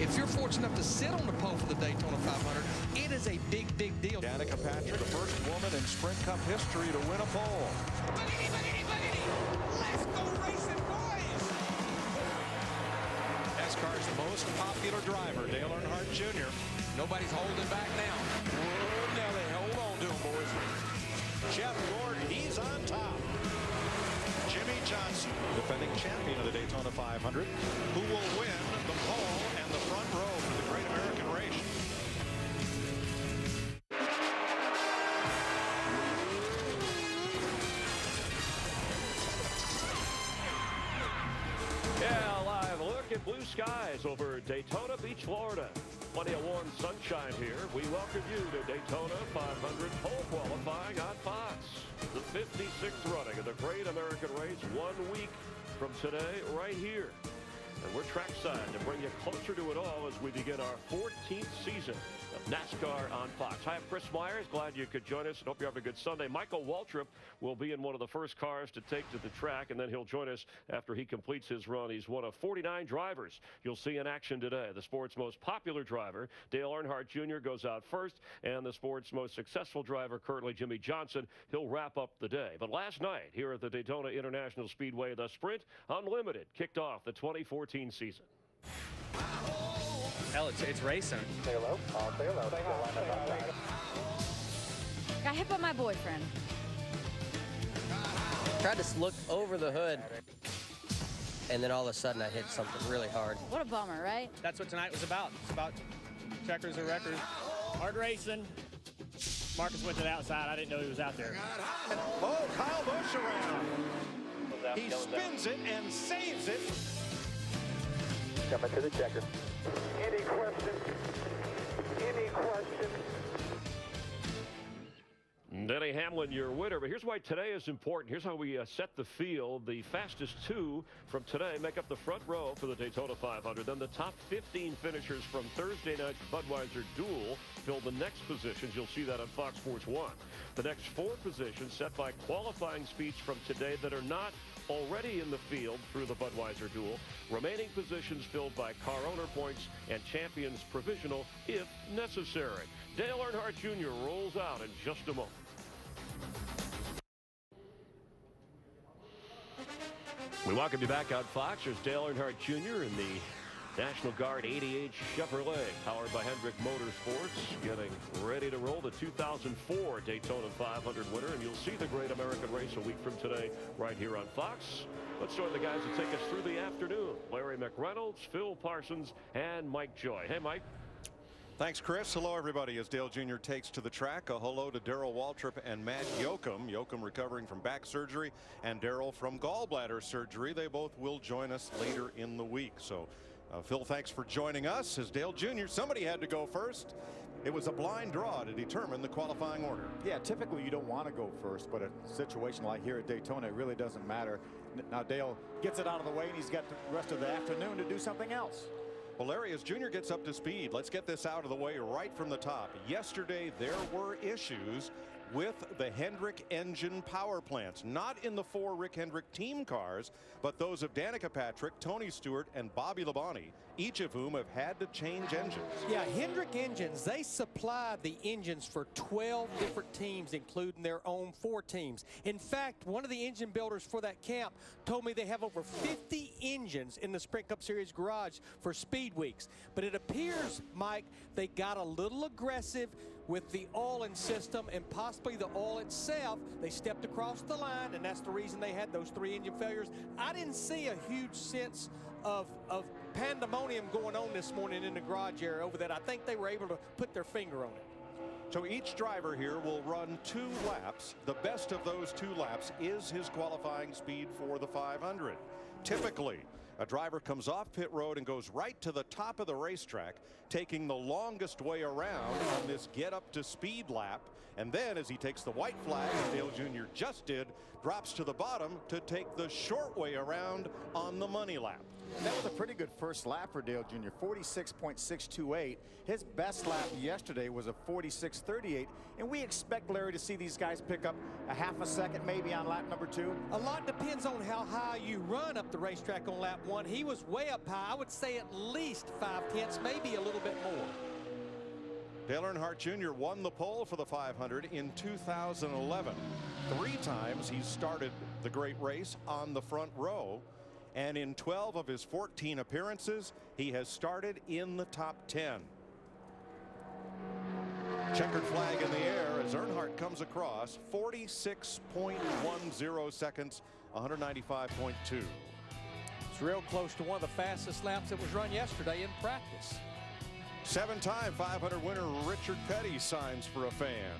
If you're fortunate enough to sit on the pole for the Daytona 500, it is a big, big deal. Danica Patrick, the first woman in Sprint Cup history to win a pole. Boogity, boogity, boogity. Let's go racing, boys! NASCAR's most popular driver, Dale Earnhardt Jr. Nobody's holding back now. Whoa, Nelly, hold on to him, boys. Jeff Gordon, he's on top. Jimmy Johnson, defending champion of the Daytona 500, who will win the pole and the front row for the Great American Race. Yeah, live look at blue skies over Daytona Beach, Florida. Plenty of warm sunshine here. We welcome you to Daytona 500 pole qualifying on Fox. The 56th running of the Great American Race, 1 week from today, right here. And we're trackside to bring you closer to it all as we begin our 14th season of NASCAR on Fox. Hi, I'm Chris Myers. Glad you could join us and hope you have a good Sunday. Michael Waltrip will be in one of the first cars to take to the track, and then he'll join us after he completes his run. He's one of 49 drivers you'll see in action today. The sport's most popular driver, Dale Earnhardt Jr., goes out first, and the sport's most successful driver, currently Jimmy Johnson, he'll wrap up the day. But last night here at the Daytona International Speedway, the Sprint Unlimited kicked off the 2014 season. Hell, it's racing. Say hello. Say hello. Say hi. Got hit by my boyfriend. Tried to look over the hood, and then all of a sudden I hit something really hard. What a bummer, right? That's what tonight was about. It's about checkers or records. Hard racing. Marcus went to the outside. I didn't know he was out there. Oh, Kyle Busch around. He spins it and saves it. Coming to the checker. Any questions? Any questions? Denny Hamlin, your winner. But here's why today is important. Here's how we set the field. The fastest two from today make up the front row for the Daytona 500. Then the top 15 finishers from Thursday night's Budweiser Duel fill the next positions. You'll see that on Fox Sports 1. The next 4 positions set by qualifying speeds from today that are not already in the field through the Budweiser Duel. Remaining positions filled by car owner points and champions provisional if necessary. Dale Earnhardt Jr. rolls out in just a moment. We welcome you back on Fox. There's Dale Earnhardt Jr. in the National Guard 88 Chevrolet, powered by Hendrick Motorsports, getting ready to roll. The 2004 Daytona 500 winner, and you'll see the Great American Race a week from today right here on Fox. Let's join the guys that take us through the afternoon. Larry McReynolds, Phil Parsons, and Mike Joy. Hey, Mike. Thanks, Chris. Hello, everybody. As Dale Jr. takes to the track, a hello to Darrell Waltrip and Matt Yoakum. Yoakum recovering from back surgery, and Darrell from gallbladder surgery. They both will join us later in the week. So, Phil, thanks for joining us. As Dale Jr., somebody had to go first. It was a blind draw to determine the qualifying order. Yeah, typically you don't want to go first, but a situation like here at Daytona, it really doesn't matter. Now Dale gets it out of the way, and he's got the rest of the afternoon to do something else. Well, Larry, as Junior gets up to speed, let's get this out of the way right from the top. Yesterday, there were issues with the Hendrick engine power plants, not in the 4 Rick Hendrick team cars, but those of Danica Patrick, Tony Stewart, and Bobby Labonte, each of whom have had to change engines. Yeah, Hendrick engines, they supply the engines for 12 different teams, including their own 4 teams. In fact, one of the engine builders for that camp told me they have over 50 engines in the Sprint Cup Series garage for speed weeks. But it appears, Mike, they got a little aggressive with the oiling system and possibly the oil itself. They stepped across the line, and that's the reason they had those 3 engine failures. I didn't see a huge sense of pandemonium going on this morning in the garage area over that. I think they were able to put their finger on it. So each driver here will run 2 laps. The best of those 2 laps is his qualifying speed for the 500. Typically, a driver comes off pit road and goes right to the top of the racetrack, taking the longest way around on this get up to speed lap. And then as he takes the white flag, as Dale Jr. just did, drops to the bottom to take the short way around on the money lap. That was a pretty good first lap for Dale Jr. 46.628. His best lap yesterday was a 46.38, and we expect Larry to see these guys pick up a half a second maybe on lap number 2. A lot depends on how high you run up the racetrack on lap 1. He was way up high. I would say at least 5/10, maybe a little bit more. Dale Earnhardt Jr. won the pole for the 500 in 2011. 3 times he started the great race on the front row, and in 12 of his 14 appearances he has started in the top 10. Checkered flag in the air as Earnhardt comes across. 46.10 seconds, 195.2. It's real close to one of the fastest laps that was run yesterday in practice. 7-time 500 winner Richard Petty signs for a fan.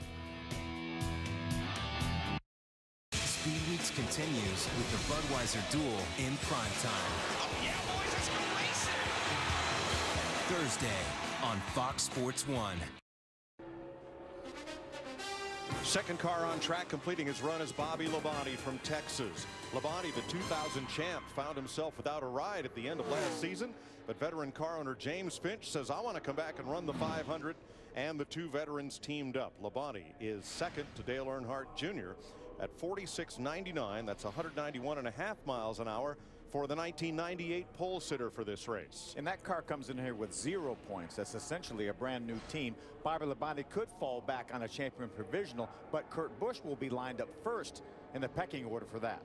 Speed Weeks continues with the Budweiser Duel in prime time. Oh, yeah, boys, let's go racing! Thursday on Fox Sports 1. Second car on track completing his run is Bobby Labonte from Texas. Labonte, the 2000 champ, found himself without a ride at the end of last season, but veteran car owner James Finch says, I want to come back and run the 500, and the 2 veterans teamed up. Labonte is second to Dale Earnhardt Jr. at 46.99. That's 191.5 miles an hour for the 1998 pole sitter for this race. And that car comes in here with 0 points. That's essentially a brand new team. Bobby Labonte could fall back on a champion provisional, but Kurt Busch will be lined up first in the pecking order for that.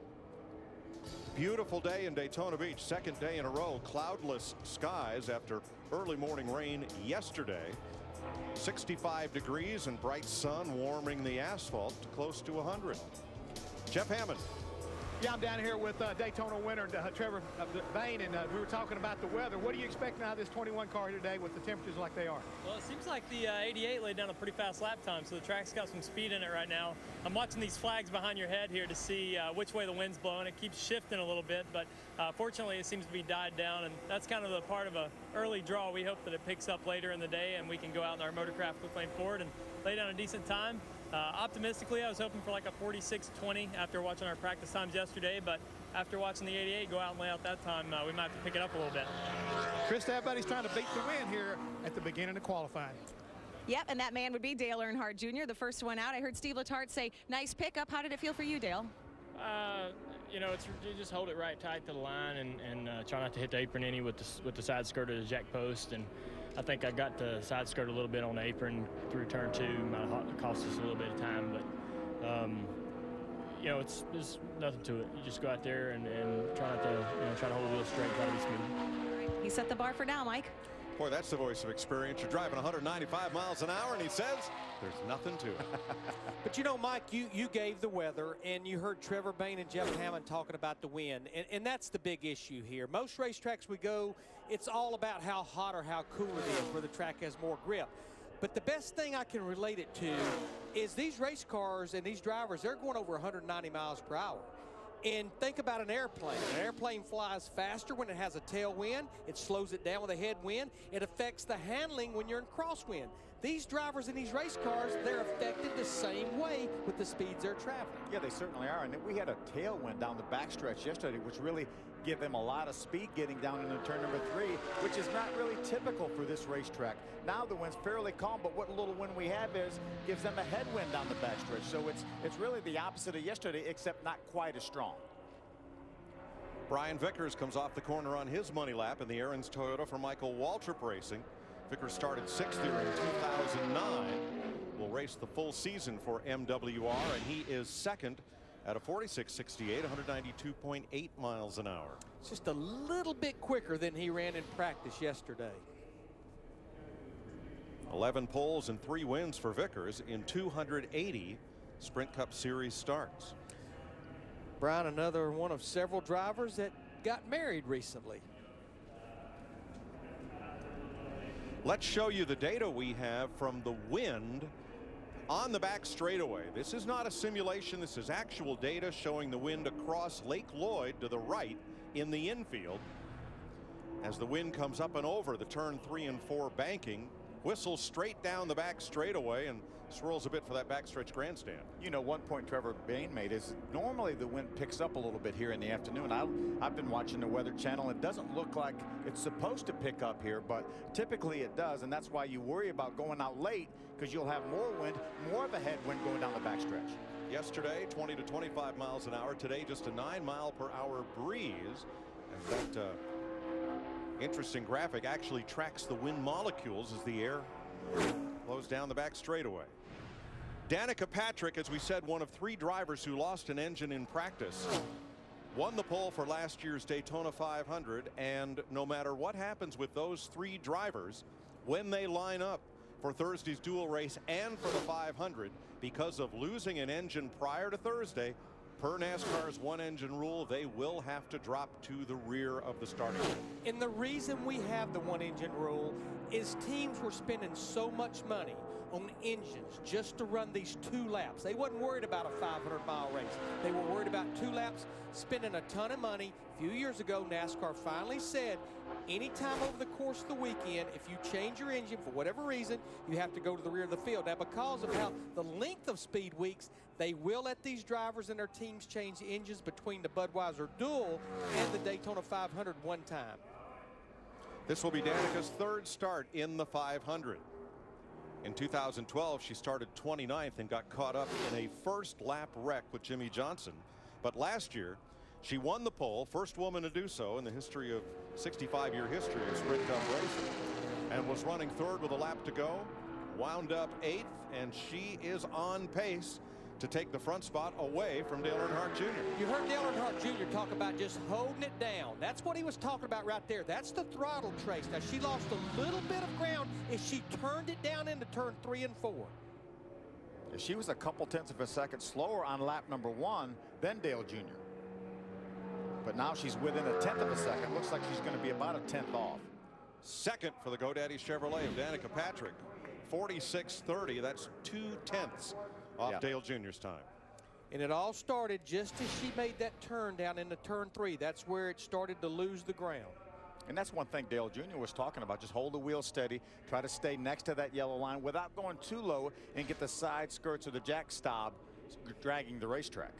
Beautiful day in Daytona Beach. Second day in a row. Cloudless skies after early morning rain yesterday. 65 degrees and bright sun warming the asphalt to close to 100. Jeff Hammond. Yeah, I'm down here with Daytona winner Trevor Bayne, and we were talking about the weather. What are you expecting out of this 21 car here today with the temperatures like they are? Well, it seems like the 88 laid down a pretty fast lap time, so the track's got some speed in it right now. I'm watching these flags behind your head here to see which way the wind's blowing. It keeps shifting a little bit, but fortunately it seems to be died down, and that's kind of the part of an early draw. We hope that it picks up later in the day and we can go out in our motorcraft quick lane forward and lay down a decent time. Optimistically, I was hoping for like a 46.20 after watching our practice times yesterday, but after watching the 88 go out and lay out that time, we might have to pick it up a little bit. Chris, everybody's trying to beat the wind here at the beginning of qualifying. Yep, and that man would be Dale Earnhardt Jr., the first one out. I heard Steve Letarte say, nice pickup. How did it feel for you, Dale? You know, you just hold it right tight to the line and try not to hit the apron any with the side skirt of the jack post. And I think I got the side skirt a little bit on the apron through turn 2. Might have cost us a little bit of time, but you know, there's nothing to it. You just go out there and try not to, try to hold the wheel straight, try to be smooth. He set the bar for now, Mike. Boy, that's the voice of experience. You're driving 195 miles an hour, and he says there's nothing to it. But you know, Mike, you gave the weather, and you heard Trevor Bayne and Jeff Hammond talking about the wind, and that's the big issue here. Most racetracks we go, it's all about how hot or how cool it is, where the track has more grip. But the best thing I can relate it to is these race cars and these drivers, they're going over 190 miles per hour. And think about an airplane. An airplane flies faster when it has a tailwind. It slows it down with a headwind. It affects the handling when you're in crosswind. These drivers in these race cars, they're affected the same way with the speeds they're traveling. Yeah, they certainly are. And we had a tailwind down the backstretch yesterday, which really gave them a lot of speed getting down into turn number 3, which is not really typical for this racetrack. Now the wind's fairly calm, but what little wind we have gives them a headwind down the backstretch. So it's really the opposite of yesterday, except not quite as strong. Brian Vickers comes off the corner on his money lap in the Aaron's Toyota for Michael Waltrip Racing. Vickers started 6th here in 2009. Will race the full season for MWR, and he is second at a 46.68, 192.8 miles an hour. It's just a little bit quicker than he ran in practice yesterday. 11 poles and 3 wins for Vickers in 280 Sprint Cup Series starts. Brian, another one of several drivers that got married recently. Let's show you the data we have from the wind on the back straightaway. This is not a simulation. This is actual data showing the wind across Lake Lloyd to the right in the infield. As the wind comes up and over the turn 3 and 4 banking, whistles straight down the back straightaway and swirls a bit for that backstretch grandstand. You know, one point Trevor Bayne made is normally the wind picks up a little bit here in the afternoon. I've been watching the Weather Channel. It doesn't look like it's supposed to pick up here, but typically it does, and that's why you worry about going out late, because you'll have more wind, more of a headwind going down the backstretch. Yesterday 20 to 25 miles an hour. Today just a 9-mile-per-hour breeze. And that interesting graphic actually tracks the wind molecules as the air flows down the back straightaway. Danica Patrick, as we said, one of 3 drivers who lost an engine in practice, won the pole for last year's Daytona 500, and no matter what happens with those 3 drivers, when they line up for Thursday's dual race and for the 500, because of losing an engine prior to Thursday, per NASCAR's one-engine rule, they will have to drop to the rear of the starting line. And the reason we have the one-engine rule is teams were spending so much money on engines just to run these 2 laps. They wasn't worried about a 500-mile race. They were worried about 2 laps, spending a ton of money. A few years ago, NASCAR finally said, anytime over the course of the weekend, if you change your engine for whatever reason, you have to go to the rear of the field. Now, because of how the length of speed weeks, they will let these drivers and their teams change the engines between the Budweiser Duel and the Daytona 500 one time. This will be Danica's 3rd start in the 500. In 2012, she started 29th and got caught up in a first lap wreck with Jimmy Johnson. But last year, she won the pole, first woman to do so in the history of 65-year history of Sprint Cup racing, and was running 3rd with a lap to go, wound up 8th, and she is on pace to take the front spot away from Dale Earnhardt Jr. You heard Dale Earnhardt Jr. talk about just holding it down. That's what he was talking about right there. That's the throttle trace. Now, she lost a little bit of ground as she turned it down into turn 3 and 4. She was a couple tenths of a second slower on lap number 1 than Dale Jr. But now she's within a tenth of a second. Looks like she's going to be about a tenth off. Second for the GoDaddy Chevrolet of Danica Patrick. 46.30. That's 2 tenths off Dale Jr.'s time. And it all started just as she made that turn down into turn 3. That's where it started to lose the ground. And that's one thing Dale Jr. was talking about. Just hold the wheel steady. Try to stay next to that yellow line without going too low and get the side skirts of the jack stop dragging the racetrack.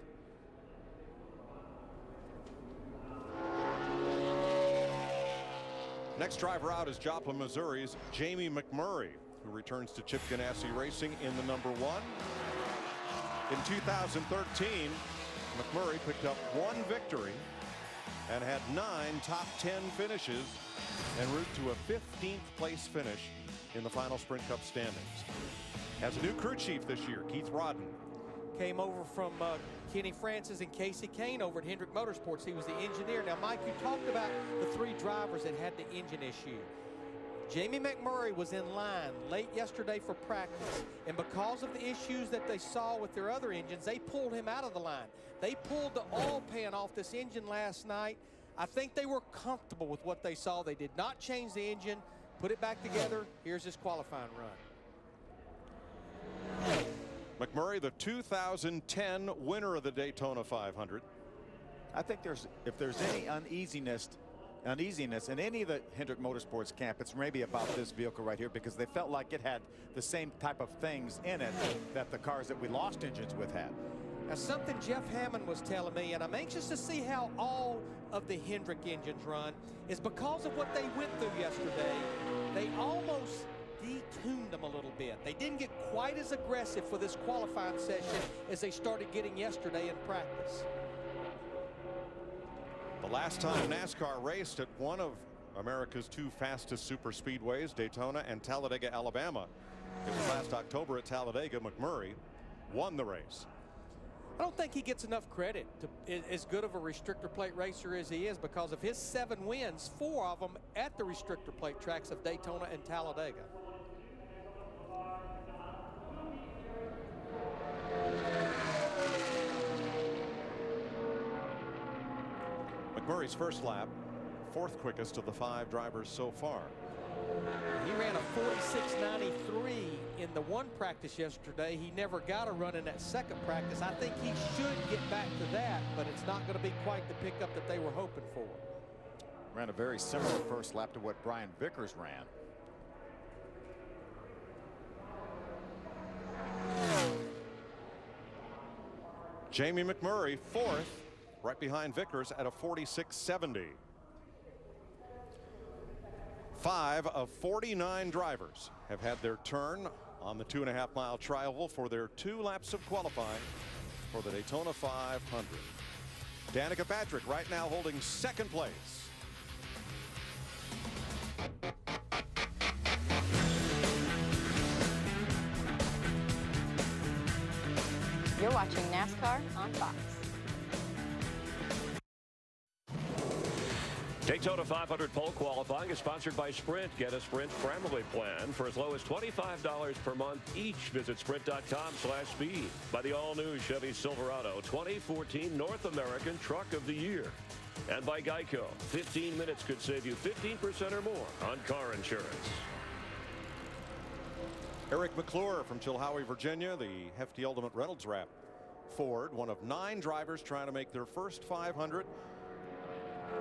Next driver out is Joplin, Missouri's Jamie McMurray, who returns to Chip Ganassi Racing in the number 1. In 2013, McMurray picked up 1 victory and had 9 top 10 finishes en route to a 15th place finish in the final Sprint Cup standings. Has a new crew chief this year, Keith Rodden. Came over from Kenny Francis and Casey Kane over at Hendrick Motorsports. He was the engineer. Now, Mike, you talked about the 3 drivers that had the engine issue. Jamie McMurray was in line late yesterday for practice, and because of the issues that they saw with their other engines, they pulled him out of the line. They pulled the oil pan off this engine last night. I think they were comfortable with what they saw. They did not change the engine, put it back together. Here's his qualifying run. McMurray, the 2010 winner of the Daytona 500. I think if there's any uneasiness in any of the Hendrick Motorsports camp, it's maybe about this vehicle right here, because they felt like it had the same type of things in it that the cars that we lost engines with had. Now, something Jeff Hammond was telling me, and I'm anxious to see how all of the Hendrick engines run, is because of what they went through yesterday, they almost detuned them a little bit. They didn't get quite as aggressive for this qualifying session as they started getting yesterday in practice. The last time NASCAR raced at one of America's 2 fastest super speedways, Daytona and Talladega, Alabama, it was last October at Talladega. McMurray won the race. I don't think he gets enough credit to as good of a restrictor plate racer as he is, because of his 7 wins, 4 of them at the restrictor plate tracks of Daytona and Talladega. McMurray's first lap, 4th quickest of the 5 drivers so far. He ran a 46.93 in the 1 practice yesterday. He never got a run in that 2nd practice. I think he should get back to that, but it's not going to be quite the pickup that they were hoping for. Ran a very similar first lap to what Brian Vickers ran. Jamie McMurray, 4th, right behind Vickers at a 46.70. 5 of 49 drivers have had their turn on the 2.5-mile trial for their 2 laps of qualifying for the Daytona 500. Danica Patrick right now holding 2nd place. You're watching NASCAR on Fox. Daytona 500 pole qualifying is sponsored by Sprint. Get a Sprint family plan for as low as $25 per month each. Visit sprint.com/speed. By the all-new Chevy Silverado 2014 North American Truck of the Year. And by Geico. 15 minutes could save you 15% or more on car insurance. Eric McClure from Chilhowie, Virginia, the hefty Ultimate Reynolds wrap Ford, one of 9 drivers trying to make their first 500.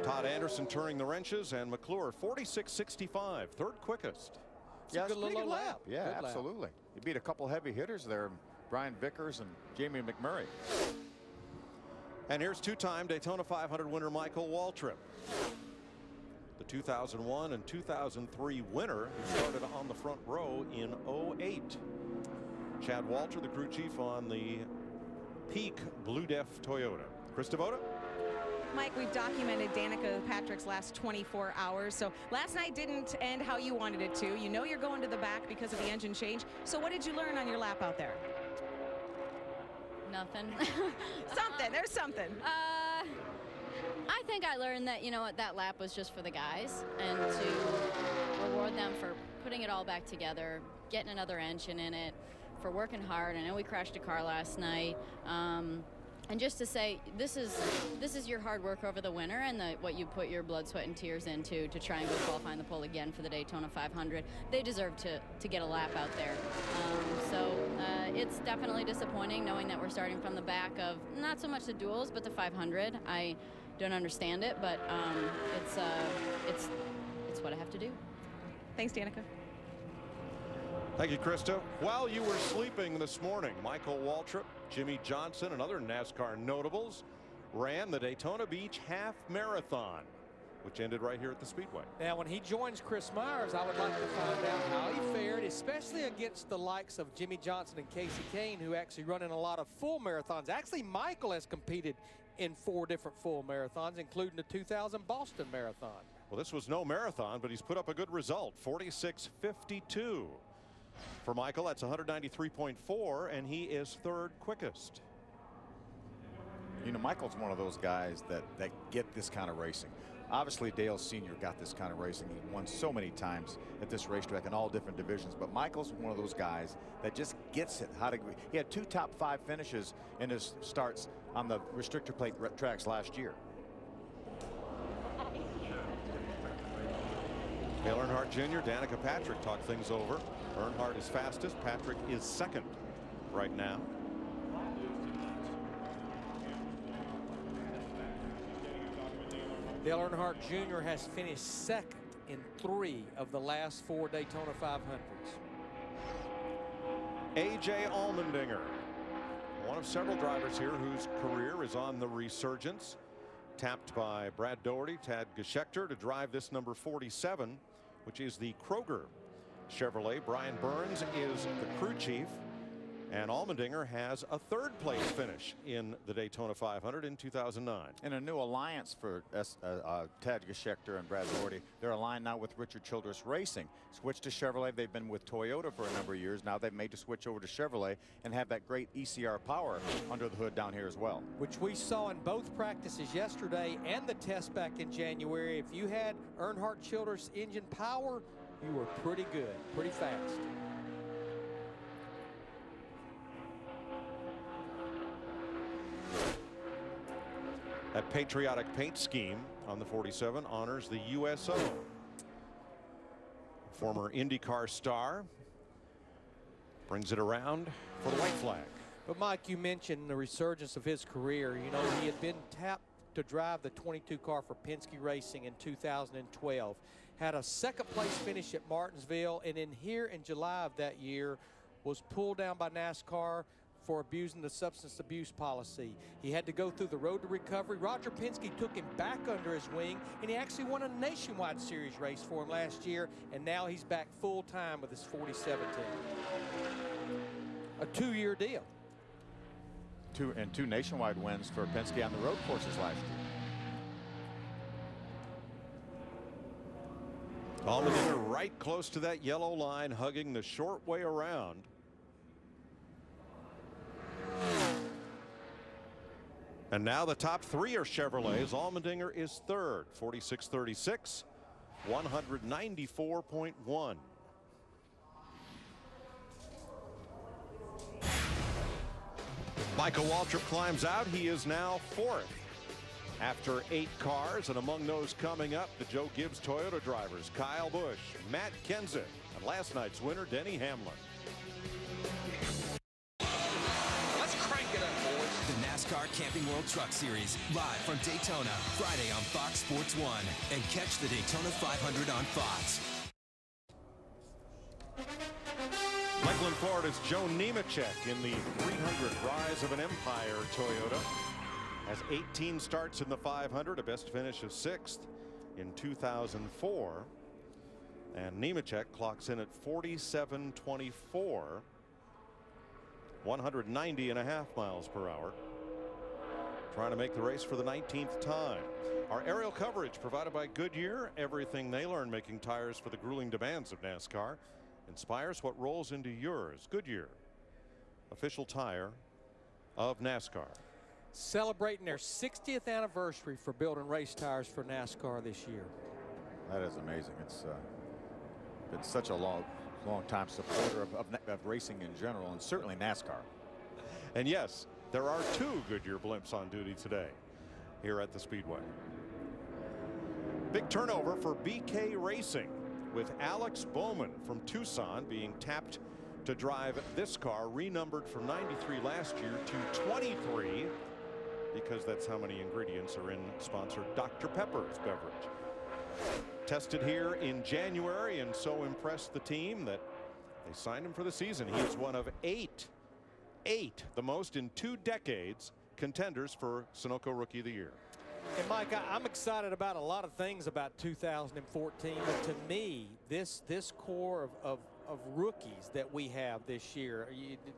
Todd Anderson turning the wrenches, and McClure 46.65, 3rd quickest. Yeah, it's a pretty good good lap. Yeah, Good absolutely. lap. He beat a couple heavy hitters there, Brian Vickers and Jamie McMurray. And here's 2-time Daytona 500 winner Michael Waltrip. The 2001 and 2003 winner who started on the front row in 08. Chad Walter, the crew chief on the peak Blue Def Toyota. Chris Devoto. Mike, we've documented Danica Patrick's last 24 hours. So last night didn't end how you wanted it to. You know you're going to the back because of the engine change. So what did you learn on your lap out there? Nothing. Something. There's something. I think I learned that, you know what, that lap was just for the guys and to reward them for putting it all back together, getting another engine in it, for working hard. I know we crashed a car last night. And just to say, this is your hard work over the winter and what you put your blood, sweat, and tears into to try and go qualifying the pole again for the Daytona 500. They deserve to get a lap out there. It's definitely disappointing knowing that we're starting from the back of not so much the duels, but the 500. I don't understand it, but it's what I have to do. Thanks, Danica. Thank you, Krista. While you were sleeping this morning, Michael Waltrip, Jimmy Johnson, and other NASCAR notables ran the Daytona Beach Half Marathon, which ended right here at the Speedway. Now, when he joins Chris Myers, I would like to find out how he fared, especially against the likes of Jimmy Johnson and Casey Kane, who actually run in a lot of full marathons. Actually, Michael has competed in 4 different full marathons, including the 2000 Boston Marathon. Well, this was no marathon, but he's put up a good result, 46.52. For Michael, that's 193.4, and he is 3rd quickest. You know, Michael's one of those guys that get this kind of racing. Obviously, Dale Sr. got this kind of racing. He won so many times at this racetrack in all different divisions. But Michael's one of those guys that just gets it. He had 2 top 5 finishes in his starts on the restrictor plate tracks last year. Dale Earnhardt Jr., Danica Patrick talk things over. Earnhardt is fastest. Patrick is 2nd right now. Dale Earnhardt Jr. has finished 2nd in 3 of the last 4 Daytona 500s. A.J. Allmendinger, one of several drivers here whose career is on the resurgence. Tapped by Brad Doherty, Tad Geschechter to drive this number 47, which is the Kroger Chevrolet. Brian Burns is the crew chief, and Allmendinger has a 3rd place finish in the Daytona 500 in 2009. And a new alliance for Tad Geschechter and Brad Doherty. They're aligned now with Richard Childress Racing. Switched to Chevrolet. They've been with Toyota for a number of years. Now they've made the switch over to Chevrolet and have that great ECR power under the hood down here as well. Which we saw in both practices yesterday and the test back in January. If you had Earnhardt Childress engine power, you were pretty good, pretty fast. That patriotic paint scheme on the 47 honors the USO. Former IndyCar star brings it around for the white flag. But Mike, you mentioned the resurgence of his career. You know, he had been tapped to drive the 22 car for Penske Racing in 2012. Had a 2nd place finish at Martinsville, and in here in July of that year was pulled down by NASCAR for abusing the substance abuse policy. He had to go through the road to recovery. Roger Penske took him back under his wing, and he actually won a nationwide series race for him last year, and now he's back full-time with his 47 team. A 2-year deal. Two nationwide wins for Penske on the road courses last year. Allmendinger right close to that yellow line, hugging the short way around. And now the top 3 are Chevrolets. Allmendinger is third, 46.36, 194.1. Michael Waltrip climbs out. He is now fourth after 8 cars, and among those coming up, the Joe Gibbs Toyota drivers, Kyle Busch, Matt Kenseth, and last night's winner, Denny Hamlin. Let's crank it up, boys. The NASCAR Camping World Truck Series, live from Daytona, Friday on Fox Sports 1. And catch the Daytona 500 on Fox. Lakeland, Florida's Joe Nemechek in the 300 Rise of an Empire Toyota. Has 18 starts in the 500, a best finish of 6th in 2004. And Nemechek clocks in at 47.24, 190.5 miles per hour. Trying to make the race for the 19th time. Our aerial coverage provided by Goodyear. Everything they learn making tires for the grueling demands of NASCAR inspires what rolls into yours. Goodyear, official tire of NASCAR. Celebrating their 60th anniversary for building race tires for NASCAR this year. That is amazing. It's been such a long time supporter of racing in general, and certainly NASCAR. And yes, there are 2 Goodyear blimps on duty today here at the Speedway. Big turnover for BK Racing, with Alex Bowman from Tucson being tapped to drive this car, renumbered from 93 last year to 23, because that's how many ingredients are in sponsored Dr. Pepper's beverage. Tested here in January and so impressed the team that they signed him for the season. He is one of 8, the most in 2 decades, contenders for Sunoco Rookie of the Year. And Mike, I'm excited about a lot of things about 2014, but to me, this core of rookies that we have this year,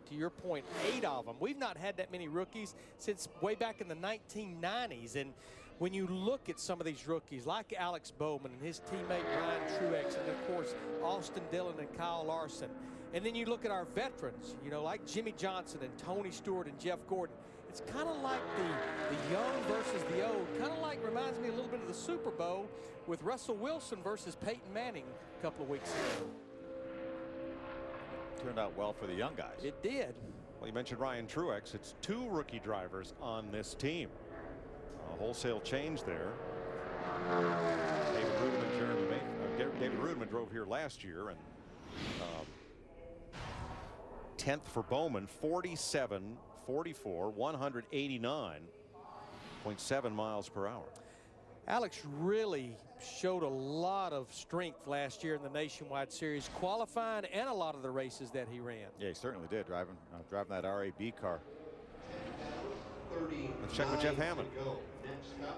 to your point, 8 of them. We've not had that many rookies since way back in the 1990s. And when you look at some of these rookies like Alex Bowman and his teammate Ryan Truex, and of course Austin Dillon and Kyle Larson, and then you look at our veterans, you know, like Jimmy Johnson and Tony Stewart and Jeff Gordon. It's kind of like the young versus the old. Kind of like, reminds me a little bit of the Super Bowl with Russell Wilson versus Peyton Manning a couple of weeks ago. Turned out well for the young guys. It did. Well, you mentioned Ryan Truex. It's 2 rookie drivers on this team. A wholesale change there. David Rudeman drove here last year, and 10th for Bowman, 47.44, 189.7 miles per hour. Alex really showed a lot of strength last year in the Nationwide Series, qualifying and a lot of the races that he ran. Yeah, he certainly did, driving that RAB car. Let's check with Jeff Hammond.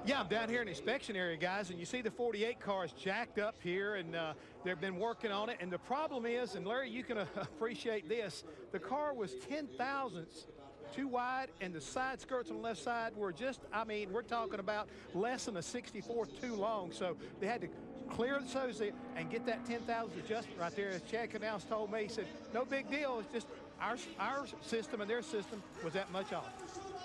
Yeah, I'm down here in the inspection area, guys, and you see the 48 cars jacked up here, and they've been working on it. And the problem is, and Larry, you can appreciate this, the car was 10 thousandths too wide, and the side skirts on the left side were just, I mean, we're talking about less than a 64th too long. So they had to clear the sozy and get that 10 thousandths adjustment right there. As Chad Canals told me, he said, no big deal. It's just our system and their system was that much off.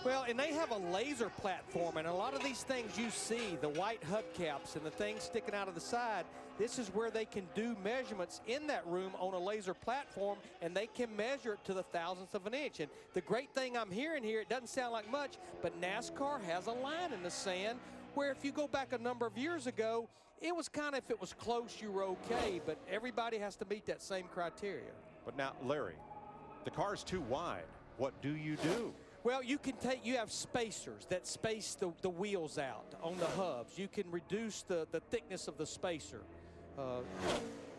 Well, and they have a laser platform, and a lot of these things you see, the white hubcaps and the things sticking out of the side, this is where they can do measurements in that room on a laser platform, and they can measure it to the thousandth of an inch. And the great thing I'm hearing here, it doesn't sound like much, but NASCAR has a line in the sand where if you go back a number of years ago, it was kind of, if it was close, you were okay, but everybody has to meet that same criteria. But now, Larry, the car's too wide. What do you do? Well, you have spacers that space the wheels out on the hubs. You can reduce the thickness of the spacer.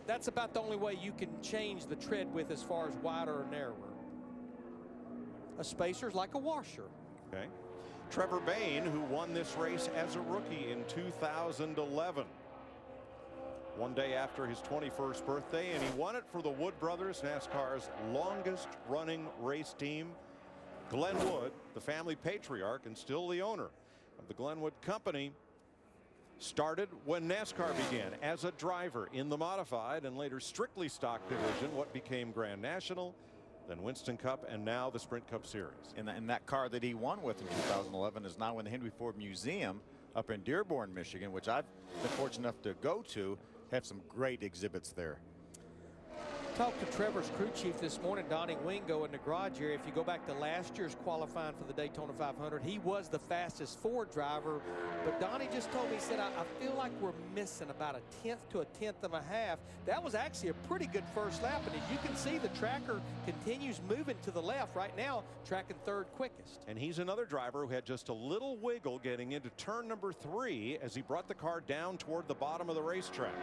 That's about the only way you can change the tread width as far as wider or narrower. a spacer is like a washer. Okay. Trevor Bayne, who won this race as a rookie in 2011. One day after his 21st birthday, and he won it for the Wood brothers, NASCAR's longest running race team. Glenn Wood, the family patriarch and still the owner of the Glenwood Company, started when NASCAR began as a driver in the modified and later strictly stock division, what became Grand National, then Winston Cup, and now the Sprint Cup Series. And that car that he won with in 2011 is now in the Henry Ford Museum up in Dearborn, Michigan, which I've been fortunate enough to go to. Have some great exhibits there. Talked to Trevor's crew chief this morning, Donnie Wingo, in the garage area. If you go back to last year's qualifying for the Daytona 500, he was the fastest Ford driver. But Donnie just told me, he said, I feel like we're missing about a 1/10 to a 1/10 and a half. That was actually a pretty good first lap. And as you can see, the tracker continues moving to the left right now, tracking third quickest. And he's another driver who had just a little wiggle getting into turn number 3 as he brought the car down toward the bottom of the racetrack.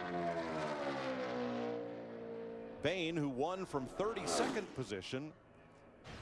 Bayne, who won from 32nd position,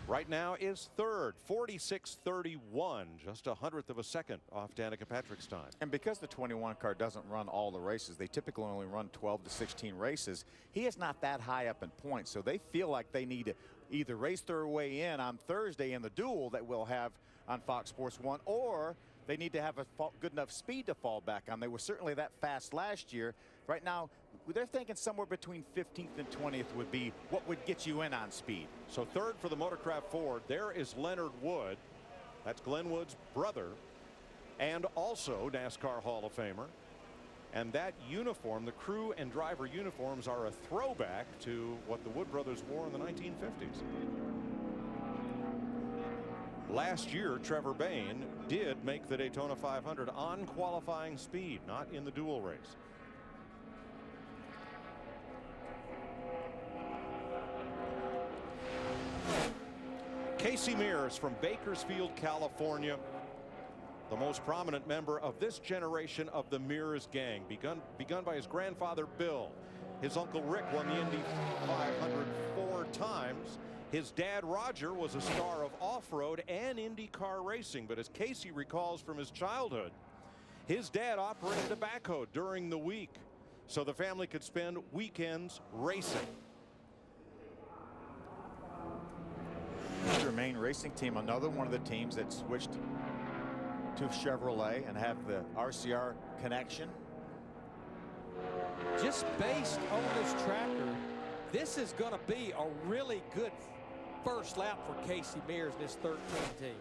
right now is third, 46.31, just a 100th of a second off Danica Patrick's time. And because the 21 car doesn't run all the races, they typically only run 12 to 16 races. He is not that high up in points, so they feel like they need to either race their way in on Thursday in the duel that we'll have on Fox Sports 1, or they need to have a good enough speed to fall back on. They were certainly that fast last year. Right now, they're thinking somewhere between 15th and 20th would be what would get you in on speed. So third for the Motorcraft Ford, there is Leonard Wood. That's Glenn Wood's brother, and also NASCAR Hall of Famer. And that uniform, the crew and driver uniforms, are a throwback to what the Wood brothers wore in the 1950s. Last year, Trevor Bayne did make the Daytona 500 on qualifying speed, not in the dual race. Casey Mears from Bakersfield, California, the most prominent member of this generation of the Mears gang, begun by his grandfather Bill. His uncle Rick won the Indy 500 4 times. His dad Roger was a star of off-road and IndyCar racing, but as Casey recalls from his childhood, his dad operated a backhoe during the week so the family could spend weekends racing. Their main racing team, another one of the teams that switched to Chevrolet and have the RCR connection. Just based on this tracker, this is going to be a really good first lap for Casey Mears and his 13 team.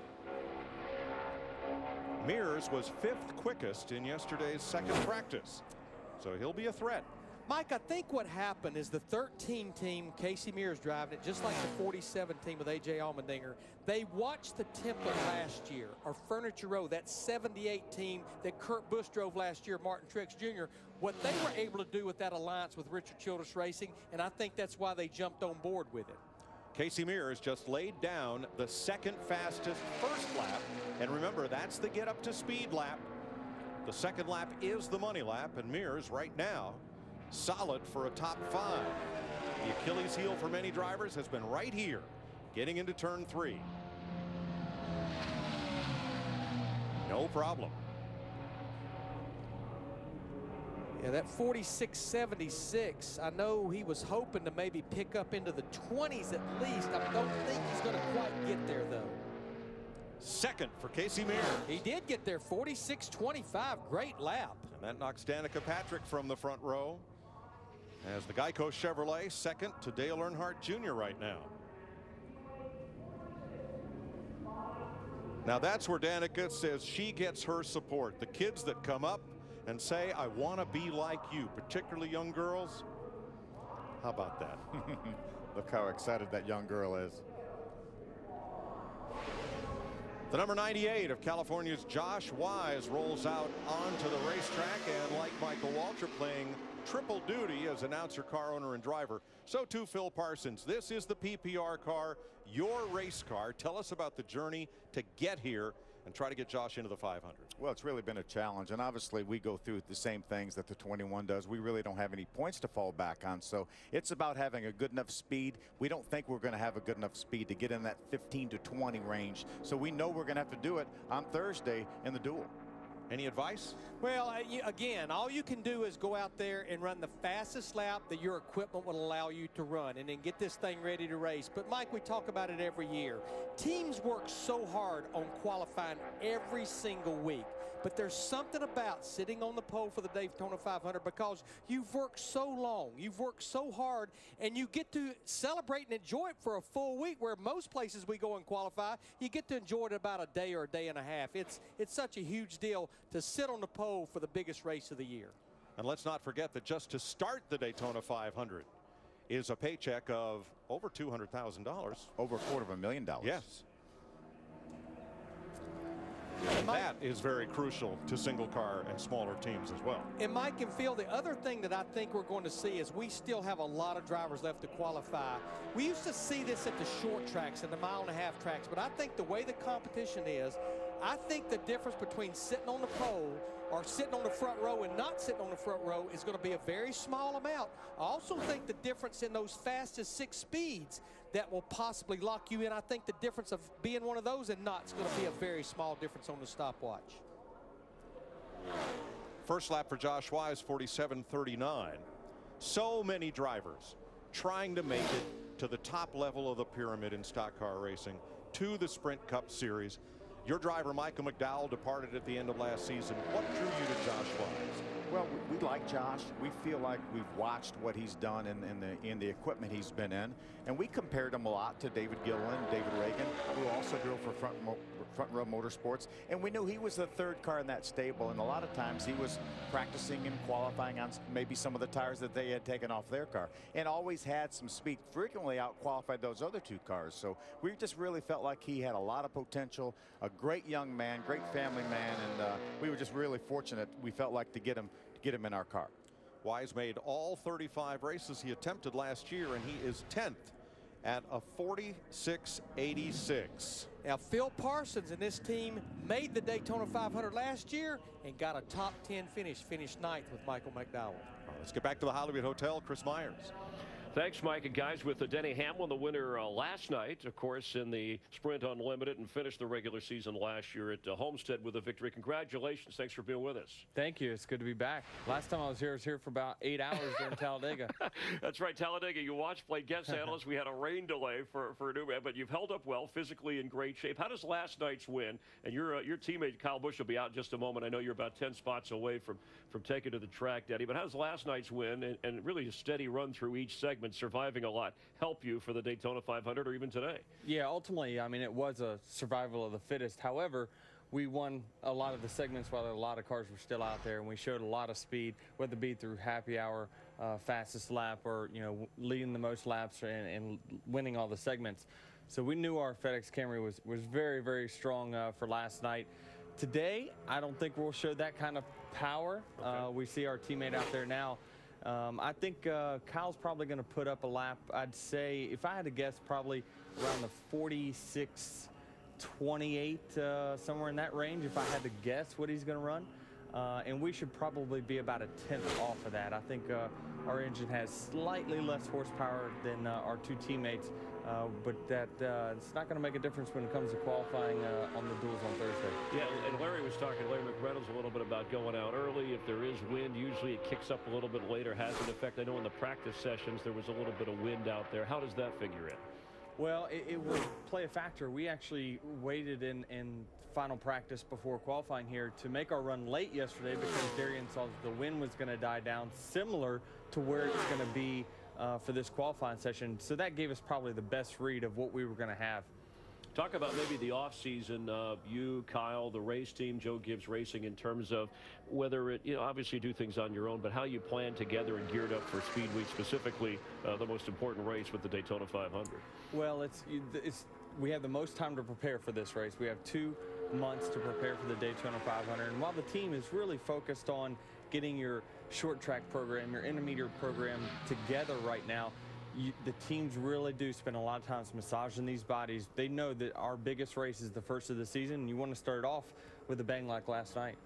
Mears was 5th quickest in yesterday's second practice, so he'll be a threat. Mike, I think what happened is the 13 team, Casey Mears driving it, just like the 47 team with A.J. Allmendinger, they watched the template last year, or Furniture Row, that 78 team that Kurt Busch drove last year, Martin Truex Jr., what they were able to do with that alliance with Richard Childress Racing, and I think that's why they jumped on board with it. Casey Mears just laid down the second fastest first lap, and remember, that's the get up to speed lap. The second lap is the money lap, and Mears right now solid for a top 5. The Achilles heel for many drivers has been right here, getting into turn 3. No problem. Yeah, that 46.76, I know he was hoping to maybe pick up into the 20s at least. I don't think he's going to quite get there, though. Second for Casey Mears. He did get there, 46.25, great lap. And that knocks Danica Patrick from the front row, as the Geico Chevrolet second to Dale Earnhardt Jr. right now. Now that's where Danica says she gets her support. The kids that come up and say, I want to be like you, particularly young girls. How about that? Look how excited that young girl is. The number 98 of California's Josh Wise rolls out onto the racetrack, and like Michael Waltrip, playing triple duty as announcer, car owner, and driver, so too Phil Parsons. This is the PPR car, your race car. Tell us about the journey to get here and try to get Josh into the 500? Well, it's really been a challenge, and obviously we go through the same things that the 21 does. We really don't have any points to fall back on, so it's about having a good enough speed. We don't think we're going to have a good enough speed to get in that 15 to 20 range, so we know we're going to have to do it on Thursday in the duel. Any advice? Well, again, all you can do is go out there and run the fastest lap that your equipment will allow you to run, and then get this thing ready to race. But, Mike, we talk about it every year. Teams work so hard on qualifying every single week. But there's something about sitting on the pole for the Daytona 500 because you've worked so long, you've worked so hard, and you get to celebrate and enjoy it for a full week, where most places we go and qualify, you get to enjoy it about a day or a day and a half. It's such a huge deal to sit on the pole for the biggest race of the year. And let's not forget that just to start the Daytona 500 is a paycheck of over $200,000. Over $250,000. Yes. And that is very crucial to single car and smaller teams as well. And Mike and Phil, the other thing that I think we're going to see is we still have a lot of drivers left to qualify. We used to see this at the short tracks and the mile-and-a-half tracks, but I think the way the competition is, I think the difference between sitting on the pole or sitting on the front row and not sitting on the front row is going to be a very small amount. I also think the difference in those fastest 6 speeds that will possibly lock you in, I think the difference of being one of those and not is going to be a very small difference on the stopwatch. First lap for Josh Wise, 47.39. So many drivers trying to make it to the top level of the pyramid in stock car racing, to the Sprint Cup Series. Your driver, Michael McDowell, departed at the end of last season. What drew you to Josh Wise? Well, we like Josh. We feel like we've watched what he's done in the equipment he's been in, and we compared him a lot to David Gilliland, David Reagan, who also drove for Front Row Motorsports, and we knew he was the 3rd car in that stable, and a lot of times he was practicing and qualifying on maybe some of the tires that they had taken off their car, and always had some speed, frequently out-qualified those other 2 cars. So we just really felt like he had a lot of potential, a great young man, great family man, and we were just really fortunate, we felt like, to get him in our car. Wise made all 35 races he attempted last year, and he is 10th at a 46.86. Now, Phil Parsons and this team made the Daytona 500 last year and got a top 10 finish, finished 9th with Michael McDowell. Let's get back to the Hollywood Hotel. Chris Myers. Thanks, Mike. And guys, with Denny Hamlin, the winner last night, of course, in the Sprint Unlimited, and finished the regular season last year at Homestead with a victory. Congratulations. Thanks for being with us. Thank you. It's good to be back. Last time I was here for about 8 hours during Talladega. That's right, Talladega. You watched, played guest analyst. We had a rain delay for a new man, but you've held up well, physically in great shape. How does last night's win, and your teammate Kyle Busch will be out in just a moment. I know you're about 10 spots away from taking to the track, Daddy, but how does last night's win and really a steady run through each segment, surviving a lot, help you for the Daytona 500 or even today? Yeah, ultimately, I mean, it was a survival of the fittest. However, we won a lot of the segments while a lot of cars were still out there, and we showed a lot of speed, whether it be through happy hour, fastest lap, or leading the most laps and winning all the segments. So we knew our FedEx Camry was very, very strong for last night. Today, I don't think we'll show that kind of power. Okay. We see our teammate out there now. I think Kyle's probably going to put up a lap, I'd say, if I had to guess, probably around the 46.28, somewhere in that range, if I had to guess what he's going to run. And we should probably be about a 10th off of that. I think our engine has slightly less horsepower than our 2 teammates, but it's not going to make a difference when it comes to qualifying on the duels on Thursday. Yeah, and Larry was talking, Larry McReynolds, a little bit about going out early. If there is wind, usually it kicks up a little bit later, has an effect. I know in the practice sessions there was a little bit of wind out there. How does that figure in? Well, it will play a factor. We actually waited in final practice before qualifying here to make our run late yesterday because Darian saw the wind was going to die down, similar to where it's going to be for this qualifying session. So that gave us probably the best read of what we were going to have. Talk about maybe the off-season, you, Kyle, the race team, Joe Gibbs Racing, in terms of whether it, obviously you do things on your own, but how you plan together and geared up for Speed Week, specifically the most important race with the Daytona 500. Well, we have the most time to prepare for this race. We have 2 months to prepare for the Daytona 500, and while the team is really focused on getting your short track program, your intermediate program together right now, the teams really do spend a lot of time massaging these bodies. They know that our biggest race is the first of the season, and you want to start off with a bang like last night.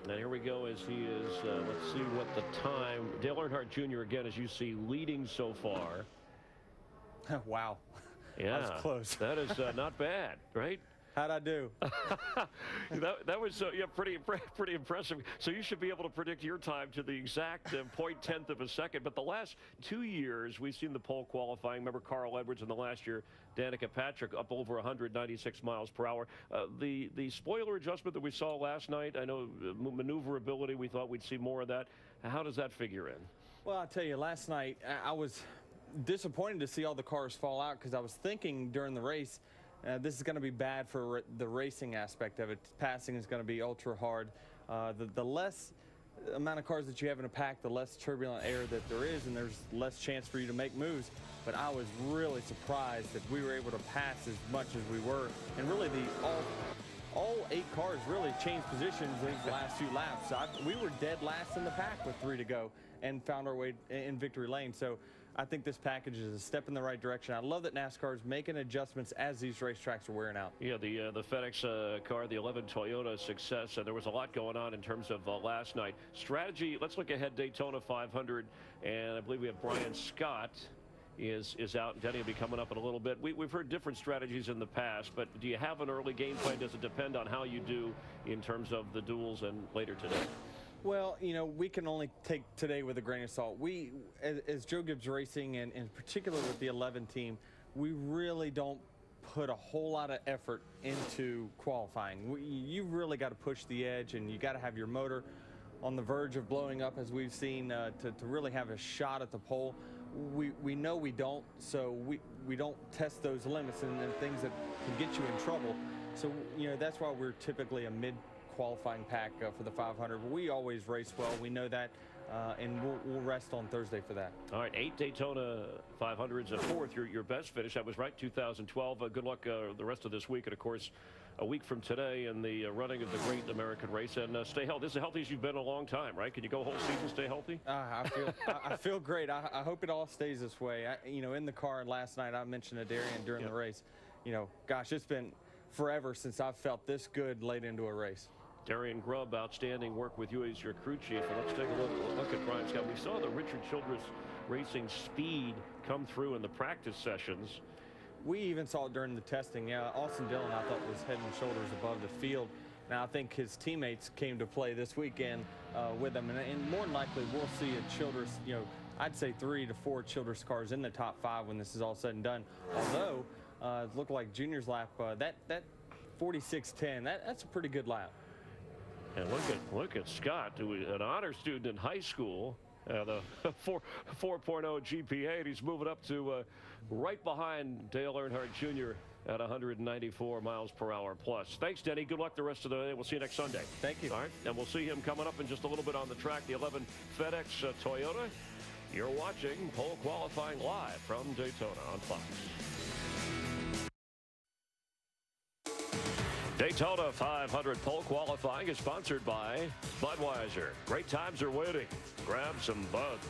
And here we go as he is, let's see what the time, Dale Earnhardt Jr. again, as you see, leading so far. Wow. Yeah, that was close. That is not bad, right? How'd I do? that was yeah, pretty impressive. So you should be able to predict your time to the exact 0.10 of a second. But the last 2 years, we've seen the pole qualifying. Remember Carl Edwards in the last year, Danica Patrick up over 196 miles per hour. The spoiler adjustment that we saw last night, I know maneuverability, we thought we'd see more of that. How does that figure in? Well, I'll tell you, last night I was disappointed to see all the cars fall out because I was thinking during the race, this is going to be bad for the racing aspect of it. Passing is going to be ultra hard. The less amount of cars that you have in a pack, the less turbulent air that there is, and there's less chance for you to make moves. But I was really surprised that we were able to pass as much as we were. And really, all 8 cars really changed positions these last few laps. We were dead last in the pack with 3 to go and found our way in victory lane. So I think this package is a step in the right direction. I love that NASCAR is making adjustments as these racetracks are wearing out. Yeah, the FedEx car, the 11 Toyota success, there was a lot going on in terms of last night. Strategy, let's look ahead, Daytona 500, and I believe we have Brian Scott is out. Denny will be coming up in a little bit. We've heard different strategies in the past, but do you have an early game plan? Does it depend on how you do in terms of the duels and later today? Well, you know, we can only take today with a grain of salt. We, as Joe Gibbs Racing, and in particular with the 11 team, we really don't put a whole lot of effort into qualifying. You really got to push the edge, and you got to have your motor on the verge of blowing up, as we've seen, to really have a shot at the pole. We know we don't, so we don't test those limits and things that can get you in trouble. So, you know, that's why we're typically a mid-qualifying pack for the 500. We always race well. We know that, and we'll rest on Thursday for that. All right, 8 Daytona 500s, a 4th, your best finish. That was right, 2012. Good luck the rest of this week, and of course, a week from today in the running of the Great American Race. And stay healthy. This is the healthiest you've been in a long time, right? Can you go a whole season, stay healthy? I feel great. I hope it all stays this way. You know, in the car last night, I mentioned to Darian during the race, you know, gosh, it's been forever since I've felt this good late into a race. Darian Grubb, outstanding work with you as your crew chief. And let's take a look at Brian Scott. We saw the Richard Childress Racing speed come through in the practice sessions. We even saw it during the testing. Yeah, Austin Dillon, I thought, was head and shoulders above the field. Now, I think his teammates came to play this weekend with him. And more than likely, we'll see a Childress, you know, I'd say 3 to 4 Childress cars in the top 5 when this is all said and done. Although, it looked like Junior's lap, that 46.10, that's a pretty good lap. And look at Scott, who was an honor student in high school, the 4.0 GPA, and he's moving up to right behind Dale Earnhardt Jr. at 194 miles per hour plus. Thanks, Denny. Good luck the rest of the day. We'll see you next Sunday. Thank you. All right, and we'll see him coming up in just a little bit on the track, the 11 FedEx Toyota. You're watching pole qualifying live from Daytona on Fox. Daytona 500 pole qualifying is sponsored by Budweiser. Great times are waiting. Grab some buds.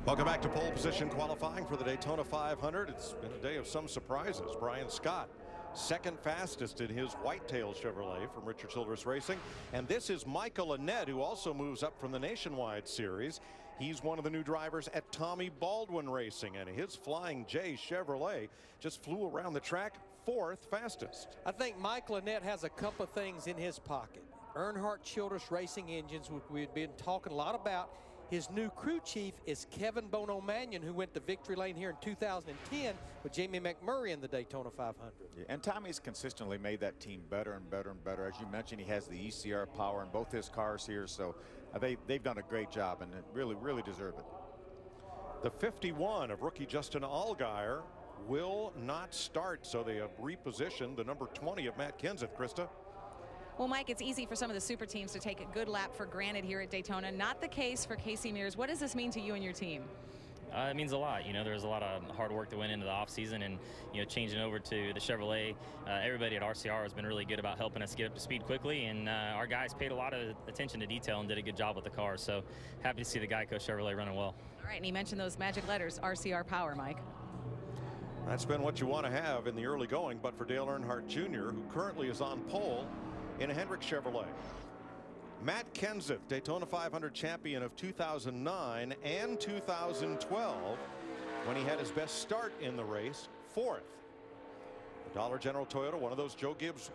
Welcome back to pole position qualifying for the Daytona 500. It's been a day of some surprises. Brian Scott, second fastest in his whitetail Chevrolet from Richard Childress Racing. And this is Michael Annett, who also moves up from the Nationwide Series. He's one of the new drivers at Tommy Baldwin Racing, and his Flying J Chevrolet just flew around the track 4th fastest. I think Michael Annett has a couple of things in his pocket. Earnhardt Childress Racing engines, which we've been talking a lot about. His new crew chief is Kevin Bono Mannion, who went to victory lane here in 2010 with Jamie McMurray in the Daytona 500. Yeah, and Tommy's consistently made that team better and better and better. As you mentioned, he has the ECR power in both his cars here, so they've done a great job and really deserve it. The 51 of rookie Justin Allgaier will not start, so they have repositioned the number 20 of Matt Kenseth. Krista. Well, Mike, it's easy for some of the super teams to take a good lap for granted here at Daytona. Not the case for Casey Mears. What does this mean to you and your team? It means a lot. You know, there's a lot of hard work that went into the offseason, and, you know, changing over to the Chevrolet, everybody at RCR has been really good about helping us get up to speed quickly, and our guys paid a lot of attention to detail and did a good job with the car. So happy to see the Geico Chevrolet running well. All right, and he mentioned those magic letters, RCR Power, Mike. That's been what you want to have in the early going, but for Dale Earnhardt Jr., who currently is on pole in a Hendrick Chevrolet. Matt Kenseth, Daytona 500 champion of 2009 and 2012, when he had his best start in the race, 4th. The Dollar General Toyota, one of those Joe Gibbs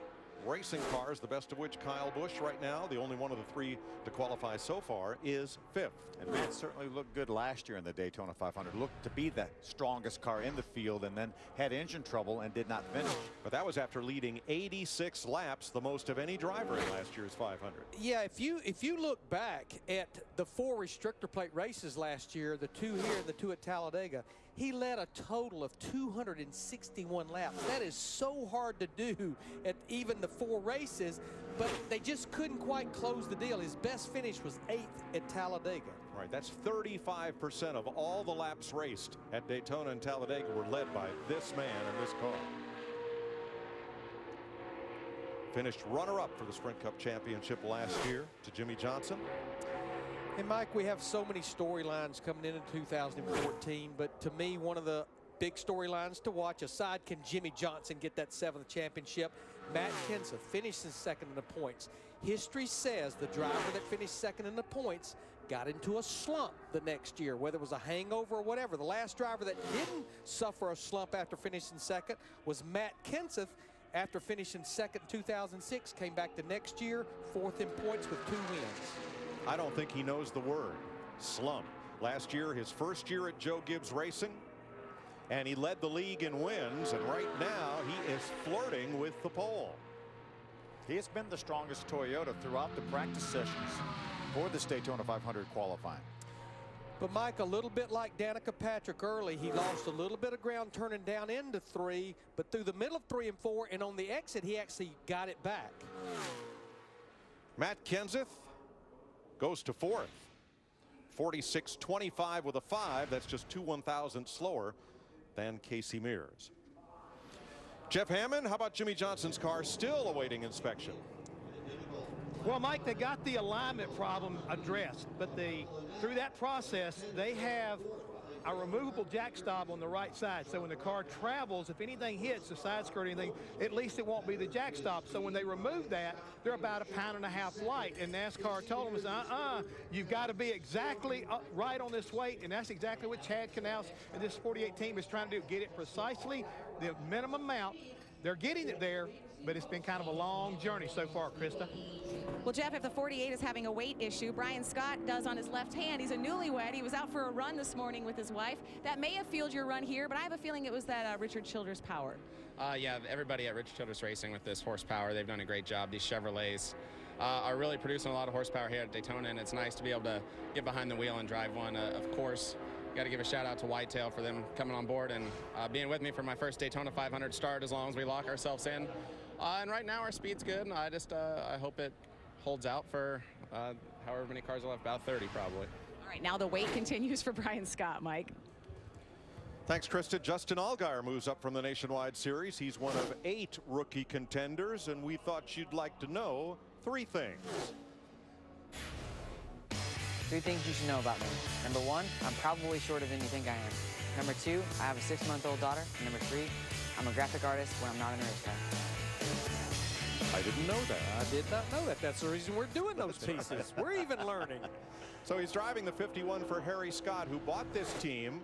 racing cars, the best of which Kyle Busch right now, the only one of the 3 to qualify so far, is 5th. And Matt certainly looked good last year in the Daytona 500. Looked to be the strongest car in the field, and then had engine trouble and did not finish. But that was after leading 86 laps, the most of any driver in last year's 500. Yeah, if you look back at the 4 restrictor plate races last year, the 2 here and the 2 at Talladega, he led a total of 261 laps. That is so hard to do at even the 4 races, but they just couldn't quite close the deal. His best finish was 8th at Talladega. Right, that's 35% of all the laps raced at Daytona and Talladega were led by this man in this car. Finished runner-up for the Sprint Cup Championship last year to Jimmy Johnson. And Mike, we have so many storylines coming into 2014, but to me, one of the big storylines to watch, aside can Jimmy Johnson get that 7th championship, Matt Kenseth finishes 2nd in the points. History says the driver that finished 2nd in the points got into a slump the next year, whether it was a hangover or whatever. The last driver that didn't suffer a slump after finishing 2nd was Matt Kenseth. After finishing 2nd in 2006, came back the next year, 4th in points with 2 wins. I don't think he knows the word slump. Last year, his first year at Joe Gibbs Racing, and he led the league in wins, and right now he is flirting with the pole. He has been the strongest Toyota throughout the practice sessions for this Daytona 500 qualifying. But Mike, a little bit like Danica Patrick early, he lost a little bit of ground turning down into 3, but through the middle of 3 and 4, and on the exit, he actually got it back. Matt Kenseth goes to 4th. 46.25 with a 5. That's just 2 1/1000 slower than Casey Mears. Jeff Hammond, how about Jimmy Johnson's car still awaiting inspection? Well, Mike, they got the alignment problem addressed, but through that process, they have a removable jack stop on the right side. So when the car travels, if anything hits the side skirt or anything, at least it won't be the jack stop. So when they remove that, they're about 1.5 pounds light. And NASCAR told them, you've got to be exactly right on this weight. And that's exactly what Chad Knaus and this 48 team is trying to do, get it precisely the minimum amount. They're getting it there, but it's been kind of a long journey so far, Krista. Well, Jeff, if the 48 is having a weight issue, Brian Scott does on his left hand. He's a newlywed. He was out for a run this morning with his wife. That may have fueled your run here, but I have a feeling it was that Richard Childress power. Yeah, everybody at Richard Childress Racing with this horsepower, they've done a great job. These Chevrolets are really producing a lot of horsepower here at Daytona, and it's nice to be able to get behind the wheel and drive one. Of course, got to give a shout out to Whitetail for them coming on board and being with me for my first Daytona 500 start as long as we lock ourselves in. And right now our speed's good. I hope it holds out for however many cars will have, about 30 probably. All right, now the wait continues for Brian Scott, Mike. Thanks, Krista. Justin Allgaier moves up from the Nationwide Series. He's one of 8 rookie contenders, and we thought you'd like to know 3 things. 3 things you should know about me. Number 1, I'm probably shorter than you think I am. Number 2, I have a 6-month-old daughter. And number 3, I'm a graphic artist when I'm not in a race car. I didn't know that. I did not know that. That's the reason we're doing those pieces. We're even learning. So he's driving the 51 for Harry Scott, who bought this team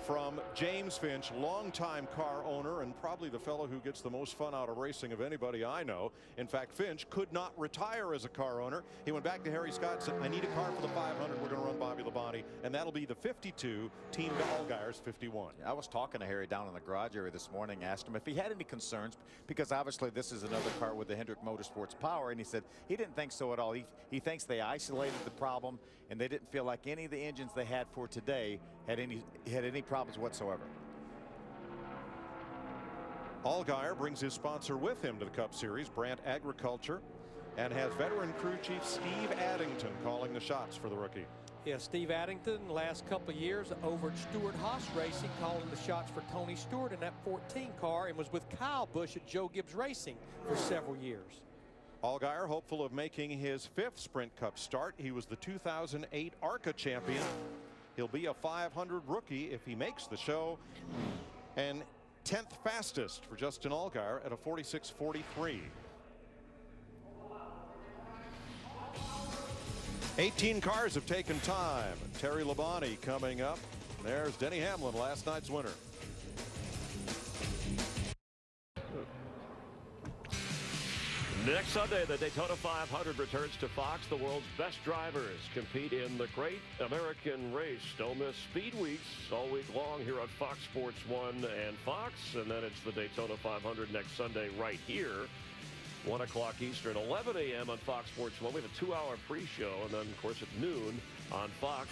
from James Finch, longtime car owner and probably the fellow who gets the most fun out of racing of anybody I know. In fact, Finch could not retire as a car owner. He went back to Harry Scott and said, I need a car for the 500. We're going to run Bobby Labonte, and that'll be the 52 team to Allgaier's 51. I was talking to Harry down in the garage area this morning, asked him if he had any concerns, because obviously this is another car with the Hendrick Motorsports power, and he said he didn't think so at all. He thinks they isolated the problem, and they didn't feel like any of the engines they had for today had any problems whatsoever. Allgaier brings his sponsor with him to the Cup Series, Brandt Agriculture, and has veteran crew chief Steve Addington calling the shots for the rookie. Yeah, Steve Addington, the last couple of years over at Stewart Haas Racing, calling the shots for Tony Stewart in that 14 car, and was with Kyle Busch at Joe Gibbs Racing for several years. Allgaier hopeful of making his 5th Sprint Cup start. He was the 2008 ARCA champion. He'll be a 500 rookie if he makes the show, and 10th fastest for Justin Allgaier at a 46.43. 18 cars have taken time. Terry Labonte coming up. There's Denny Hamlin, last night's winner. Next Sunday, the Daytona 500 returns to Fox. The world's best drivers compete in the Great American Race. Don't miss Speed Weeks all week long here on Fox Sports 1 and Fox. And then it's the Daytona 500 next Sunday right here. 1 o'clock Eastern, 11 a.m. on Fox Sports 1. We have a 2-hour pre-show, and then, of course, at noon on Fox.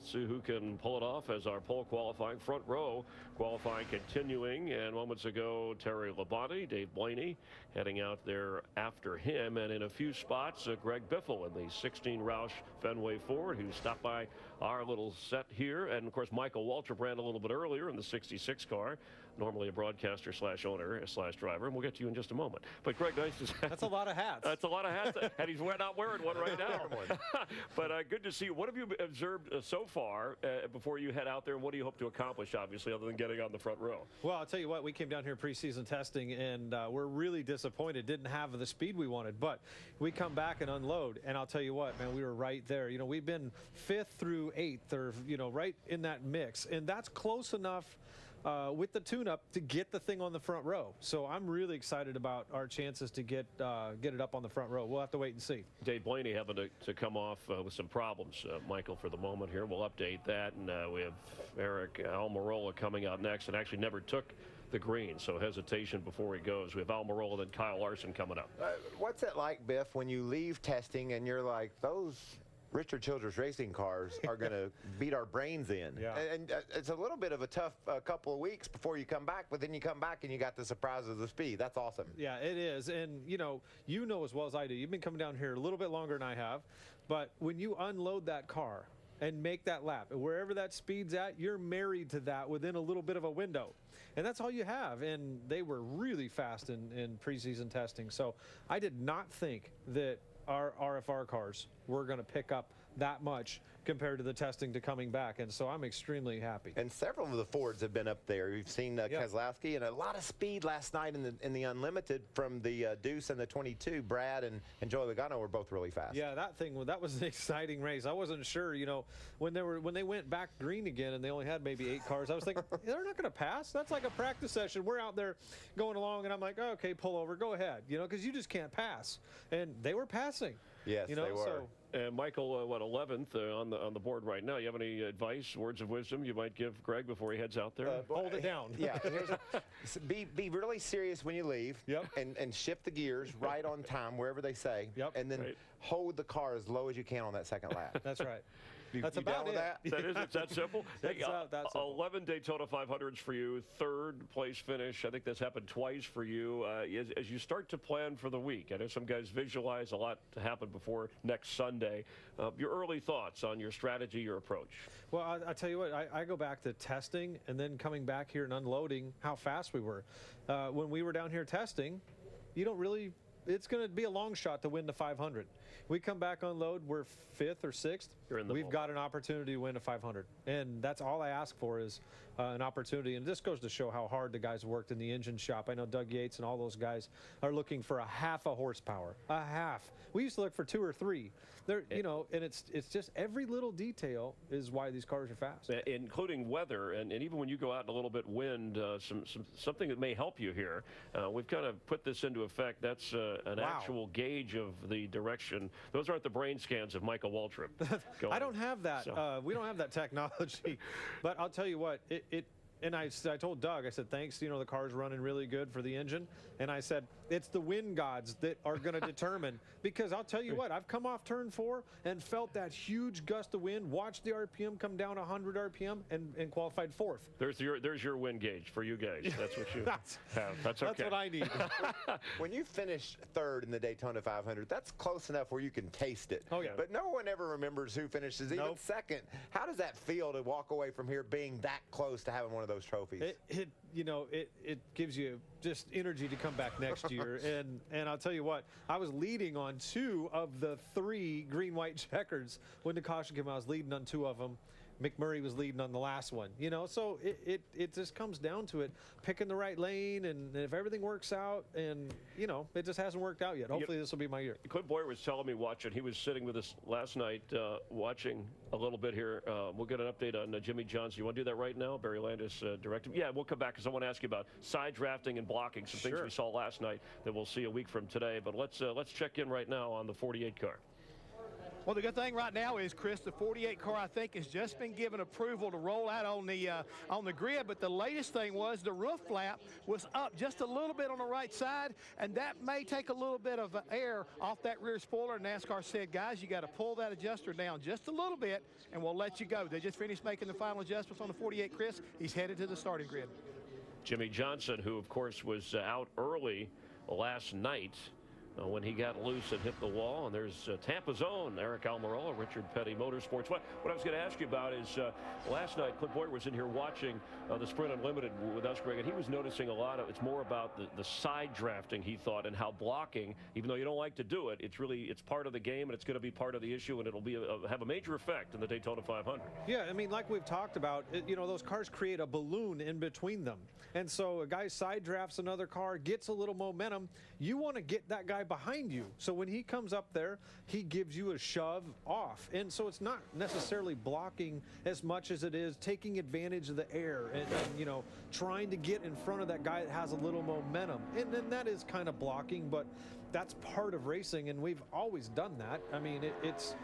See who can pull it off as our pole qualifying front row. Qualifying continuing, and moments ago, Terry Labonte, Dave Blaney heading out there after him. And in a few spots, Greg Biffle in the 16 Roush Fenway Ford, who stopped by our little set here. And, of course, Michael Waltrip ran a little bit earlier in the 66 car. Normally a broadcaster slash owner slash driver, and we'll get to you in just a moment. But Greg, nice to see. That's a lot of hats. That's a lot of hats, and he's not wearing one right now. But good to see you. What have you observed so far before you head out there, and what do you hope to accomplish, obviously, other than getting on the front row? Well, I'll tell you what, we came down here preseason testing, and we're really disappointed. Didn't have the speed we wanted, but we come back and unload, and I'll tell you what, man, we were right there. You know, we've been 5th through 8th, or, you know, right in that mix, and that's close enough with the tune-up to get the thing on the front row. So I'm really excited about our chances to get it up on the front row. We'll have to wait and see. Dave Blaney having to come off with some problems, Michael, for the moment here. We'll update that, and we have Eric Almirola coming out next, and actually never took the green, so hesitation before he goes. We have Almirola and Kyle Larson coming up. What's it like, Biff, when you leave testing and you're like, those Richard Childress racing cars are going to beat our brains in? Yeah. And it's a little bit of a tough couple of weeks before you come back, but then you come back and you got the surprise of the speed. That's awesome. Yeah, it is. And, you know as well as I do, you've been coming down here a little bit longer than I have, but when you unload that car and make that lap, and wherever that speed's at, you're married to that within a little bit of a window. And that's all you have. And they were really fast in preseason testing. So I did not think that our RFR cars were going to pick up that much compared to the testing to coming back, and so I'm extremely happy. And several of the Fords have been up there. We've seen Keselowski, and a lot of speed last night in the Unlimited from the Deuce and the 22. Brad and Joey Logano were both really fast. Yeah, that was an exciting race. I wasn't sure, when they went back green again and they only had maybe 8 cars, I was thinking, they're not going to pass. That's like a practice session. We're out there going along, and I'm like, oh, okay, pull over, go ahead, because you just can't pass. And they were passing. Yes, they were. So, and Michael, 11th on the board right now. You have any advice, words of wisdom you might give Greg before he heads out there? Hold it down. Yeah, be really serious when you leave. Yep. And shift the gears right on time, wherever they say. Yep. And then hold the car as low as you can on that second lap. That's right. That's about it. That is, it's that simple. That's simple. 11 Daytona 500s for you, 3rd place finish. I think that's happened twice for you. As you start to plan for the week, I know some guys visualize a lot to happen before next Sunday. Your early thoughts on your strategy, your approach? Well, I tell you what, I go back to testing and then coming back here and unloading how fast we were. When we were down here testing, you don't really, it's going to be a long shot to win the 500. We come back unload, we're 5th or 6th. We've got an opportunity to win a 500. And that's all I ask for is an opportunity. And this goes to show how hard the guys worked in the engine shop. I know Doug Yates and all those guys are looking for a half a horsepower. A half. We used to look for 2 or 3. And it's just every little detail is why these cars are fast. Including weather, and even when you go out in a little bit wind, something that may help you here. We've kind of put this into effect. That's an actual gauge of the direction. Those aren't the brain scans of Michael Waltrip. I don't have that. So. We don't have that technology. But I'll tell you what, and I told Doug, I said, thanks, the car's running really good for the engine. And I said, It's the wind gods that are going to determine, because I'll tell you what, I've come off turn 4 and felt that huge gust of wind, watched the RPM come down 100 RPM and qualified 4th. There's your wind gauge for you guys. That's what you have. That's okay. That's what I need. When you finish 3rd in the Daytona 500, that's close enough where you can taste it. Oh, yeah. But no one ever remembers who finishes even second. How does that feel to walk away from here being that close to having one of those trophies? It gives you just energy to come back next year. And I'll tell you what, I was leading on 2 of the 3 green-white checkers when the caution came out. I was leading on 2 of them. McMurray was leading on the last one, so it just comes down to it, picking the right lane, and if everything works out, and it just hasn't worked out yet. Hopefully this will be my year. Clint Boyer was telling me watching. He was sitting with us last night watching a little bit here. We'll get an update on Jimmy Johnson. You want to do that right now? Barry Landis directed. Yeah, we'll come back because I want to ask you about side drafting and blocking, some things we saw last night that we'll see a week from today. But let's check in right now on the 48 car. Well, the good thing right now is, Chris, the 48 car, I think, has just been given approval to roll out on the grid. But the latest thing was the roof flap was up just a little bit on the right side, and that may take a little bit of air off that rear spoiler. NASCAR said, guys, you got to pull that adjuster down just a little bit, and we'll let you go. They just finished making the final adjustments on the 48, Chris. He's headed to the starting grid. Jimmy Johnson, who, of course, was out early last night, when he got loose and hit the wall. And there's Tampa's own Eric Almirola, Richard Petty Motorsports. What I was going to ask you about is last night Clint Boyer was in here watching the Sprint Unlimited with us, Greg, and he was noticing a lot of, it's more about the side drafting, he thought, and how blocking, even though you don't like to do it, it's part of the game, and it's going to be part of the issue, and it'll be have a major effect in the Daytona 500. Yeah, I mean, like we've talked about, those cars create a balloon in between them. And so a guy side drafts another car, gets a little momentum. You want to get that guy behind you. So when he comes up there, he gives you a shove off. And so it's not necessarily blocking as much as it is taking advantage of the air and trying to get in front of that guy that has a little momentum. And then that is kind of blocking, but that's part of racing, and we've always done that. I mean, it's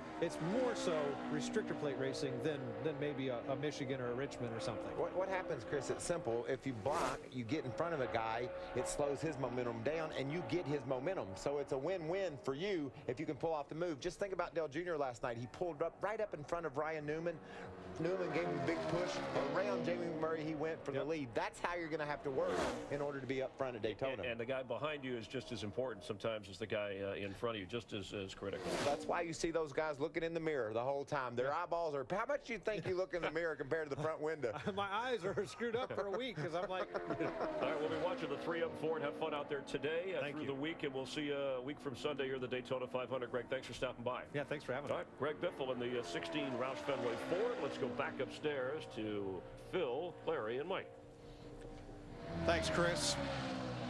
more so restrictor plate racing than maybe a Michigan or a Richmond or something. What happens, Chris, it's simple. If you block, you get in front of a guy, it slows his momentum down, and you get his momentum. So it's a win-win for you if you can pull off the move. Just think about Dale Jr. last night. He pulled up right up in front of Ryan Newman. Newman gave him a big push. Around Jamie Murray, he went for the lead. That's how you're going to have to work in order to be up front at Daytona. And the guy behind you is just as important sometimes as the guy in front of you, just as critical. That's why you see those guys looking in the mirror the whole time. Their eyeballs are, how much do you think you look in the mirror compared to the front window? My eyes are screwed up for a week because I'm like... All right, we'll be watching the 3 up 4 and have fun out there today through the week, and we'll see you a week from Sunday here at the Daytona 500. Greg, thanks for stopping by. Yeah, thanks for having me. All right, Greg Biffle in the 16 Roush Fenway Ford. Let's go back upstairs to Phil, Larry, and Mike. Thanks, Chris.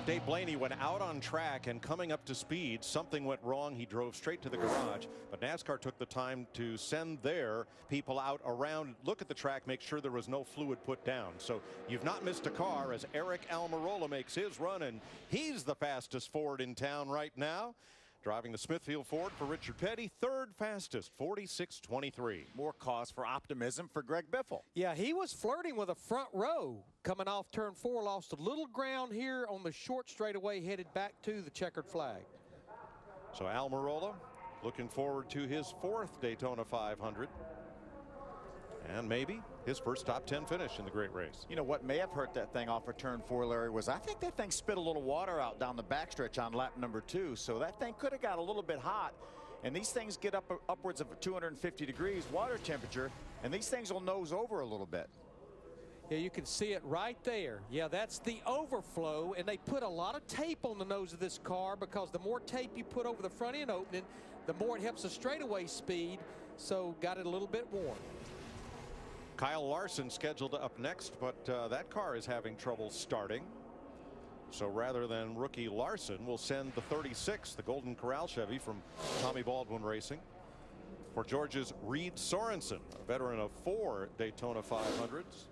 Dave Blaney went out on track, and coming up to speed, something went wrong. He drove straight to the garage, but NASCAR took the time to send their people out around, look at the track, make sure there was no fluid put down. So you've not missed a car as Eric Almirola makes his run, and he's the fastest Ford in town right now. Driving the Smithfield Ford for Richard Petty, third fastest, 46.23. More cause for optimism for Greg Biffle. Yeah, he was flirting with a front row. Coming off turn 4, lost a little ground here on the short straightaway, headed back to the checkered flag. So Almirola looking forward to his 4th Daytona 500. And maybe his first top 10 finish in the great race. You know what may have hurt that thing off of turn 4, Larry, was I think that thing spit a little water out down the backstretch on lap number 2. So that thing could have got a little bit hot. And these things get upwards of 250 degrees water temperature, and these things will nose over a little bit. Yeah, you can see it right there. Yeah, that's the overflow, and they put a lot of tape on the nose of this car because the more tape you put over the front end opening, the more it helps the straightaway speed, so got it a little bit warm. Kyle Larson scheduled up next, but that car is having trouble starting. So rather than rookie Larson, we'll send the 36, the Golden Corral Chevy from Tommy Baldwin Racing, for Georgia's Reed Sorensen, a veteran of 4 Daytona 500s,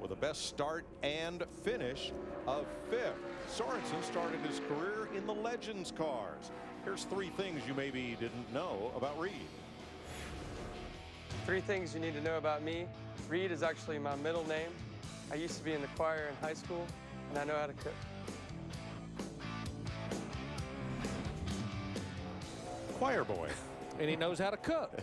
with a best start and finish of 5th. Sorensen started his career in the Legends cars. Here's 3 things you maybe didn't know about Reed. 3 things you need to know about me. Reed is actually my middle name. I used to be in the choir in high school, and I know how to cook. choir boy. And he knows how to cook.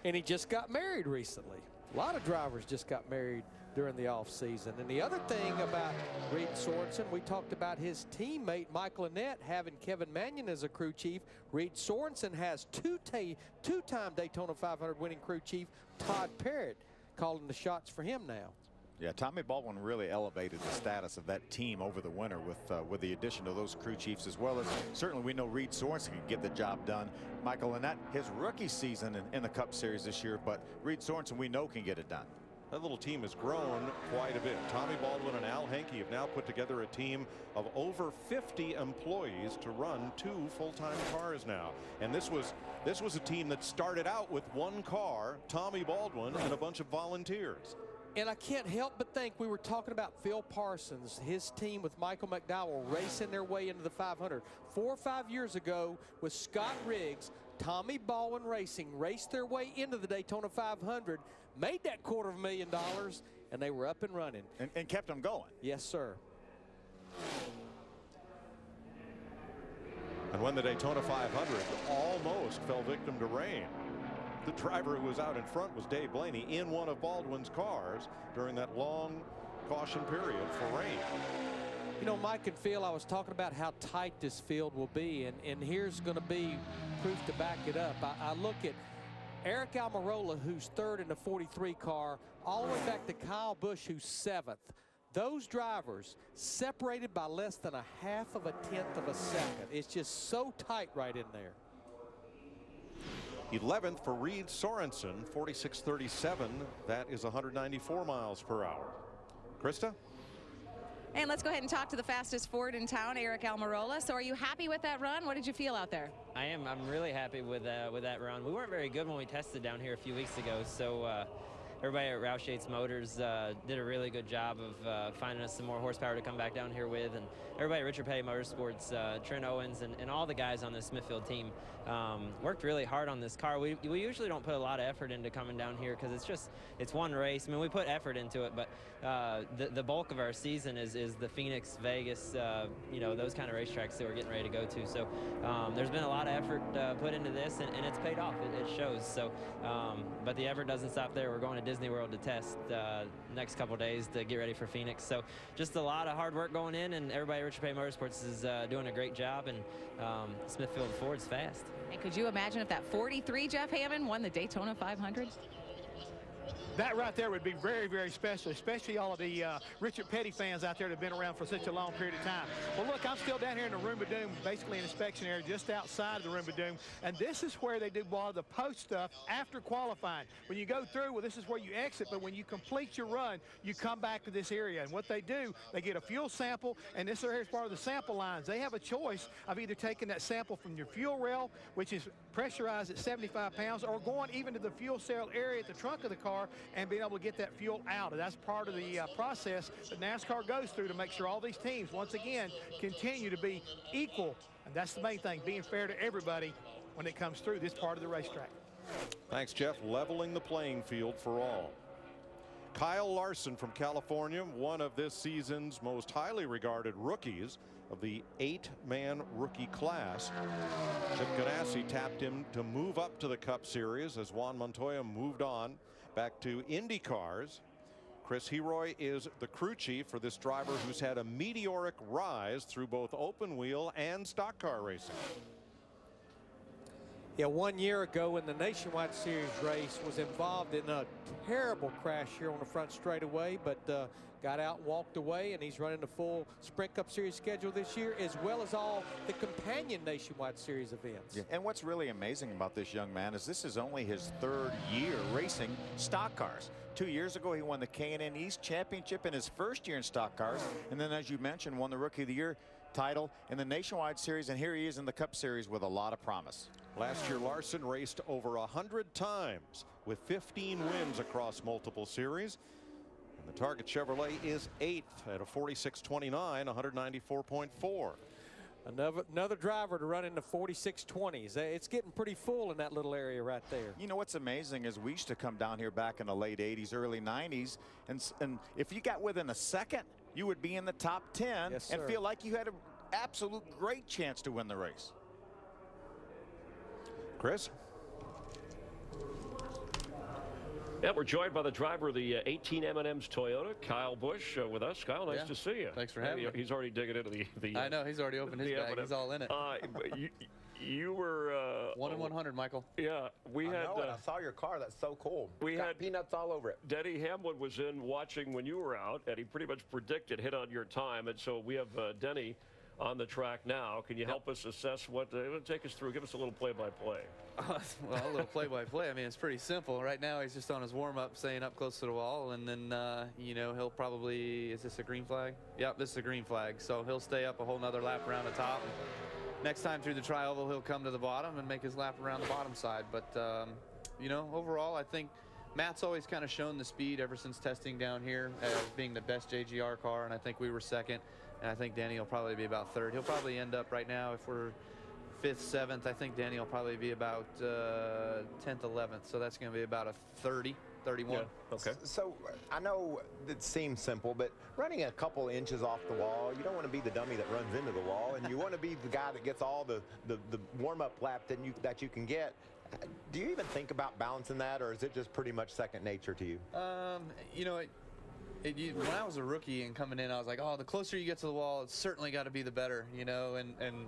And he just got married recently. A lot of drivers just got married during the off season. And the other thing about Reed Sorensen, we talked about his teammate Michael Annett having Kevin Mannion as a crew chief. Reed Sorensen has two-time Daytona 500 winning crew chief Todd Parrott calling the shots for him now. Yeah, Tommy Baldwin really elevated the status of that team over the winter with the addition of those crew chiefs, as well as certainly we know Reed Sorensen can get the job done. Michael Annett, his rookie season in the Cup Series this year, but Reed Sorensen we know can get it done. That little team has grown quite a bit. Tommy Baldwin and Al Henke have now put together a team of over 50 employees to run 2 full-time cars now. And this was a team that started out with 1 car, Tommy Baldwin, and a bunch of volunteers. And I can't help but think, we were talking about Phil Parsons, his team with Michael McDowell racing their way into the 500. 4 or 5 years ago with Scott Riggs, Tommy Baldwin Racing raced their way into the Daytona 500, made that $250,000, and they were up and running. And kept them going. Yes, sir. And when the Daytona 500 almost fell victim to rain, the driver who was out in front was Dave Blaney in one of Baldwin's cars during that long caution period for rain. You know, Mike and Phil, I was talking about how tight this field will be, and here's going to be proof to back it up. I look at Eric Almirola, who's 3rd in the 43 car, all the way back to Kyle Busch, who's 7th. Those drivers separated by less than 1/2 of a tenth of a second. It's just so tight right in there. 11th for Reed Sorensen, 46.37. That is 194 miles per hour. Krista? And let's go ahead and talk to the fastest Ford in town, Eric Almirola. So are you happy with that run? What did you feel out there? I am. I'm really happy with that run. We weren't very good when we tested down here a few weeks ago, so everybody at Roush Yates Motors did a really good job of finding us some more horsepower to come back down here with, and everybody at Richard Petty Motorsports, Trent Owens, and all the guys on this Smithfield team worked really hard on this car. We usually don't put a lot of effort into coming down here because it's one race. I mean, we put effort into it, but the bulk of our season is the Phoenix, Vegas, you know, those kind of racetracks that we're getting ready to go to. So there's been a lot of effort put into this, and it's paid off. It shows. So, but the effort doesn't stop there. We're going to Disney World to test next couple days to get ready for Phoenix. So just a lot of hard work going in, and everybody at Richard Petty Motorsports is doing a great job, and Smithfield Ford's fast. And could you imagine if that 43 Jeff Hammond won the Daytona 500? That right there would be very, very special, especially all of the Richard Petty fans out there that have been around for such a long period of time. Well, look, I'm still down here in the Room of Doom, basically an inspection area just outside of the Room of Doom, and this is where they do a lot of the post stuff after qualifying. When you go through, well, this is where you exit, but when you complete your run, you come back to this area, and what they do, they get a fuel sample, and this area is part of the sample lines. They have a choice of either taking that sample from your fuel rail, which is pressurized at 75 pounds, or going even to the fuel cell area at the trunk of the car and being able to get that fuel out. And that's part of the process that NASCAR goes through to make sure all these teams, once again, continue to be equal. And that's the main thing, being fair to everybody when it comes through this part of the racetrack. Thanks, Jeff. Leveling the playing field for all. Kyle Larson from California, one of this season's most highly regarded rookies of the 8-man rookie class. Chip Ganassi tapped him to move up to the Cup Series as Juan Montoya moved on back to Indy cars. Chris Heroy is the crew chief for this driver who's had a meteoric rise through both open wheel and stock car racing. Yeah, 1 year ago in the Nationwide Series race, was involved in a terrible crash here on the front straightaway, but got out and walked away, and he's running the full Sprint Cup Series schedule this year, as well as all the companion Nationwide Series events. Yeah. And what's really amazing about this young man is this is only his 3rd year racing stock cars. 2 years ago, he won the K&N East Championship in his 1st year in stock cars, and then, as you mentioned, won the Rookie of the Year title in the Nationwide Series, and here he is in the Cup Series with a lot of promise. Last year, Larson raced over 100 times with 15 wins across multiple series. And the Target Chevrolet is 8th at a 46.29, 194.4. Another driver to run in the 46.20s. It's getting pretty full in that little area right there. You know what's amazing is we used to come down here back in the late 80s, early 90s, and if you got within a second, you would be in the top 10 yes, and feel like you had an absolute great chance to win the race. Chris? Yeah, we're joined by the driver of the 18 M&M's Toyota, Kyle Busch, with us. Kyle, nice to see you. Thanks for having me. He's already digging into the I know, he's already opened his bag. He's all in it. You were 1 in 100, Michael. Yeah, we had. I saw your car. That's so cool. We had peanuts all over it. Denny Hamlin was in watching when you were out, and he pretty much predicted hit on your time. And so we have Denny on the track now. Can you help us assess what? Take us through. Give us a little play-by-play. Well, a little play-by-play. I mean, it's pretty simple. Right now, he's just on his warm-up, staying up close to the wall, and then, you know, he'll probably, is this a green flag? Yep, this is a green flag. So he'll stay up a whole nother lap around the top. Next time through the tri-oval, he'll come to the bottom and make his lap around the bottom side. But, you know, overall, I think Matt's always kind of shown the speed ever since testing down here as being the best JGR car, and I think we were second. And I think Danny will probably be about third. He'll probably end up right now, if we're 5th, 7th, I think Danny will probably be about 10th, 11th. So that's going to be about a 30, 31. Yeah. Okay. So I know it seems simple, but running a couple inches off the wall, you don't want to be the dummy that runs into the wall, and you want to be the guy that gets all the warm-up lap that you can get. Do you even think about balancing that, or is it just pretty much second nature to you? You know, when I was a rookie and coming in, I was like, oh, the closer you get to the wall, it's certainly got to be the better, you know, and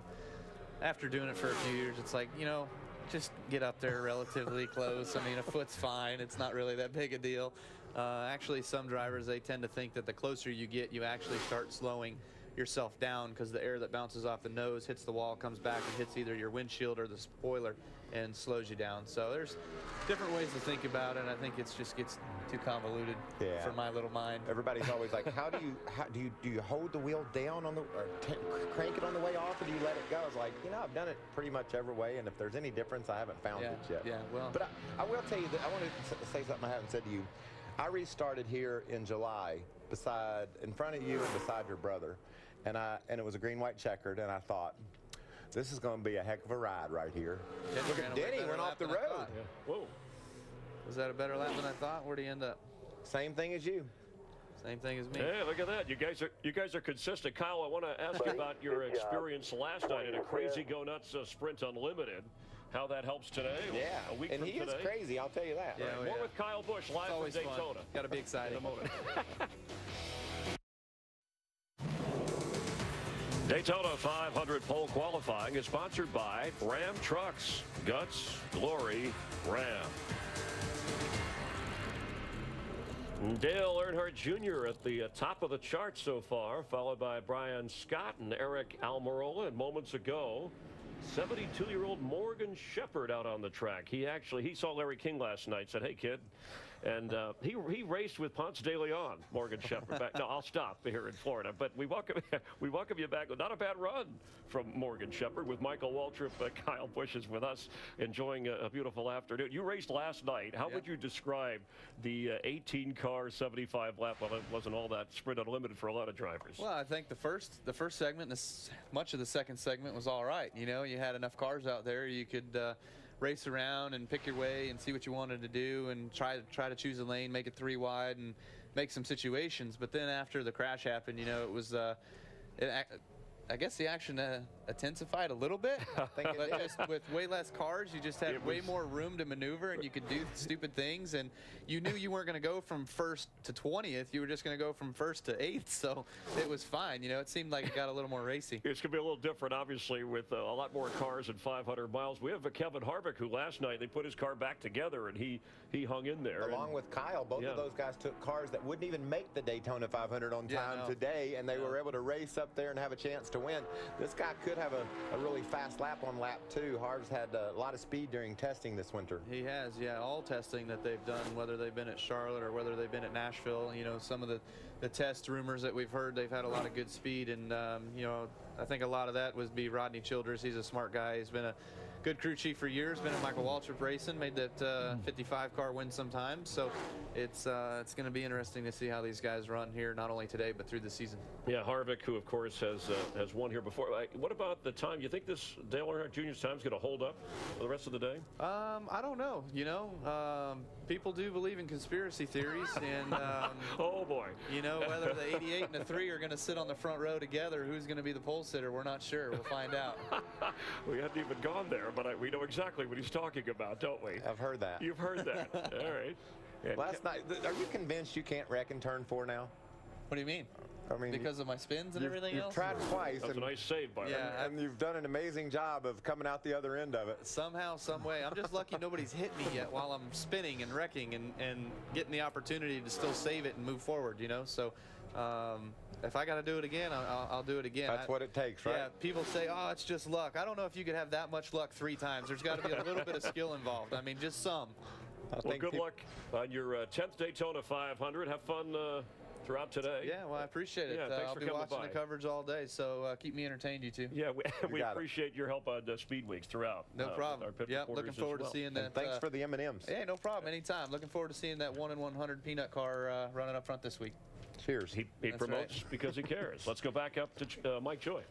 after doing it for a few years, it's like, you know, just get up there relatively close. I mean, a foot's fine. It's not really that big a deal. Actually, some drivers, they tend to think that the closer you get, you actually start slowing yourself down because the air that bounces off the nose hits the wall, comes back and hits either your windshield or the spoiler and slows you down. So there's different ways to think about it. I think it just gets too convoluted for my little mind. Everybody's always like, do you hold the wheel down on the, or crank it on the way off, or do you let it go? I was like, you know, I've done it pretty much every way, and if there's any difference, I haven't found it yet. Yeah, well. But I will tell you that I want to say something I haven't said to you. I restarted here in July in front of you and beside your brother, and it was a green-white checkered, and I thought, this is going to be a heck of a ride right here. Look at Denny went off the road. Yeah. Whoa. Was that a better lap than I thought? Where'd he end up? Same thing as you. Same thing as me. Yeah, look at that. You guys are consistent. Kyle, I want to ask you about your experience last night in a crazy go nuts Sprint Unlimited. How that helps today. Yeah, a week and from he today. is crazy, I'll tell you that. Yeah, right. More with Kyle Busch live from Daytona. Got to be excited. In a moment. Daytona 500 pole qualifying is sponsored by Ram Trucks. Guts, glory, Ram. Dale Earnhardt Jr. at the top of the chart so far, followed by Brian Scott and Eric Almirola. And moments ago, 72-year-old Morgan Shepherd out on the track. He saw Larry King last night, said, hey, kid. And he raced with Ponce de Leon, Morgan Shepherd. No, I'll stop here in Florida. But we welcome you back. Not a bad run from Morgan Shepherd with Michael Waltrip. Kyle Busch is with us, enjoying a beautiful afternoon. You raced last night. How would you describe the 18-car 75 lap? Well, it wasn't all that Sprint Unlimited for a lot of drivers. Well, I think the first segment, much of the second segment was all right. You know, you had enough cars out there. You could race around and pick your way and see what you wanted to do and try to choose a lane, make it 3 wide and make some situations. But then after the crash happened, you know, it was I guess the action intensified a little bit, but just with way less cars, you just had way more room to maneuver, and you could do stupid things, and you knew you weren't going to go from 1st to 20th. You were just going to go from 1st to 8th, so it was fine. You know, it seemed like it got a little more racy. It's going to be a little different, obviously, with a lot more cars and 500 miles. We have Kevin Harvick, who last night they put his car back together, and he hung in there. Along with Kyle, both of those guys took cars that wouldn't even make the Daytona 500 on time today, and they were able to race up there and have a chance to win. This guy could have a really fast lap on lap 2. Harv's had a lot of speed during testing this winter. He has, yeah. All testing that they've done, whether they've been at Charlotte or whether they've been at Nashville, you know, some of the test rumors that we've heard, they've had a lot of good speed, and you know, I think a lot of that would be Rodney Childers. He's a smart guy. He's been a good crew chief for years, been at Michael Waltrip Racing, made that 55 car win sometimes. So it's going to be interesting to see how these guys run here, not only today but through the season. Yeah, Harvick, who of course has won here before. What about the time? You think this Dale Earnhardt Jr.'s time is going to hold up for the rest of the day? I don't know. You know, people do believe in conspiracy theories, and oh boy, you know, whether the 88 and the 3 are going to sit on the front row together, who's going to be the pole sitter, we're not sure. We'll find out. We haven't even gone there. but we know exactly what he's talking about, don't we? I've heard that. You've heard that. All right. And last night, are you convinced you can't wreck in turn 4 now? What do you mean? I mean, because of my spins and everything you've else? tried twice. That's a nice save, Byron. Yeah, and you've done an amazing job of coming out the other end of it. Somehow, some way. I'm just lucky nobody's hit me yet while I'm spinning and wrecking and getting the opportunity to still save it and move forward, you know? So if I got to do it again, I'll do it again. That's what it takes, right? Yeah, people say, oh, it's just luck. I don't know if you could have that much luck 3 times. There's got to be a little bit of skill involved. I mean, just some. Well, good luck on your 10th Daytona 500. Have fun throughout today. Yeah, well, I appreciate it. Yeah, thanks I'll for be coming watching by. the coverage all day, so keep me entertained, you two. Yeah, we appreciate your help on Speed Weeks throughout. No problem. Yeah, looking forward to seeing that. And thanks for the M&Ms. Hey, no problem. Anytime. Looking forward to seeing that 1 in 100 peanut car running up front this week. Cheers. He promotes because he cares. Let's go back up to Mike Joy.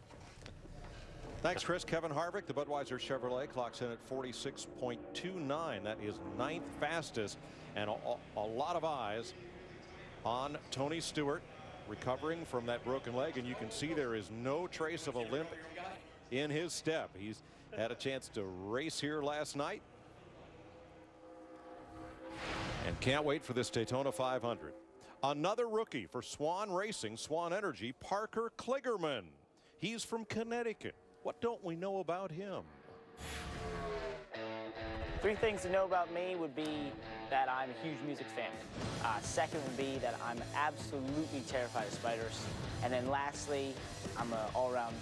Thanks, Chris. Kevin Harvick, the Budweiser Chevrolet, clocks in at 46.29. That is 9th fastest, and a lot of eyes on Tony Stewart, recovering from that broken leg, and you can see there is no trace of a limp in his step. He's had a chance to race here last night and can't wait for this Daytona 500. Another rookie for Swan Racing, Swan Energy, Parker Kligerman. He's from Connecticut. What don't we know about him? 3 things to know about me would be that I'm a huge music fan. Second would be that I'm absolutely terrified of spiders. And then lastly, I'm an all-around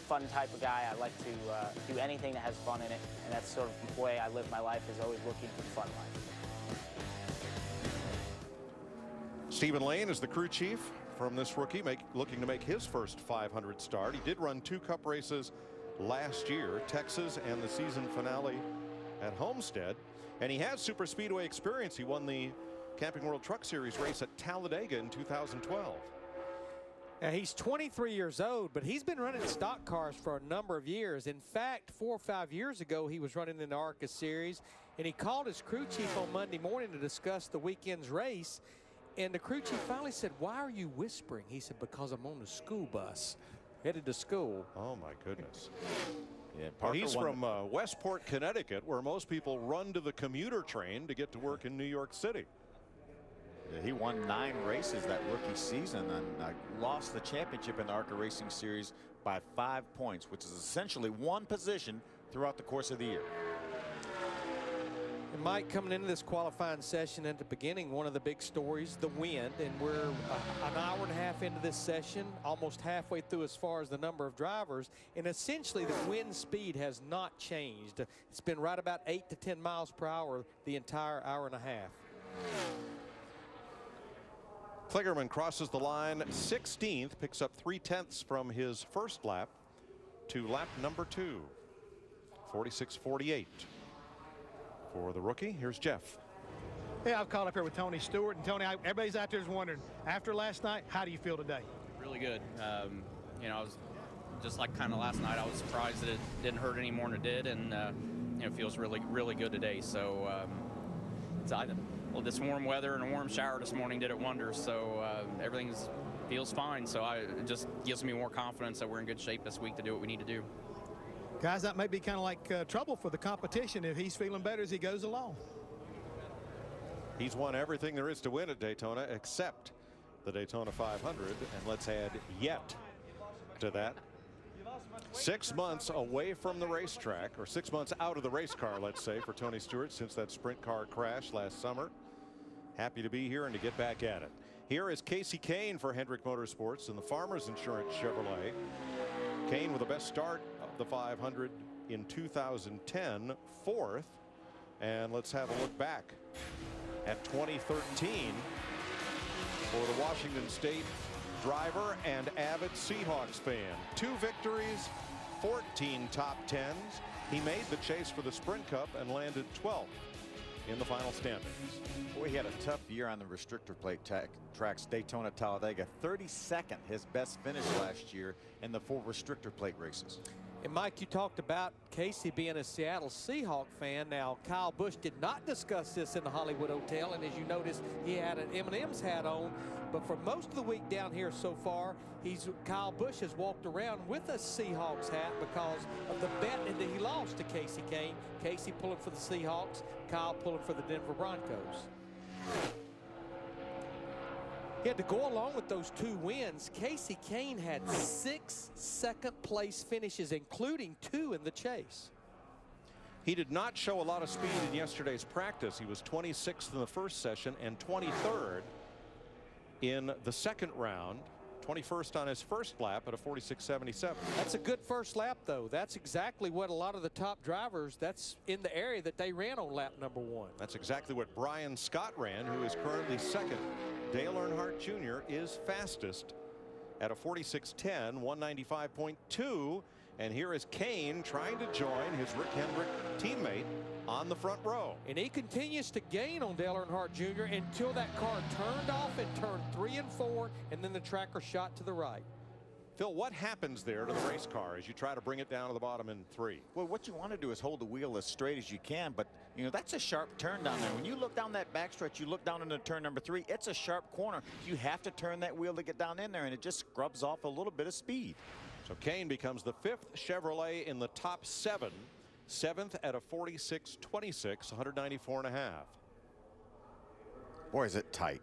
fun type of guy. I like to do anything that has fun in it. And that's sort of the way I live my life, is always looking for fun life. Stephen Lane is the crew chief from this rookie, looking to make his first 500 start. He did run 2 Cup races last year, Texas and the season finale at Homestead, and he has super speedway experience. He won the Camping World Truck Series race at Talladega in 2012. Now, he's 23 years old, but he's been running stock cars for a number of years. In fact, 4 or 5 years ago, he was running in the ARCA Series, and he called his crew chief on Monday morning to discuss the weekend's race. And the crew chief finally said, "Why are you whispering?" He said, "Because I'm on the school bus, headed to school." Oh, my goodness. Yeah, well, he's from Westport, Connecticut, where most people run to the commuter train to get to work in New York City. Yeah, he won 9 races that rookie season and lost the championship in the ARCA Racing Series by 5 points, which is essentially 1 position throughout the course of the year. And Mike, coming into this qualifying session at the beginning, one of the big stories, the wind, and we're an hour and a half into this session, almost halfway through as far as the number of drivers, and essentially the wind speed has not changed. It's been right about 8 to 10 miles per hour the entire hour and a half. Kligerman crosses the line 16th, picks up 3/10 from his first lap to lap number 2. 46.48. For the rookie, here's Jeff. Yeah, I've caught up here with Tony Stewart. And Tony, everybody's out there is wondering, after last night, how do you feel today? Really good. You know, I was just like kind of last night, I was surprised that it didn't hurt any more than it did, and you know, it feels really, really good today. So well, this warm weather and a warm shower this morning did it wonders. So everything feels fine. So it just gives me more confidence that we're in good shape this week to do what we need to do. Guys, that may be kind of like trouble for the competition if he's feeling better as he goes along. He's won everything there is to win at Daytona except the Daytona 500, and let's add yet to that. 6 months away from the racetrack, or 6 months out of the race car, let's say, for Tony Stewart since that sprint car crash last summer. Happy to be here and to get back at it. Here is Casey Kane for Hendrick Motorsports in the Farmers Insurance Chevrolet. Kane with the best start of the 500 in 2010, 4th. And let's have a look back at 2013 for the Washington State driver and avid Seahawks fan. 2 victories, 14 top 10s. He made the chase for the Sprint Cup and landed 12th in the final standings. Boy, he had a tough year on the restrictor plate tracks. Daytona, Talladega, 32nd, his best finish last year in the 4 restrictor plate races. And Mike, you talked about Casey being a Seattle Seahawk fan. Now, Kyle Busch did not discuss this in the Hollywood Hotel, and as you noticed, he had an M&M's hat on. But for most of the week down here so far, Kyle Busch has walked around with a Seahawks hat because of the bet that he lost to Casey Kane. Casey pulling for the Seahawks, Kyle pulling for the Denver Broncos. He had to go along with those 2 wins. Casey Kane had 6 second-place finishes, including 2 in the chase. He did not show a lot of speed in yesterday's practice. He was 26th in the first session and 23rd in the second round. 21st on his first lap at a 46.77. That's a good first lap, though. That's exactly what a lot of the top drivers, that's in the area that they ran on lap number 1. That's exactly what Brian Scott ran, who is currently second. Dale Earnhardt Jr. is fastest at a 46.10, 195.2. And here is Kane trying to join his Rick Hendrick teammate on the front row. And he continues to gain on Dale Earnhardt Jr. until that car turned off in turn 3 and 4, and then the tracker shot to the right. Phil, what happens there to the race car as you try to bring it down to the bottom in 3? Well, what you want to do is hold the wheel as straight as you can, but you know that's a sharp turn down there. When you look down that backstretch, you look down into turn number 3, it's a sharp corner. You have to turn that wheel to get down in there, and it just scrubs off a little bit of speed. So Kane becomes the 5th Chevrolet in the top 7, 7th at a 46.26, 194.5. Boy, is it tight.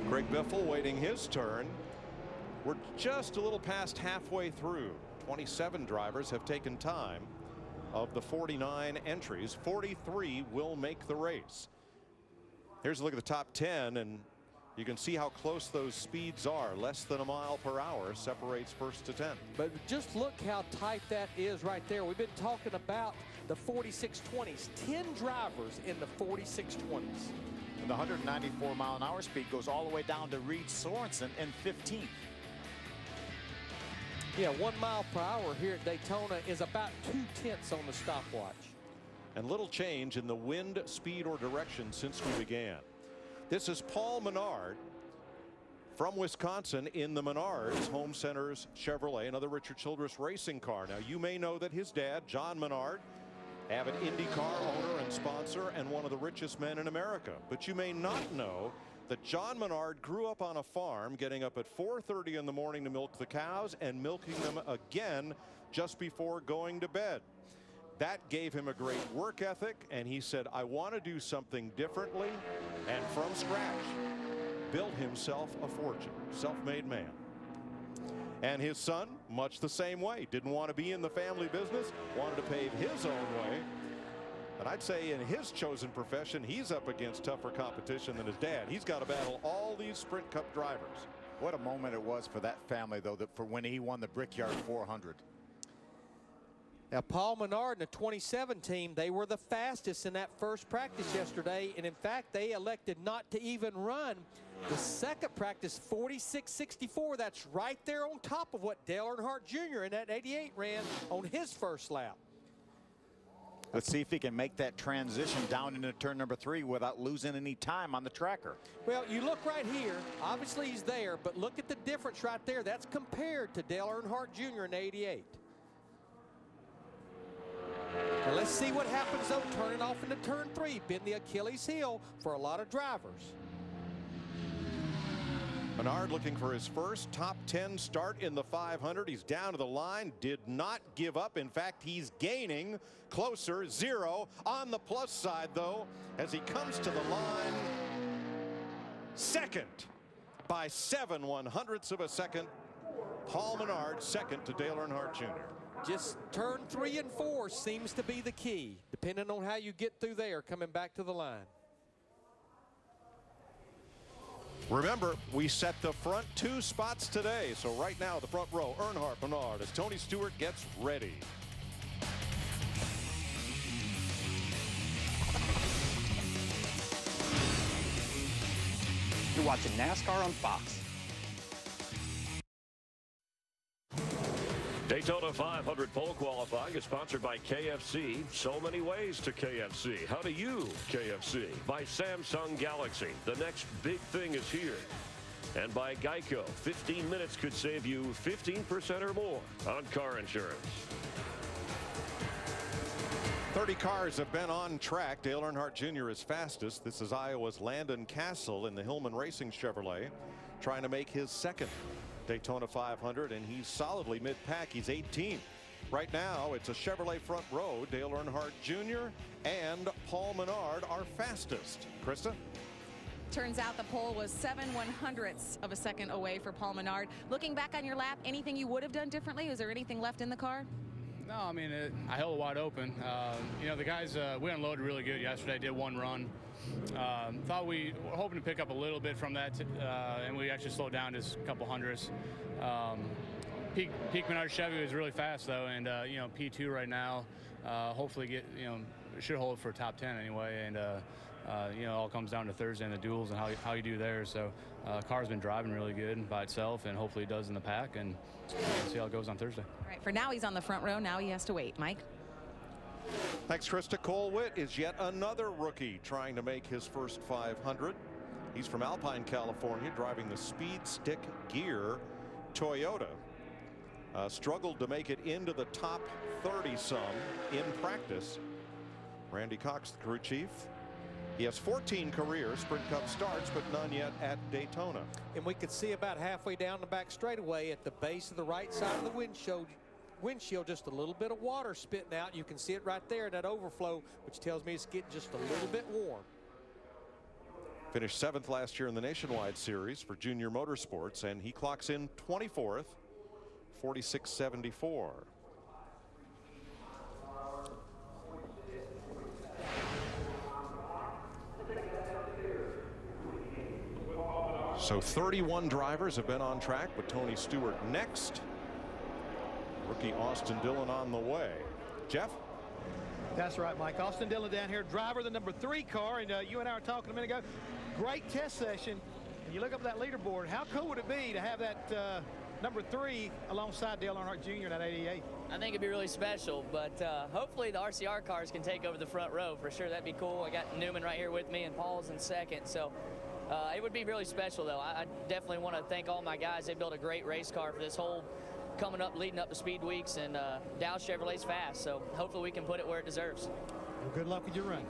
Greg Biffle waiting his turn. We're just a little past halfway through. 27 drivers have taken time. Of the 49 entries, 43 will make the race. Here's a look at the top 10, and you can see how close those speeds are. Less than a mile per hour separates first to 10th. But just look how tight that is right there. We've been talking about the 46.20s. 10 drivers in the 46.20s. And the 194-mile-an-hour speed goes all the way down to Reed Sorensen in 15th. Yeah, 1 mile per hour here at Daytona is about 0.2 on the stopwatch. And little change in the wind, speed, or direction since we began. This is Paul Menard from Wisconsin in the Menards Home Centers Chevrolet, another Richard Childress racing car. Now, you may know that his dad, John Menard, avid IndyCar owner and sponsor and one of the richest men in America. But you may not know that John Menard grew up on a farm, getting up at 4:30 in the morning to milk the cows and milking them again just before going to bed. That gave him a great work ethic, and he said, I want to do something differently, and from scratch built himself a fortune. Self-made man. And his son, much the same way. Didn't want to be in the family business, wanted to pave his own way. And I'd say in his chosen profession, he's up against tougher competition than his dad. He's got to battle all these Sprint Cup drivers. What a moment it was for that family, though, for when he won the Brickyard 400. Now, Paul Menard and the 27 team, they were the fastest in that first practice yesterday. And in fact, they elected not to even run the second practice, 46.64. That's right there on top of what Dale Earnhardt Jr. in that 88 ran on his first lap. Let's see if he can make that transition down into turn number 3 without losing any time on the tracker. Well, you look right here. Obviously, he's there, but look at the difference right there. That's compared to Dale Earnhardt Jr. in 88. Now let's see what happens, though, turning off into turn 3. Been the Achilles heel for a lot of drivers. Menard looking for his first top 10 start in the 500. He's down to the line, did not give up. In fact, he's gaining closer, 0 on the plus side, though, as he comes to the line second by 7/100ths of a second. Paul Menard second to Dale Earnhardt Jr. Just turn 3 and 4 seems to be the key, depending on how you get through there coming back to the line. Remember, we set the front 2 spots today. So right now, the front row, Earnhardt, Menard, as Tony Stewart gets ready. You're watching NASCAR on Fox. Daytona 500 pole qualifying is sponsored by KFC. So many ways to KFC. How do you KFC? By Samsung Galaxy. The next big thing is here. And by Geico, 15 minutes could save you 15% or more on car insurance. 30 cars have been on track. Dale Earnhardt Jr. is fastest. This is Iowa's Landon Castle in the Hillman Racing Chevrolet, trying to make his second Daytona 500, and he's solidly mid-pack. He's 18. Right now, it's a Chevrolet front row. Dale Earnhardt Jr. and Paul Menard are fastest. Krista? Turns out the pole was 7/100ths of a second away for Paul Menard. Looking back on your lap, anything you would have done differently? Is there anything left in the car? No, I mean, I held it wide open. You know, the guys, we unloaded really good yesterday, did one run. Thought we were hoping to pick up a little bit from that, and we actually slowed down just a couple hundredths. Peak Menard Chevy was really fast, though, and, you know, P2 right now, hopefully should hold for a top 10 anyway, and, you know, it all comes down to Thursday and the duels and how you do there. So car's been driving really good by itself, and hopefully it does in the pack, and see how it goes on Thursday. All right, for now he's on the front row. Now he has to wait. Mike? Thanks, Krista. Cole Witt is yet another rookie trying to make his first 500. He's from Alpine, California, driving the Speed Stick Gear Toyota. Struggled to make it into the top 30-some in practice. Randy Cox, the crew chief. He has 14 career Sprint Cup starts, but none yet at Daytona. And we could see about halfway down the back straightaway at the base of the right side of the windshield, just a little bit of water spitting out. You can see it right there, that overflow, which tells me it's getting just a little bit warm. Finished 7th last year in the Nationwide Series for Junior Motorsports, and he clocks in 24th, 46.74. So 31 drivers have been on track, with Tony Stewart next. Rookie Austin Dillon on the way. Jeff? That's right, Mike. Austin Dillon down here, driver of the number 3 car, and you and I were talking a minute ago. Great test session. And you look up that leaderboard. How cool would it be to have that number 3 alongside Dale Earnhardt Jr. in that 88? I think it'd be really special, but hopefully the RCR cars can take over the front row for sure. That'd be cool. I got Newman right here with me, and Paul's in second, so it would be really special, though. I definitely want to thank all my guys. They built a great race car for this whole leading up to Speed Weeks, and Dow Chevrolet's fast, so hopefully we can put it where it deserves. Well, good luck with your run.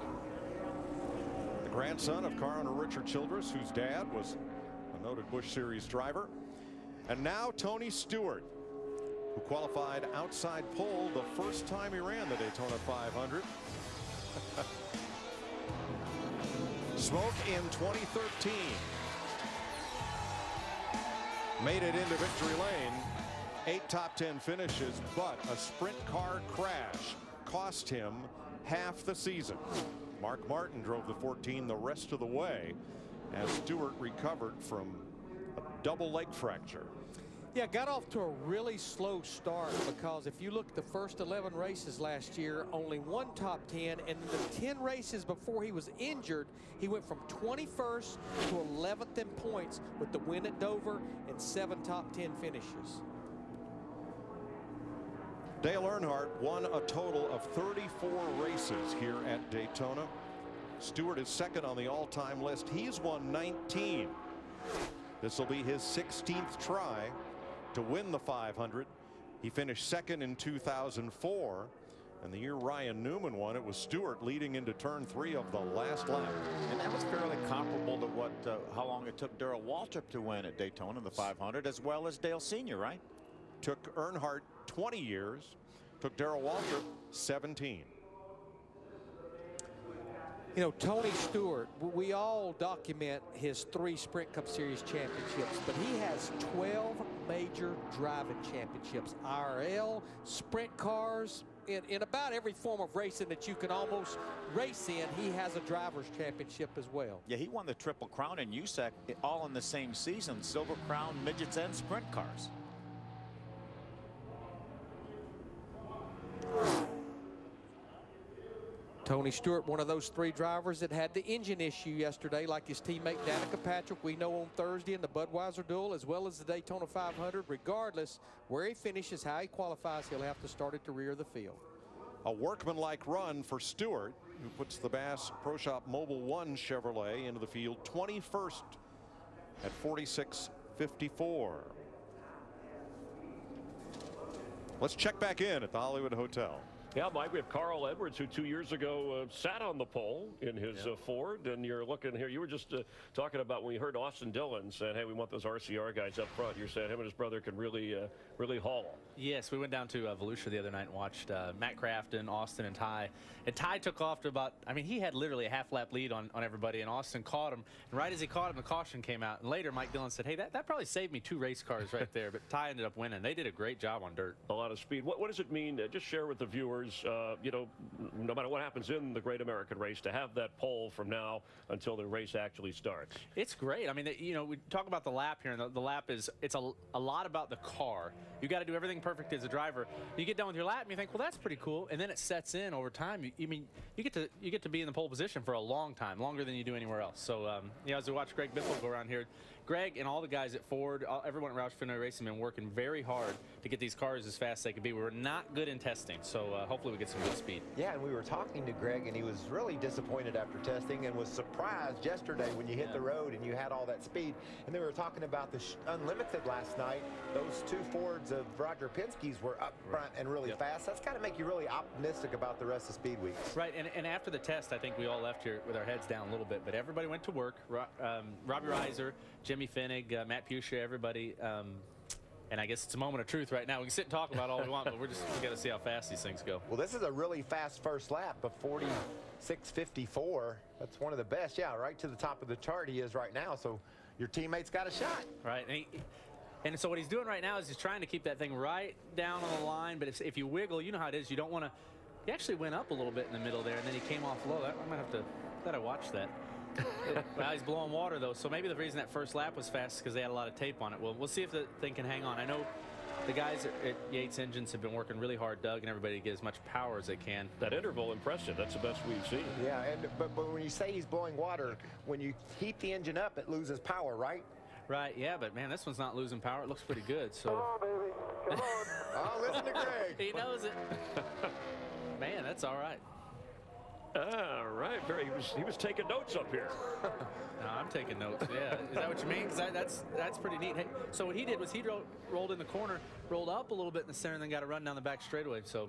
The grandson of car owner Richard Childress, whose dad was a noted Busch Series driver. And now Tony Stewart, who qualified outside pole the first time he ran the Daytona 500. Smoke in 2013. Made it into victory lane. 8 top 10 finishes, but a sprint car crash cost him half the season. Mark Martin drove the 14 the rest of the way as Stewart recovered from a double leg fracture. Yeah, got off to a really slow start, because if you look at the first 11 races last year, only 1 top 10, and the 10 races before he was injured, he went from 21st to 11th in points with the win at Dover and 7 top 10 finishes. Dale Earnhardt won a total of 34 races here at Daytona. Stewart is second on the all-time list. He's won 19. This will be his 16th try to win the 500. He finished second in 2004, and the year Ryan Newman won, it was Stewart leading into turn 3 of the last lap. And that was fairly comparable to what how long it took Darrell Waltrip to win at Daytona the 500, as well as Dale Sr., right? Took Earnhardt 20 years, took Darrell Waltrip 17. You know, Tony Stewart, we all document his 3 Sprint Cup Series championships, but he has 12 major driving championships. IRL, sprint cars, in about every form of racing that you can almost race in, he has a driver's championship as well. Yeah, he won the Triple Crown in USAC all in the same season, Silver Crown, midgets, and sprint cars. Tony Stewart, one of those 3 drivers that had the engine issue yesterday, like his teammate Danica Patrick, we know on Thursday in the Budweiser duel, as well as the Daytona 500. Regardless where he finishes, how he qualifies, he'll have to start at the rear of the field. A workmanlike run for Stewart, who puts the Bass Pro Shop Mobile 1 Chevrolet into the field 21st at 46.54. Let's check back in at the Hollywood Hotel. Yeah, Mike, we have Carl Edwards, who 2 years ago sat on the pole in his Ford, and you're looking here. You were just talking about when you heard Austin Dillon saying, hey, we want those RCR guys up front. You're saying him and his brother can really haul. Yes, we went down to Volusia the other night and watched Matt Crafton, Austin, and Ty. And Ty took off to about, I mean, he had literally a half-lap lead on everybody, and Austin caught him. And right as he caught him, the caution came out. And later, Mike Dillon said, hey, that probably saved me 2 race cars right there. But Ty ended up winning. They did a great job on dirt. A lot of speed. What does it mean? Just share with the viewers, you know, no matter what happens in the Great American Race, to have that pole from now until the race actually starts. It's great. I mean, you know, we talk about the lap here, and the lap is, it's a lot about the car. You got to do everything perfect as a driver. You get done with your lap, and you think, well, that's pretty cool. And then it sets in over time. You get to be in the pole position for a long time, longer than you do anywhere else. So, you know, as we watch Greg Biffle go around here, Greg and all the guys at Ford, everyone at Roush Fenway Racing have been working very hard to get these cars as fast as they could be. We were not good in testing, so hopefully we get some good speed. Yeah, and we were talking to Greg, and he was really disappointed after testing and was surprised yesterday when you hit the road and you had all that speed. And they were talking about the Unlimited last night. Those 2 Fords of Roger Penske's were up front and really fast. That's got to make you really optimistic about the rest of Speed Weeks. Right, and after the test, I think we all left here with our heads down a little bit, but everybody went to work. Robbie Reiser, Jimmy Finnig, Matt Pusha, everybody. And I guess it's a moment of truth right now. We can sit and talk about all we want, but we got to see how fast these things go. Well, this is a really fast first lap of 46.54. That's one of the best. Yeah, right to the top of the chart he is right now. So your teammate's got a shot. Right. And so what he's doing right now is he's trying to keep that thing right down on the line. But if you wiggle, you know how it is. You don't want to. He actually went up a little bit in the middle there, and then he came off low. I might have to. That I watched that. Well, he's blowing water though, so maybe the reason that first lap was fast is because they had a lot of tape on it. Well, we'll see if the thing can hang on. I know the guys at Yates Engines have been working really hard, Doug, and everybody, to get as much power as they can. That interval impressive. That's the best we've seen. Yeah, but when you say he's blowing water, when you heat the engine up, it loses power, right? Right, yeah, but man, this one's not losing power. It looks pretty good. So. Come on, baby. Come on. Oh, listen to Greg. He knows it. Man, that's all right. All right, he was taking notes up here. No, I'm taking notes. Yeah, is that what you mean? 'Cause that's pretty neat. Hey, so what he did was he rolled in the corner, rolled up a little bit in the center, and then got a run down the back straightaway. So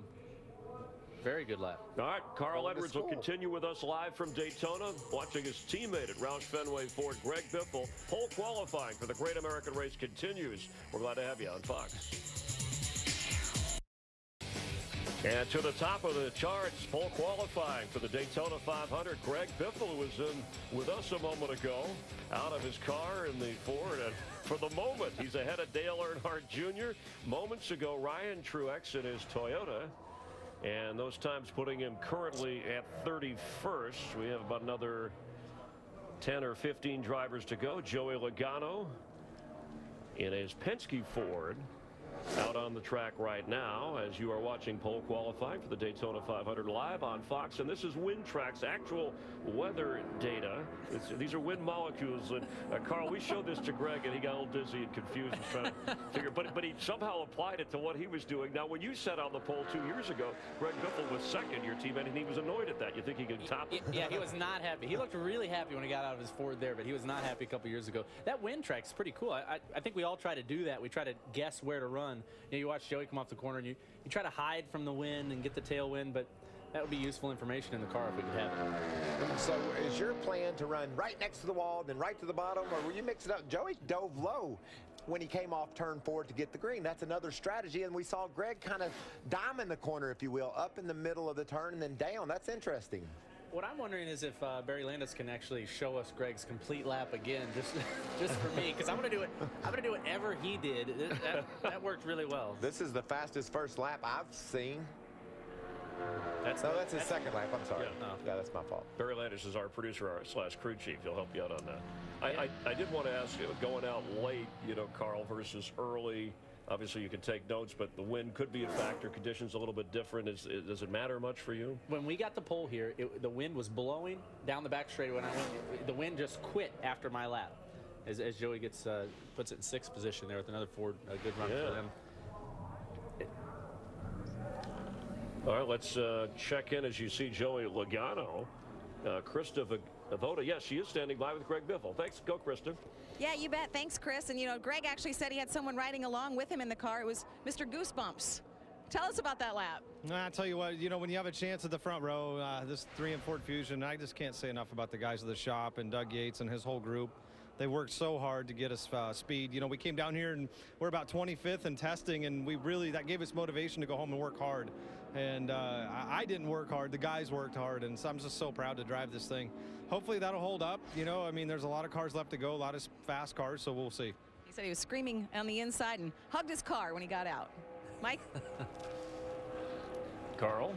very good lap. All right, Carl Edwards will continue with us live from Daytona, watching his teammate at Roush Fenway Ford, Greg Biffle. Pole qualifying for the Great American Race continues. We're glad to have you on Fox. And to the top of the charts, pole qualifying for the Daytona 500, Greg Biffle was in with us a moment ago, out of his car in the Ford, and for the moment, he's ahead of Dale Earnhardt Jr. Moments ago, Ryan Truex in his Toyota, and those times putting him currently at 31st. We have about another 10 or 15 drivers to go. Joey Logano in his Penske Ford, out on the track right now as you are watching pole qualifying for the Daytona 500 live on Fox. And this is WinTrack's actual weather data. These are wind molecules. And Carl, we showed this to Greg, and he got a little dizzy and confused and trying to figure. But he somehow applied it to what he was doing. Now, when you sat on the pole 2 years ago, Greg Biffle was second, your teammate, and he was annoyed at that. You think he could top it? Yeah, he was not happy. He looked really happy when he got out of his Ford there, but he was not happy a couple years ago. That WinTrack's pretty cool. I think we all try to do that. We try to guess where to run. You know, you watch Joey come off the corner, and you try to hide from the wind and get the tailwind, but that would be useful information in the car if we could have it. So is your plan to run right next to the wall, then right to the bottom, or will you mix it up? Joey dove low when he came off turn 4 to get the green. That's another strategy, and we saw Greg kind of diamond the corner, if you will, up in the middle of the turn and then down. That's interesting. What I'm wondering is if Barry Landis can actually show us Greg's complete lap again, just for me, because I'm going to do it. I'm going to do whatever he did. That worked really well. This is the fastest first lap I've seen. That's his second lap. I'm sorry. Yeah, that's my fault. Barry Landis is our producer / crew chief. He'll help you out on that. I did want to ask you, going out late, you know, Carl, versus early. Obviously, you can take notes, but the wind could be a factor. Conditions a little bit different. Does it matter much for you? When we got the pole here, the wind was blowing down the back straightaway. When I went, the wind just quit after my lap. As Joey puts it in 6th position there with another Ford, a good run for them. All right, let's check in as you see Joey Logano Krista Avoda. Yes, she is standing by with Greg Biffle. Thanks. Go, Krista. Yeah, you bet. Thanks, Chris. And, you know, Greg actually said he had someone riding along with him in the car. It was Mr. Goosebumps. Tell us about that lap. I tell you what, you know, when you have a chance at the front row, this 3 and Ford Fusion, I just can't say enough about the guys at the shop and Doug Yates and his whole group. They worked so hard to get us speed. You know, we came down here and we're about 25th in testing, and that gave us motivation to go home and work hard. And I didn't work hard. The guys worked hard, and so I'm just so proud to drive this thing. Hopefully that'll hold up. You know, I mean, there's a lot of cars left to go, a lot of fast cars, so we'll see. He said he was screaming on the inside and hugged his car when he got out. Mike? Carl?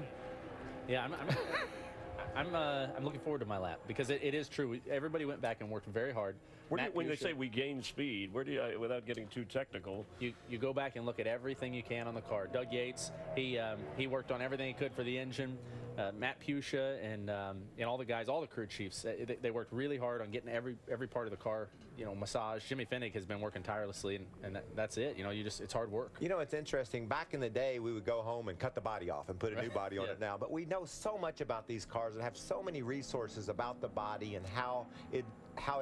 Yeah, I'm looking forward to my lap because it is true. Everybody went back and worked very hard. When they say we gain speed, where do you, without getting too technical? You go back and look at everything you can on the car. Doug Yates, he worked on everything he could for the engine. Matt Pusha and all the guys, all the crew chiefs, they worked really hard on getting every part of the car, you know, massaged. Jimmy Finnick has been working tirelessly, and that's it. You know, it's hard work. You know, it's interesting. Back in the day, we would go home and cut the body off and put a new body on it now. But we know so much about these cars and have so many resources about the body and how it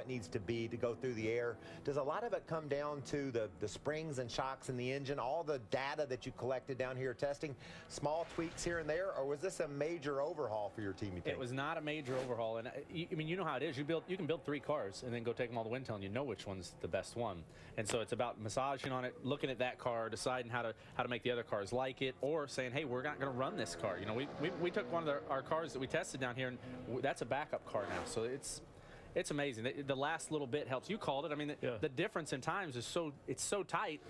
needs to be to go through the air. Does a lot of it come down to the springs and shocks in the engine, all the data that you collected down here testing, small tweaks here and there, or was this a major overhaul for your team, you think? It was not a major overhaul, and I mean, you know how it is. You can build 3 cars and then go take them all to wind tunnel, and you know which one's the best one. And so it's about massaging on it, looking at that car, deciding how to make the other cars like it, or saying, hey, we're not going to run this car. You know, we took one of our cars that we tested down here, and that's a backup car now. So it's amazing. The last little bit helps. You called it. I mean, the difference in times is so tight.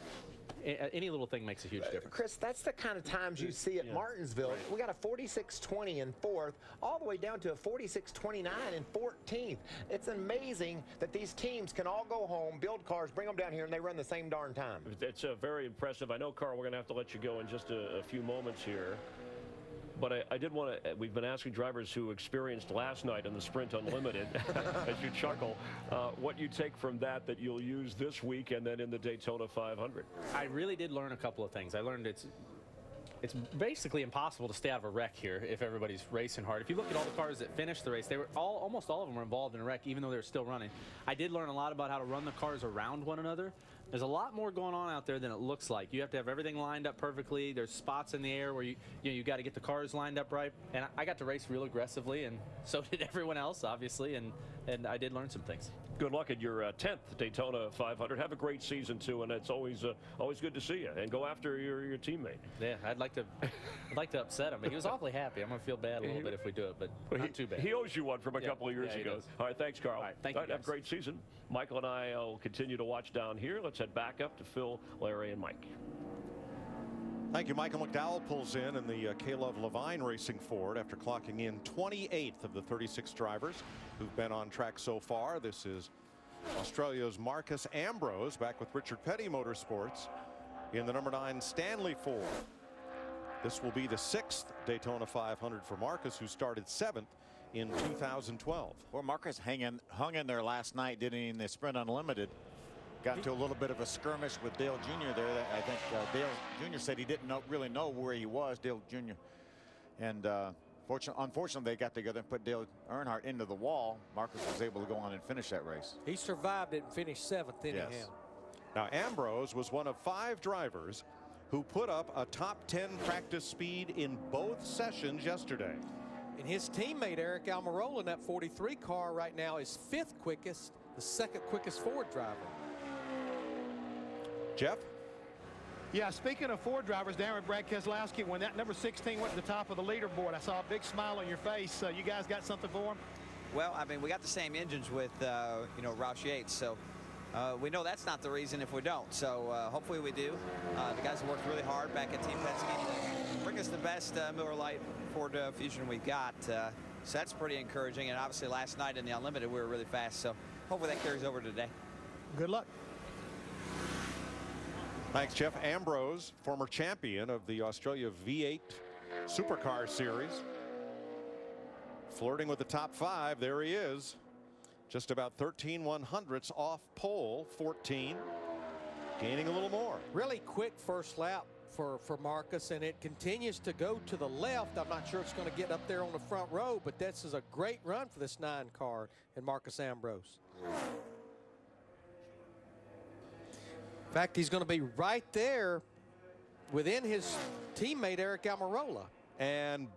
Any little thing makes a huge difference. Chris, that's the kind of times you see at Martinsville. Right. We got a 46.20 in 4th, all the way down to a 46.29 in 14th. It's amazing that these teams can all go home, build cars, bring them down here, and they run the same darn time. It's very impressive. I know, Carl, we're going to have to let you go in just a few moments here. But I did want to, we've been asking drivers who experienced last night in the Sprint Unlimited, as you chuckle, what you take from that you'll use this week and then in the Daytona 500. I really did learn a couple of things. I learned it's basically impossible to stay out of a wreck here if everybody's racing hard. If you look at all the cars that finished the race, they were almost all of them were involved in a wreck, even though they were still running. I did learn a lot about how to run the cars around one another. There's a lot more going on out there than it looks like. You have to have everything lined up perfectly. There's spots in the air where you got to get the cars lined up right. And I got to race real aggressively, and so did everyone else, obviously. And I did learn some things. Good luck at your 10th Daytona 500. Have a great season too, and it's always good to see you. And go after your teammate. Yeah, I'd like to upset him, but he was awfully happy. I'm gonna feel bad a little bit if we do it, but not too bad. He owes you one from a couple of years ago. All right, thanks, Carl. All right, thank you. Have a great season. Michael and I will continue to watch down here. Let's head back up to Phil, Larry, and Mike. Thank you. Michael McDowell pulls in the Caleb Levine Racing Ford after clocking in 28th of the 36 drivers who've been on track so far. This is Australia's Marcus Ambrose back with Richard Petty Motorsports in the number 9 Stanley Ford. This will be the 6th Daytona 500 for Marcus, who started 7th in 2012. Well, Marcus hung in there last night, didn't he, in the Sprint Unlimited? Got into a little bit of a skirmish with Dale Jr. there. I think Dale Jr. said he didn't really know where he was, Dale Jr. And unfortunately, they got together and put Dale Earnhardt into the wall. Marcus was able to go on and finish that race. He survived it and finished 7th anyhow. Yes. Now, Ambrose was one of 5 drivers who put up a top 10 practice speed in both sessions yesterday. And his teammate Eric Almirola in that 43 car right now is 5th quickest, the 2nd quickest Ford driver. Jeff? Yeah, speaking of Ford drivers, down with Brad Keselowski, when that number 16 went to the top of the leaderboard, I saw a big smile on your face. You guys got something for him? Well, I mean, we got the same engines with, Roush Yates, so we know that's not the reason if we don't. So hopefully we do. The guys have worked really hard back at Team Penske to bring us the best Miller Lite Ford Fusion we got. So that's pretty encouraging. And obviously last night in the Unlimited, we were really fast. So hopefully that carries over today. Good luck. Thanks, Jeff. Ambrose, former champion of the Australia V8 Supercar Series. Flirting with the top 5. There he is. Just about 13 100ths off pole, 14. Gaining a little more. Really quick first lap for Marcus, and it continues to go to the left. I'm not sure it's going to get up there on the front row, but this is a great run for this 9 car and Marcus Ambrose. In fact, he's going to be right there within his teammate Eric Almirola. And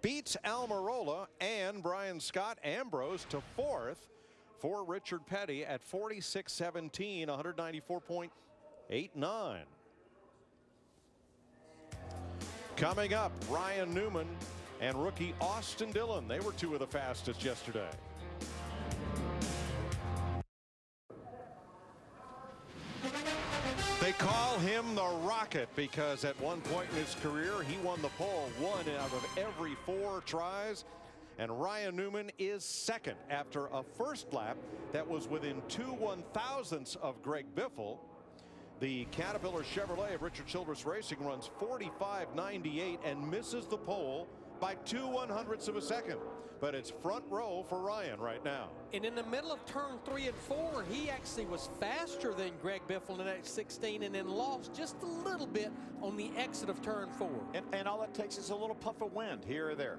beats Almirola and Brian Scott Ambrose to 4th for Richard Petty at 46.17, 194.89. Coming up, Ryan Newman and rookie Austin Dillon. They were 2 of the fastest yesterday. They call him the Rocket because at one point in his career, he won the pole 1 out of every 4 tries. And Ryan Newman is second after a first lap that was within 2 1/1000ths of Greg Biffle. The Caterpillar Chevrolet of Richard Childress Racing runs 45.98 and misses the pole by 2 1/100ths of a second. But it's front row for Ryan right now. And in the middle of turn 3 and 4, he actually was faster than Greg Biffle in that 16 and then lost just a little bit on the exit of turn 4. And all it takes is a little puff of wind here or there.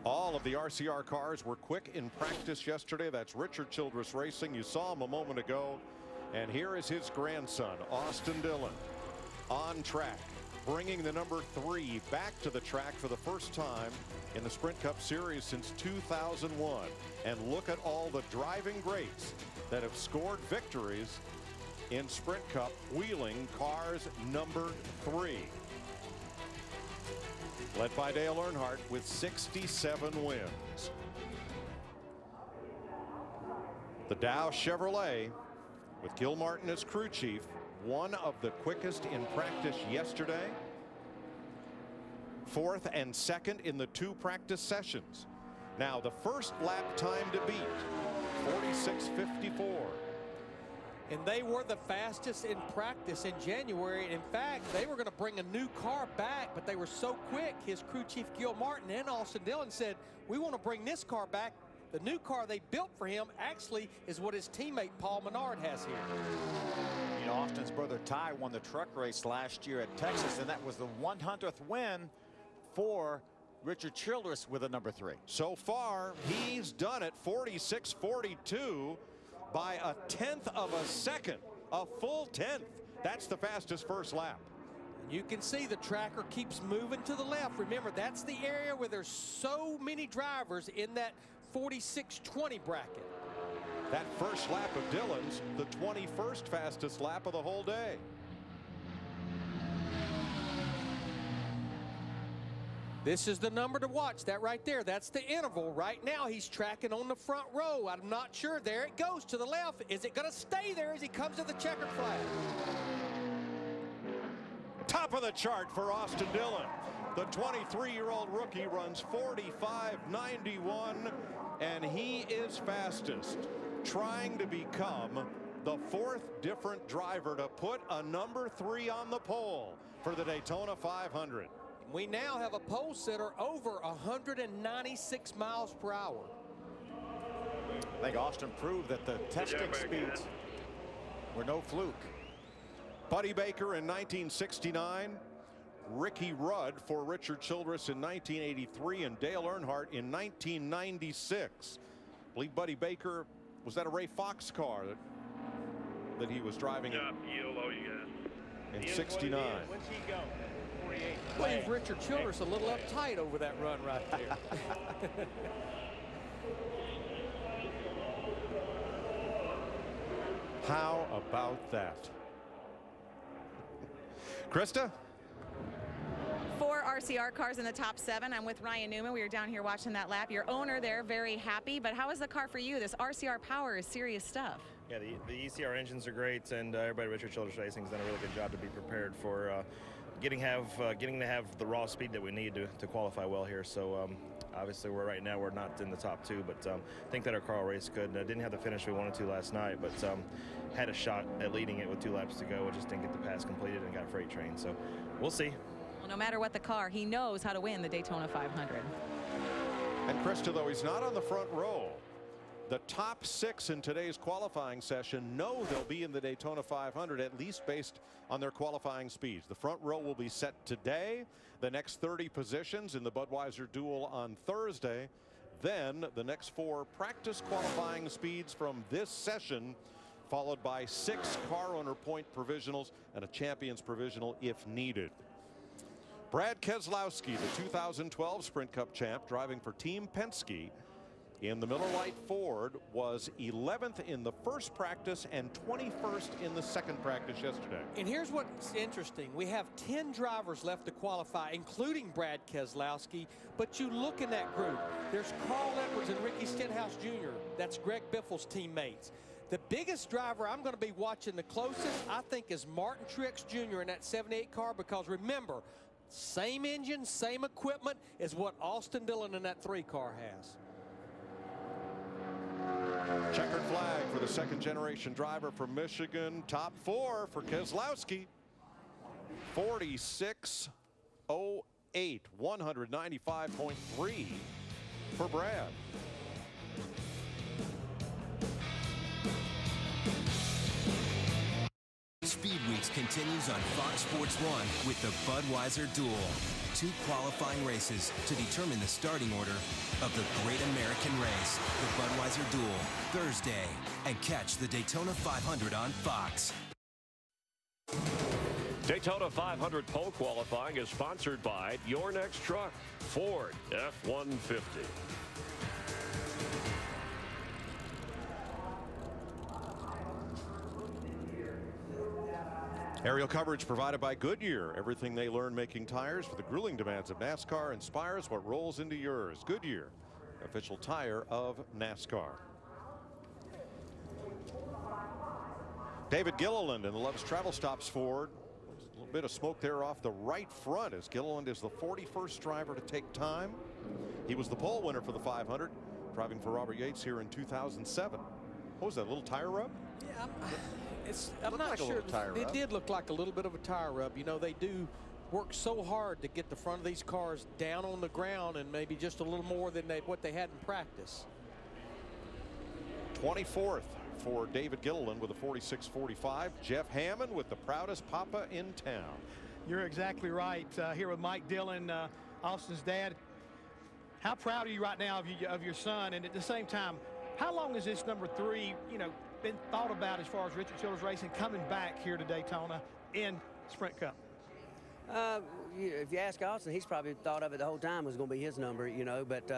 All of the RCR cars were quick in practice yesterday. That's Richard Childress Racing. You saw him a moment ago. And here is his grandson, Austin Dillon, on track, bringing the number 3 back to the track for the first time in the Sprint Cup Series since 2001. And look at all the driving greats that have scored victories in Sprint Cup wheeling cars numbered 3. Led by Dale Earnhardt with 67 wins. The Dow Chevrolet with Gil Martin as crew chief, one of the quickest in practice yesterday. 4th and 2nd in the 2 practice sessions. Now the first lap time to beat, 46.54. And they were the fastest in practice in January. In fact, they were going to bring a new car back, but they were so quick. His crew chief Gil Martin and Austin Dillon said, we want to bring this car back. The new car they built for him actually is what his teammate Paul Menard has here. You know, Austin's brother Ty won the truck race last year at Texas, and that was the 100th win for Richard Childress with a number 3. So far, he's done it 46.42 by a 1/10 of a second, a full 1/10. That's the fastest first lap. You can see the tracker keeps moving to the left. Remember, that's the area where there's so many drivers in that 46.20 bracket. That first lap of Dillon's the 21st fastest lap of the whole day. This is the number to watch. That right there, that's the interval. Right now, he's tracking on the front row. I'm not sure. There it goes to the left. Is it going to stay there as he comes to the checkered flag? Top of the chart for Austin Dillon. The 23-year-old rookie runs 45.91, and he is fastest, trying to become the 4th different driver to put a number 3 on the pole for the Daytona 500. We now have a pole sitter over 196 miles per hour. I think Austin proved that the testing speeds were no fluke. Buddy Baker in 1969, Ricky Rudd for Richard Childress in 1983, and Dale Earnhardt in 1996. I believe Buddy Baker, was that a Ray Fox car that he was driving in 69? When's he go? 48. Leave Richard Childress a little uptight over that run right there. How about that? Krista? 4 RCR cars in the top 7. I'm with Ryan Newman. We were down here watching that lap. Your owner there, very happy. But how is the car for you? This RCR power is serious stuff. Yeah, the ECR engines are great, and everybody at Richard Childress Racing has done a really good job to be prepared for getting to have the raw speed that we need to qualify well here. So obviously right now we're not in the top 2, but I think that our car will race good. Didn't have the finish we wanted to last night, but had a shot at leading it with 2 laps to go. We just didn't get the pass completed and got a freight train. So we'll see. Well, no matter what the car, he knows how to win the Daytona 500. And Krista, though he's not on the front row, The top 6 in today's qualifying session know they'll be in the Daytona 500, at least based on their qualifying speeds. The front row will be set today. The next 30 positions in the Budweiser Duel on Thursday. Then the next 4 practice qualifying speeds from this session, followed by 6 car owner point provisionals and a champions provisional if needed. Brad Keselowski, the 2012 Sprint Cup champ, driving for Team Penske in the Miller Lite Ford, was 11th in the first practice and 21st in the second practice yesterday. And here's what's interesting. We have 10 drivers left to qualify, including Brad Keselowski. But you look in that group, there's Carl Edwards and Ricky Stenhouse Jr. That's Greg Biffle's teammates. The biggest driver I'm going to be watching the closest, I think, is Martin Truex Jr. in that 78 car, because remember, same engine, same equipment as what Austin Dillon in that 3 car has. Checkered flag for the second-generation driver from Michigan. Top 4 for Keselowski. 46.08, 195.3 for Brad. Speed Weeks continues on Fox Sports 1 with the Budweiser Duel. 2 qualifying races to determine the starting order of the Great American Race, the Budweiser Duel, Thursday. And catch the Daytona 500 on Fox. Daytona 500 pole qualifying is sponsored by your next truck, Ford F-150. Aerial coverage provided by Goodyear. Everything they learn making tires for the grueling demands of NASCAR inspires what rolls into yours. Goodyear, official tire of NASCAR. David Gilliland in the Love's Travel Stops Ford. A little bit of smoke there off the right front, as Gilliland is the 41st driver to take time. He was the pole winner for the 500, driving for Robert Yates here in 2007. What was that, a little tire rub? Yeah, I'm not sure. It did look like a little bit of a tire rub. You know, they do work so hard to get the front of these cars down on the ground, and maybe just a little more than what they had in practice. 24th for David Gilliland with a 46.45. Jeff Hammond with the proudest papa in town. You're exactly right. Here with Mike Dillon, Austin's dad. How proud are you right now of your son? And at the same time, how long has this number 3, been thought about as far as Richard Childress Racing coming back here to Daytona in Sprint Cup? If you ask Austin, he's probably thought of it the whole time was going to be his number, but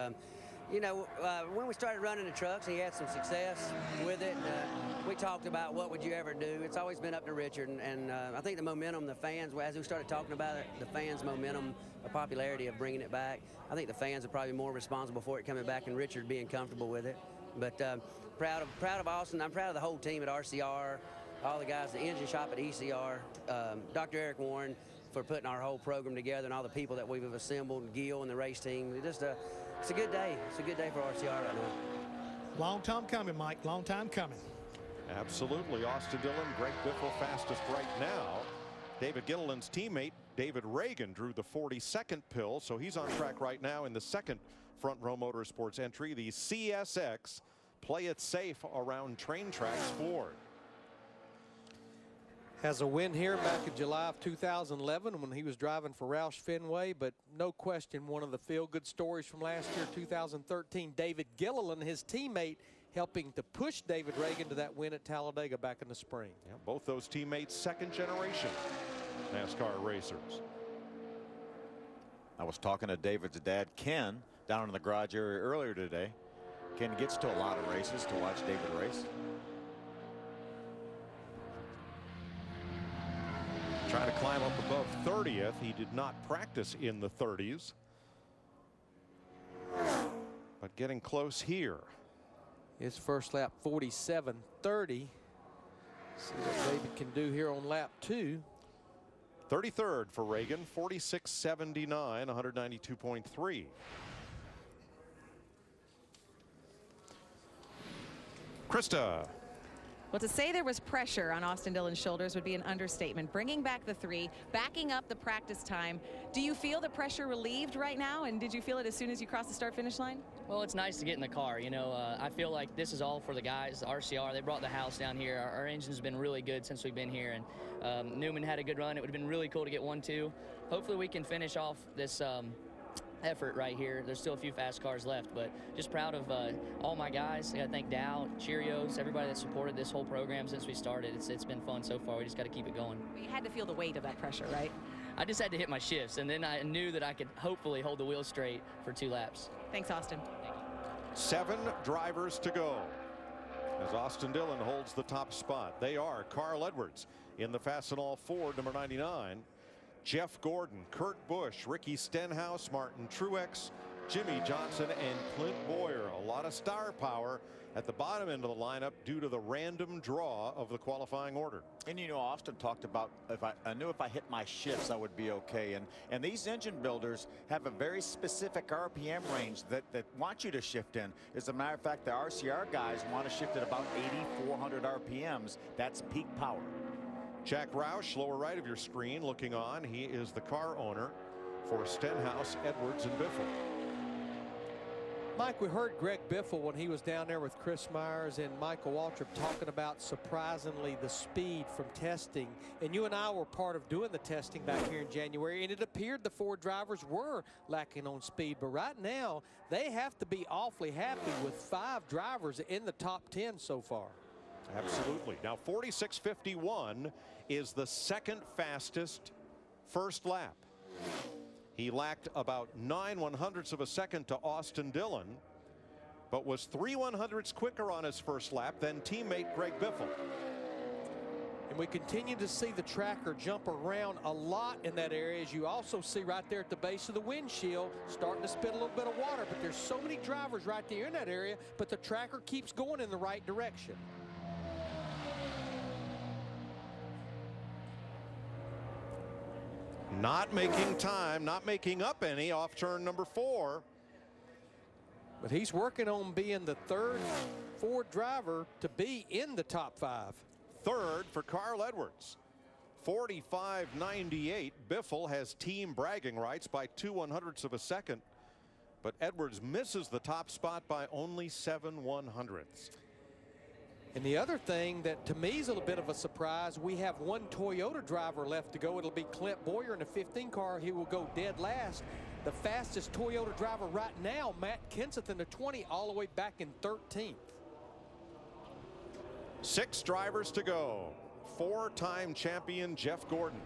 when we started running the trucks, he had some success with it. We talked about what would you ever do. It's always been up to Richard, and I think the momentum, the fans, as we started talking about it, the fans' momentum, the popularity of bringing it back, I think the fans are probably more responsible for it coming back and Richard being comfortable with it. But proud of Austin. I'm proud of the whole team at RCR, all the guys, the engine shop at ECR, Dr. Eric Warren for putting our whole program together, and all the people that we've assembled, Gil and the race team. It's a good day. It's a good day for RCR right now. Long time coming, Mike. Long time coming. Absolutely. Austin Dillon, Greg Biffle fastest right now. David Gilliland's teammate, David Reagan, drew the 42nd pill, so he's on track right now in the second Front Row Motorsports entry, the CSX Play It Safe Around Train Tracks Ford. Has a win here back in July of 2011 when he was driving for Roush Fenway, but no question one of the feel-good stories from last year, 2013. David Gilliland, his teammate, helping to push David Reagan to that win at Talladega back in the spring. Yeah, both those teammates, second-generation NASCAR racers. I was talking to David's dad, Ken, down in the garage area earlier today. Ken gets to a lot of races to watch David race. Trying to climb up above 30th. He did not practice in the 30s. But getting close here. His first lap, 47.30. See what David can do here on lap 2. 33rd for Reagan, 46.79, 192.3. Krista. Well, to say there was pressure on Austin Dillon's shoulders would be an understatement. Bringing back the 3, backing up the practice time, Do you feel the pressure relieved right now, and did you feel it as soon as you crossed the start-finish line? Well, it's nice to get in the car. You know, I feel like this is all for the guys. RCR, they brought the house down here. Our engine's been really good since we've been here, and Newman had a good run. It would have been really cool to get 1-2. Hopefully we can finish off this effort right here. There's still a few fast cars left, but just proud of all my guys. I got to thank Dow, Cheerios, everybody that supported this whole program since we started. It's been fun so far. We just got to keep it going. You had to feel the weight of that pressure, right? I just had to hit my shifts, and then I knew that I could hopefully hold the wheel straight for 2 laps. Thanks, Austin. 7 drivers to go as Austin Dillon holds the top spot. They are Carl Edwards in the Fastenal Ford number 99, Jeff Gordon, Kurt Busch, Ricky Stenhouse, Martin Truex, Jimmy Johnson, and Clint Boyer. A lot of star power at the bottom end of the lineup due to the random draw of the qualifying order. And you know, Austin talked about I knew if I hit my shifts I would be okay, and these engine builders have a very specific RPM range that want you to shift in. As a matter of fact, the RCR guys want to shift at about 8,400 RPMs. That's peak power. Jack Roush, lower right of your screen, looking on. He is the car owner for Stenhouse, Edwards, and Biffle. Mike, we heard Greg Biffle when he was down there with Chris Myers and Michael Waltrip talking about surprisingly the speed from testing. And you and I were part of doing the testing back here in January, and it appeared the 4 drivers were lacking on speed. But right now, they have to be awfully happy with 5 drivers in the top 10 so far. Absolutely. Now 46.51 is the second fastest first lap. He lacked about 9/100ths of a second to Austin Dillon, but was 3/100ths quicker on his first lap than teammate Greg Biffle. And we continue to see the tracker jump around a lot in that area, as you also see right there at the base of the windshield, starting to spit a little bit of water. But there's so many drivers right there in that area, but the tracker keeps going in the right direction. Not making time, not making up any off turn number 4. But he's working on being the 3rd Ford driver to be in the top 5. 3rd for Carl Edwards. 45.98. Biffle has team bragging rights by 2/100ths of a second, but Edwards misses the top spot by only 7/100ths. And the other thing that to me is a little bit of a surprise, we have 1 Toyota driver left to go. It'll be Clint Boyer in the 15 car. He will go dead last. The fastest Toyota driver right now, Matt Kenseth in the 20, all the way back in 13th. 6 drivers to go. 4-time champion Jeff Gordon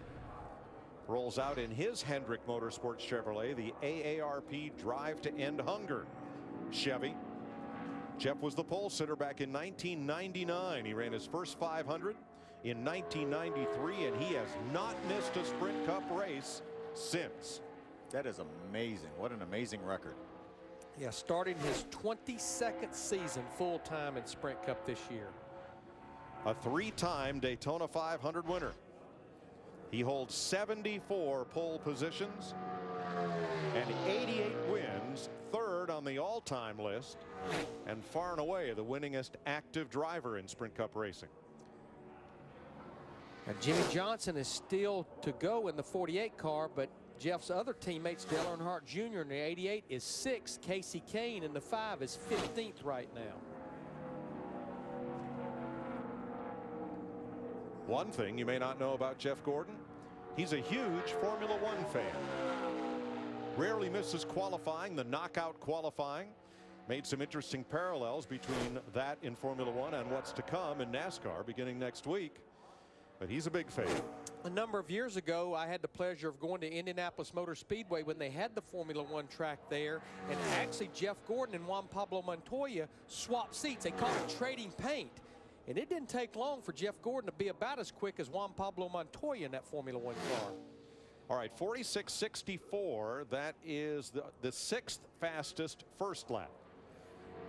rolls out in his Hendrick Motorsports Chevrolet, the AARP Drive to End Hunger Chevy. Jeff was the pole sitter back in 1999. He ran his first 500 in 1993, and he has not missed a Sprint Cup race since. That is amazing. What an amazing record. Yeah, starting his 22nd season full-time in Sprint Cup this year. A 3-time Daytona 500 winner. He holds 74 pole positions and 88 wins, 3rd on the all-time list, and far and away the winningest active driver in Sprint Cup racing. And Jimmy Johnson is still to go in the 48 car, but Jeff's other teammates, Dale Earnhardt Jr. in the 88 is 6th. Casey Kane in the 5 is 15th right now. One thing you may not know about Jeff Gordon, he's a huge Formula One fan. Rarely misses qualifying, the knockout qualifying. Made some interesting parallels between that in Formula One and what's to come in NASCAR beginning next week. But he's a big fan. A number of years ago, I had the pleasure of going to Indianapolis Motor Speedway when they had the Formula One track there. And actually, Jeff Gordon and Juan Pablo Montoya swapped seats. They called it trading paint. And it didn't take long for Jeff Gordon to be about as quick as Juan Pablo Montoya in that Formula One car. All right, 46.64. That is the 6th fastest first lap.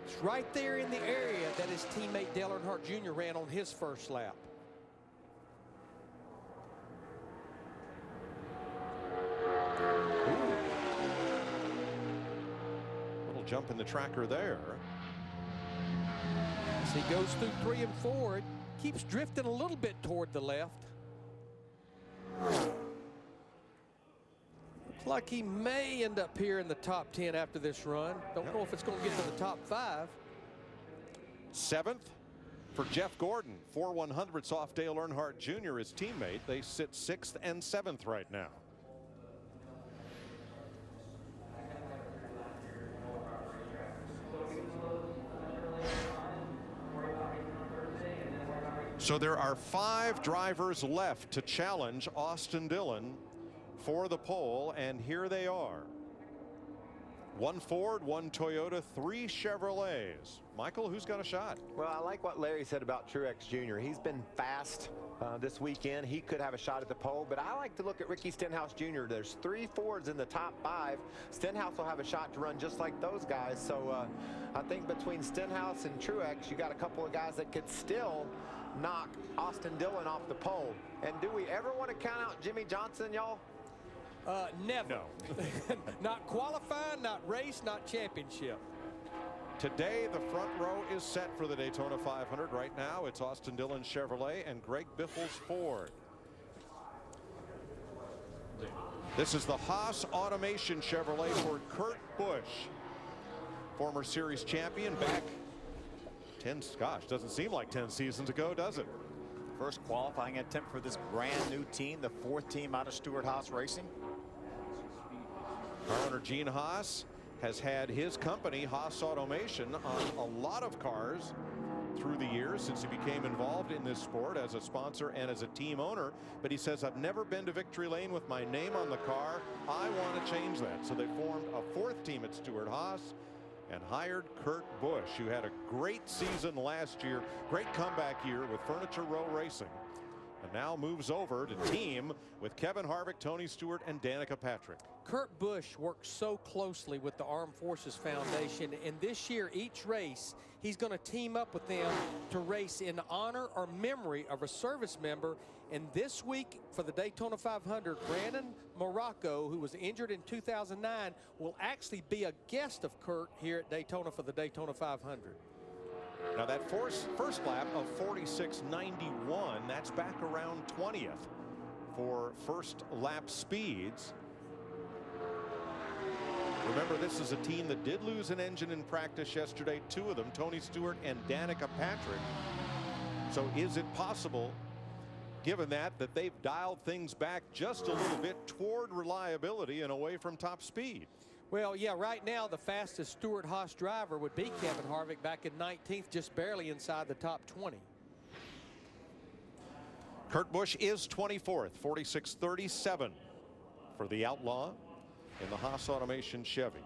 It's right there in the area that his teammate Dale Earnhardt Jr. ran on his first lap. Little jump in the tracker there. As he goes through 3 and 4, it keeps drifting a little bit toward the left. Looks like he may end up here in the top 10 after this run. Don't know if it's going to get to the top 5. 7th for Jeff Gordon. 4 100ths off Dale Earnhardt Jr., his teammate. They sit 6th and 7th right now. So there are 5 drivers left to challenge Austin Dillon for the pole, and here they are. 1 Ford, 1 Toyota, 3 Chevrolets. Michael, who's got a shot? Well, I like what Larry said about Truex Jr. He's been fast this weekend. He could have a shot at the pole, but I like to look at Ricky Stenhouse Jr. There's 3 Fords in the top 5. Stenhouse will have a shot to run just like those guys. So I think between Stenhouse and Truex, you got a couple of guys that could still knock Austin Dillon off the pole. And do we ever want to count out Jimmy Johnson, y'all? Never. No. Not qualifying, not race, not championship. Today, the front row is set for the Daytona 500. Right now, it's Austin Dillon Chevrolet and Greg Biffle's Ford. This is the Haas Automation Chevrolet for Kurt Busch, former series champion, back 10, gosh, doesn't seem like 10 seasons ago, does it? First qualifying attempt for this brand new team, the 4th team out of Stewart-Haas Racing. Car owner Gene Haas has had his company, Haas Automation, on a lot of cars through the years since he became involved in this sport as a sponsor and as a team owner. But he says, I've never been to victory lane with my name on the car. I want to change that. So they formed a 4th team at Stewart-Haas and hired Kurt Busch, who had a great season last year, great comeback year with Furniture Row Racing, and now moves over to team with Kevin Harvick, Tony Stewart, and Danica Patrick. Kurt Busch works so closely with the Armed Forces Foundation, and this year, each race, he's going to team up with them to race in honor or memory of a service member. And this week for the Daytona 500, Brandon Morocco, who was injured in 2009, will actually be a guest of Kurt here at Daytona for the Daytona 500. Now that first lap of 46.91, that's back around 20th for first lap speeds. Remember, this is a team that did lose an engine in practice yesterday, 2 of them, Tony Stewart and Danica Patrick. So is it possible, given that they've dialed things back just a little bit toward reliability and away from top speed? Well, yeah, right now the fastest Stewart-Haas driver would be Kevin Harvick, back in 19th, just barely inside the top 20. Kurt Busch is 24th, 46.37 for the Outlaw in the Haas Automation Chevy.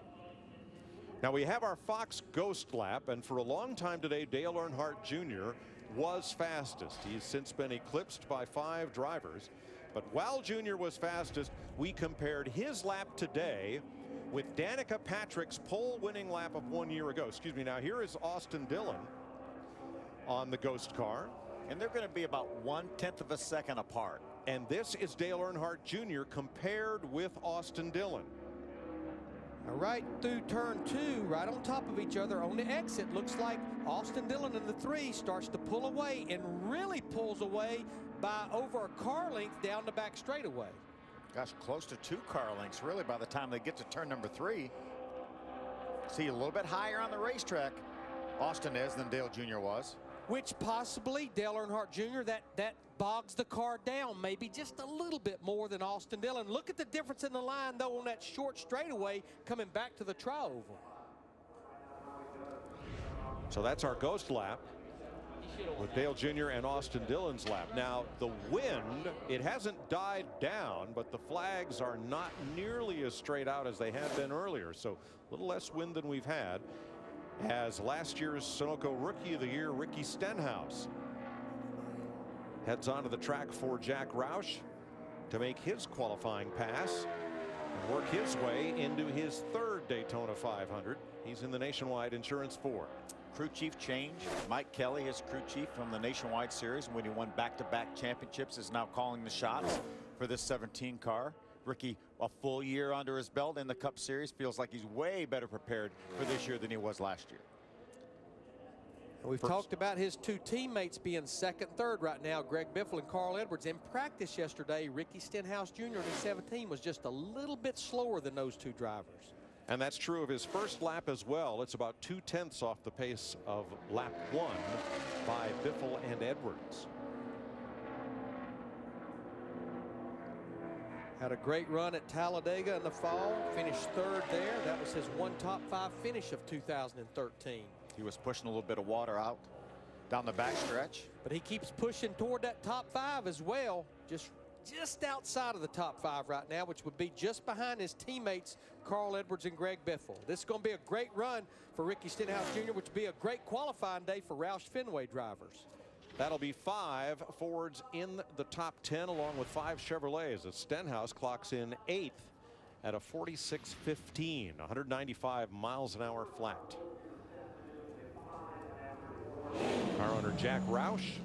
Now we have our Fox Ghost Lap, and for a long time today, Dale Earnhardt Jr. was fastest. He's since been eclipsed by 5 drivers, but while Jr. was fastest, we compared his lap today with Danica Patrick's pole-winning lap of 1 year ago. Excuse me. Now here is Austin Dillon on the Ghost car, and they're going to be about 1/10 of a second apart. And this is Dale Earnhardt Jr. compared with Austin Dillon. Right through turn 2, right on top of each other on the exit, looks like Austin Dillon in the 3 starts to pull away, and really pulls away by over a car length down the back straightaway. Gosh, close to 2 car lengths really by the time they get to turn number 3. See, a little bit higher on the racetrack, Austin is, than Dale Jr. was. Which possibly Dale Earnhardt Jr., that bogs the car down maybe just a little bit more than Austin Dillon. Look at the difference in the line, though, on that short straightaway coming back to the tri-oval. So that's our Ghost Lap with Dale Jr. and Austin Dillon's lap. Now the wind, it hasn't died down, but the flags are not nearly as straight out as they had been earlier. So a little less wind than we've had, as last year's Sunoco Rookie of the Year, Ricky Stenhouse, heads onto the track for Jack Roush to make his qualifying pass and work his way into his 3rd Daytona 500. He's in the Nationwide Insurance Ford. Crew chief change. Mike Kelly, his crew chief from the Nationwide Series, when he won back-to-back championships, is now calling the shots for this 17 car. Ricky, a full year under his belt in the Cup Series, feels like he's way better prepared for this year than he was last year. We've talked about his two teammates being second, third right now, Greg Biffle and Carl Edwards. In practice yesterday, Ricky Stenhouse Jr. in his 17 was just a little bit slower than those two drivers. And that's true of his first lap as well. It's about 2/10 off the pace of lap 1 by Biffle and Edwards. Had a great run at Talladega in the fall, finished third there. That was his one top 5 finish of 2013. He was pushing a little bit of water out down the backstretch. But he keeps pushing toward that top 5 as well. Just outside of the top 5 right now, which would be just behind his teammates, Carl Edwards and Greg Biffle. This is going to be a great run for Ricky Stenhouse Jr., which would be a great qualifying day for Roush Fenway drivers. That'll be 5 Fords in the top 10, along with 5 Chevrolets, as Stenhouse clocks in 8th at a 46.15, 195 miles an hour flat. Car owner Jack Roush.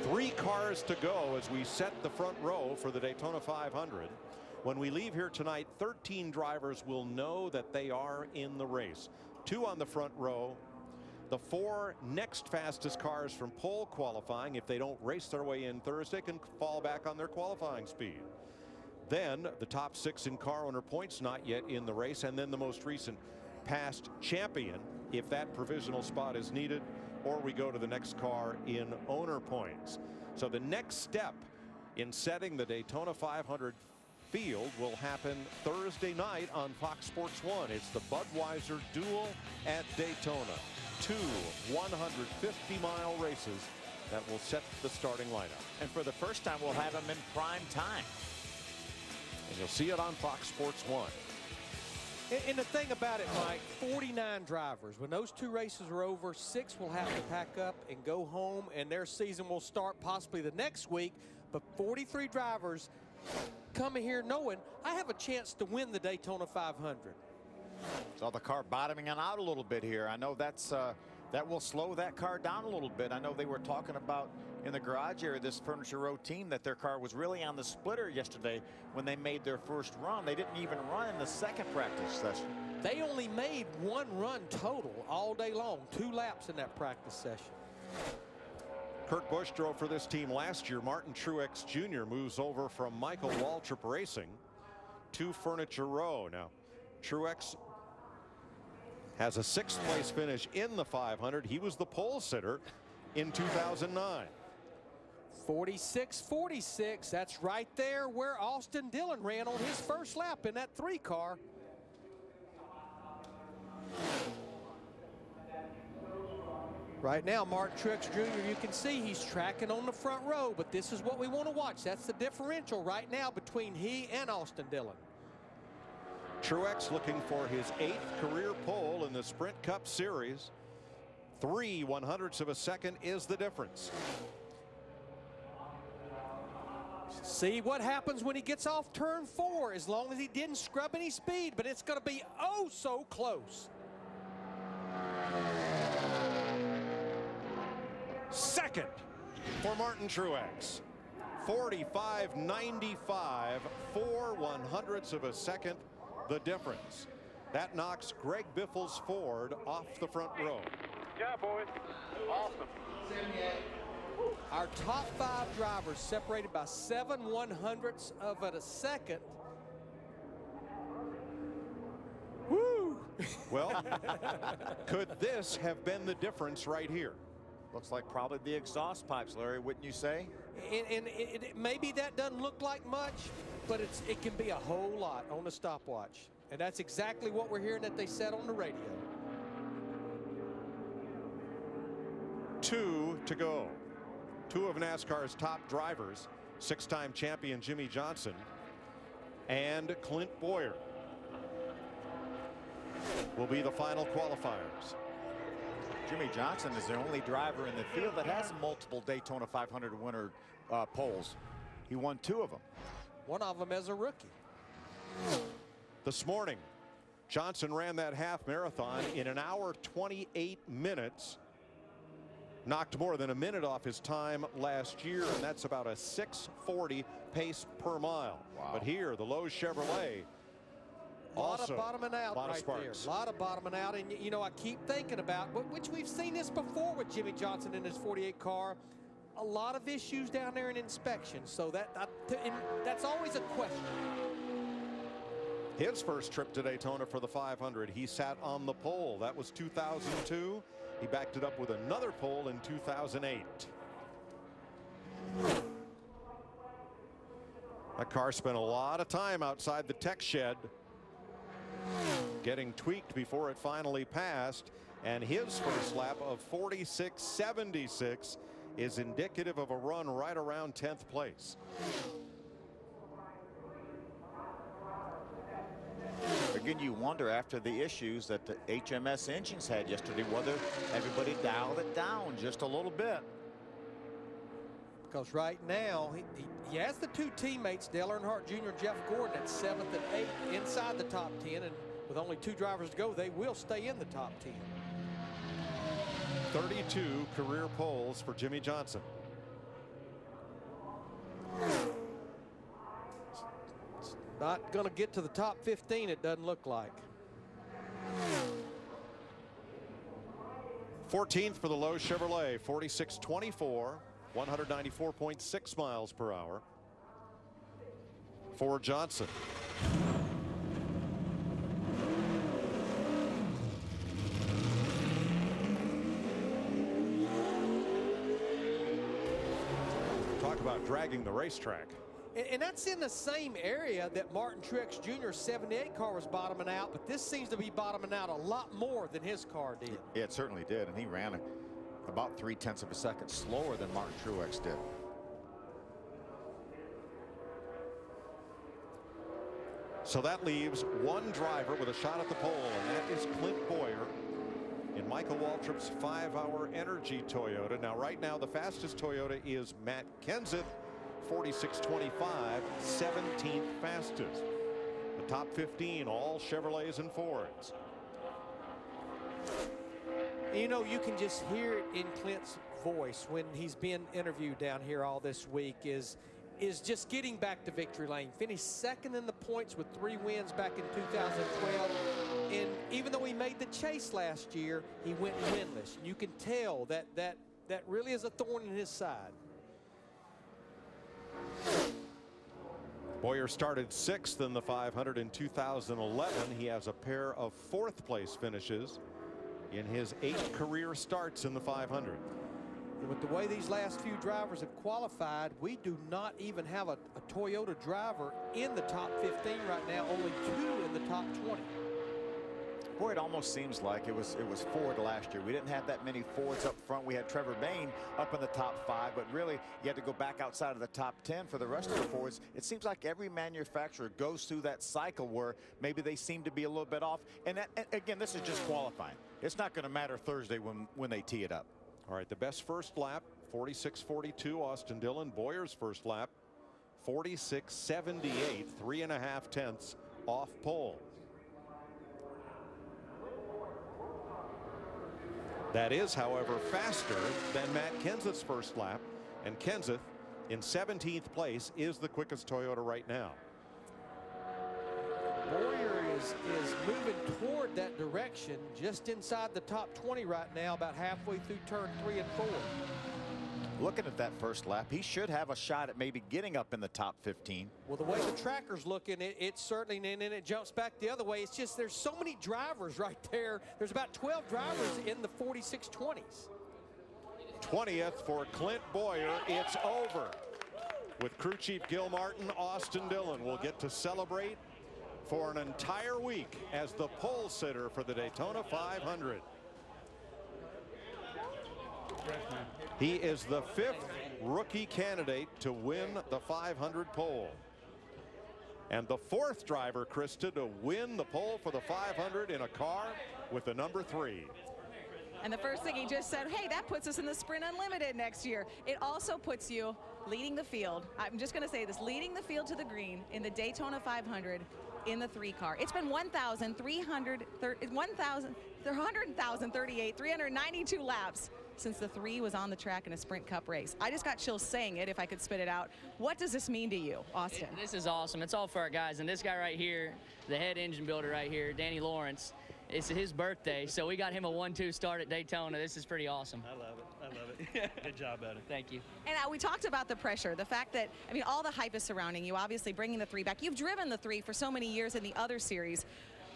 3 cars to go as we set the front row for the Daytona 500. When we leave here tonight, 13 drivers will know that they are in the race. 2 on the front row. The 4 next fastest cars from pole qualifying, if they don't race their way in Thursday, can fall back on their qualifying speed. Then the top 6 in car owner points not yet in the race, and then the most recent past champion, if that provisional spot is needed, or we go to the next car in owner points. So the next step in setting the Daytona 500 field will happen Thursday night on Fox Sports 1. It's the Budweiser Duel at Daytona. 2 150-mile races that will set the starting lineup. And for the first time, we'll have them in prime time. And you'll see it on Fox Sports 1. And the thing about it, Mike, 49 drivers. When those 2 races are over, 6 will have to pack up and go home, and their season will start possibly the next week. But 43 drivers coming here knowing I have a chance to win the Daytona 500. So the car bottoming out a little bit here. I know that's that will slow that car down a little bit. I know they were talking about in the garage area, this Furniture Row team, that their car was really on the splitter yesterday when they made their first run. They didn't even run in the second practice session. They only made 1 run total all day long, 2 laps in that practice session. Kurt Busch drove for this team last year. Martin Truex Jr. moves over from Michael Waltrip Racing to Furniture Row. Now, Truex has a 6th place finish in the 500. He was the pole sitter in 2009. 46-46. That's right there where Austin Dillon ran on his first lap in that 3 car. Right now, Martin Truex Jr., you can see he's tracking on the front row, but this is what we want to watch. That's the differential right now between he and Austin Dillon. Truex looking for his 8th career pole in the Sprint Cup Series. 3 100ths of a second is the difference. See what happens when he gets off turn 4, as long as he didn't scrub any speed, but it's going to be oh so close. Second for Martin Truex. 45.95, 4 100ths of a second, the difference. That knocks Greg Biffle's Ford off the front row. Yeah, boys. Awesome. Our top 5 drivers separated by 7 100ths of a second. Woo! Well, could this have been the difference right here? Looks like probably the exhaust pipes, Larry, wouldn't you say? And maybe that doesn't look like much, but it can be a whole lot on the stopwatch. And that's exactly what we're hearing that they said on the radio. 2 to go. 2 of NASCAR's top drivers, 6-time champion Jimmy Johnson and Clint Boyer, will be the final qualifiers. Jimmy Johnson is the only driver in the field that has multiple Daytona 500 winner poles. He won 2 of them. One of them as a rookie. This morning, Johnson ran that half marathon in 1 hour 28 minutes. Knocked more than a minute off his time last year, and that's about a 6:40 pace per mile. Wow. But here, the Lowe's Chevrolet A lot Also, of bottoming out lot of right there. sparks. A lot of bottoming out. And, you know, I keep thinking about, which we've seen this before with Jimmy Johnson in his 48 car, a lot of issues down there in inspection. So that's always a question. His first trip to Daytona for the 500, he sat on the pole. That was 2002. He backed it up with another pole in 2008. That car spent a lot of time outside the tech shed getting tweaked before it finally passed, and his first lap of 46.76 is indicative of a run right around 10th place. Again, you wonder after the issues that the HMS engines had yesterday whether everybody dialed it down just a little bit. Because right now, he has the two teammates, Dale Earnhardt Jr. and Jeff Gordon, at 7th and 8th inside the top 10. And with only 2 drivers to go, they will stay in the top 10. 32 career poles for Jimmy Johnson. It's not going to get to the top 15, it doesn't look like. 14th for the Lowe Chevrolet, 46.24. 194.6 miles per hour for Johnson. Talk about dragging the racetrack. And that's in the same area that Martin Truex Jr.'s 78 car was bottoming out, but this seems to be bottoming out a lot more than his car did. Yeah, it certainly did, and he ran about 0.3 of a second slower than Martin Truex did. So that leaves one driver with a shot at the pole, and that is Clint Boyer in Michael Waltrip's 5-hour Energy Toyota. Now, right now, the fastest Toyota is Matt Kenseth, 46.25, 17th fastest. The top 15, all Chevrolets and Fords. You know, you can just hear it in Clint's voice when he's been interviewed down here all this week is just getting back to victory lane. Finished 2nd in the points with 3 wins back in 2012. And even though he made the chase last year, he went winless. You can tell that really is a thorn in his side. Boyer started 6th in the 500 in 2011. He has a pair of 4th place finishes in his 8 career starts in the 500. With the way these last few drivers have qualified, we do not even have a Toyota driver in the top 15 right now, only 2 in the top 20. Boy, it almost seems like it was Ford last year. We didn't have that many Fords up front. We had Trevor Bayne up in the top 5, but really you had to go back outside of the top 10 for the rest of the Fords. It seems like every manufacturer goes through that cycle where maybe they seem to be a little bit off. And again, this is just qualifying. It's not going to matter Thursday when they tee it up. All right, the best first lap, 46.42, Austin Dillon. Boyer's first lap, 46.78, 3.5 tenths off pole. That is, however, faster than Matt Kenseth's first lap, and Kenseth in 17th place is the quickest Toyota right now. Boyer is moving toward that direction, just inside the top 20 right now, about halfway through turn 3 and 4. Looking at that first lap, he should have a shot at maybe getting up in the top 15. Well, the way the tracker's looking, it certainly, and then it jumps back the other way. It's just there's so many drivers right there. There's about 12 drivers in the 46.20s. 20th for Clint Boyer. It's over. With crew chief Gil Martin, Austin Dillon will get to celebrate for an entire week as the pole sitter for the Daytona 500. He is the 5th rookie candidate to win the 500 pole. And the 4th driver, Krista, to win the pole for the 500 in a car with the number 3. And the first thing he just said, hey, that puts us in the Sprint Unlimited next year. It also puts you leading the field. I'm just going to say this, leading the field to the green in the Daytona 500 in the 3 car. It's been 1,330 100,038, 392 laps since the 3 was on the track in a Sprint Cup race. I just got chills saying it, if I could spit it out. What does this mean to you, Austin? This is awesome. It's all for our guys. And this guy right here, the head engine builder right here, Danny Lawrence, it's his birthday, so we got him a 1-2 start at Daytona. This is pretty awesome. I love it. I love it. Good job, buddy. Thank you. And we talked about the pressure, the fact that, I mean, all the hype is surrounding you, obviously bringing the 3 back. You've driven the 3 for so many years in the other series.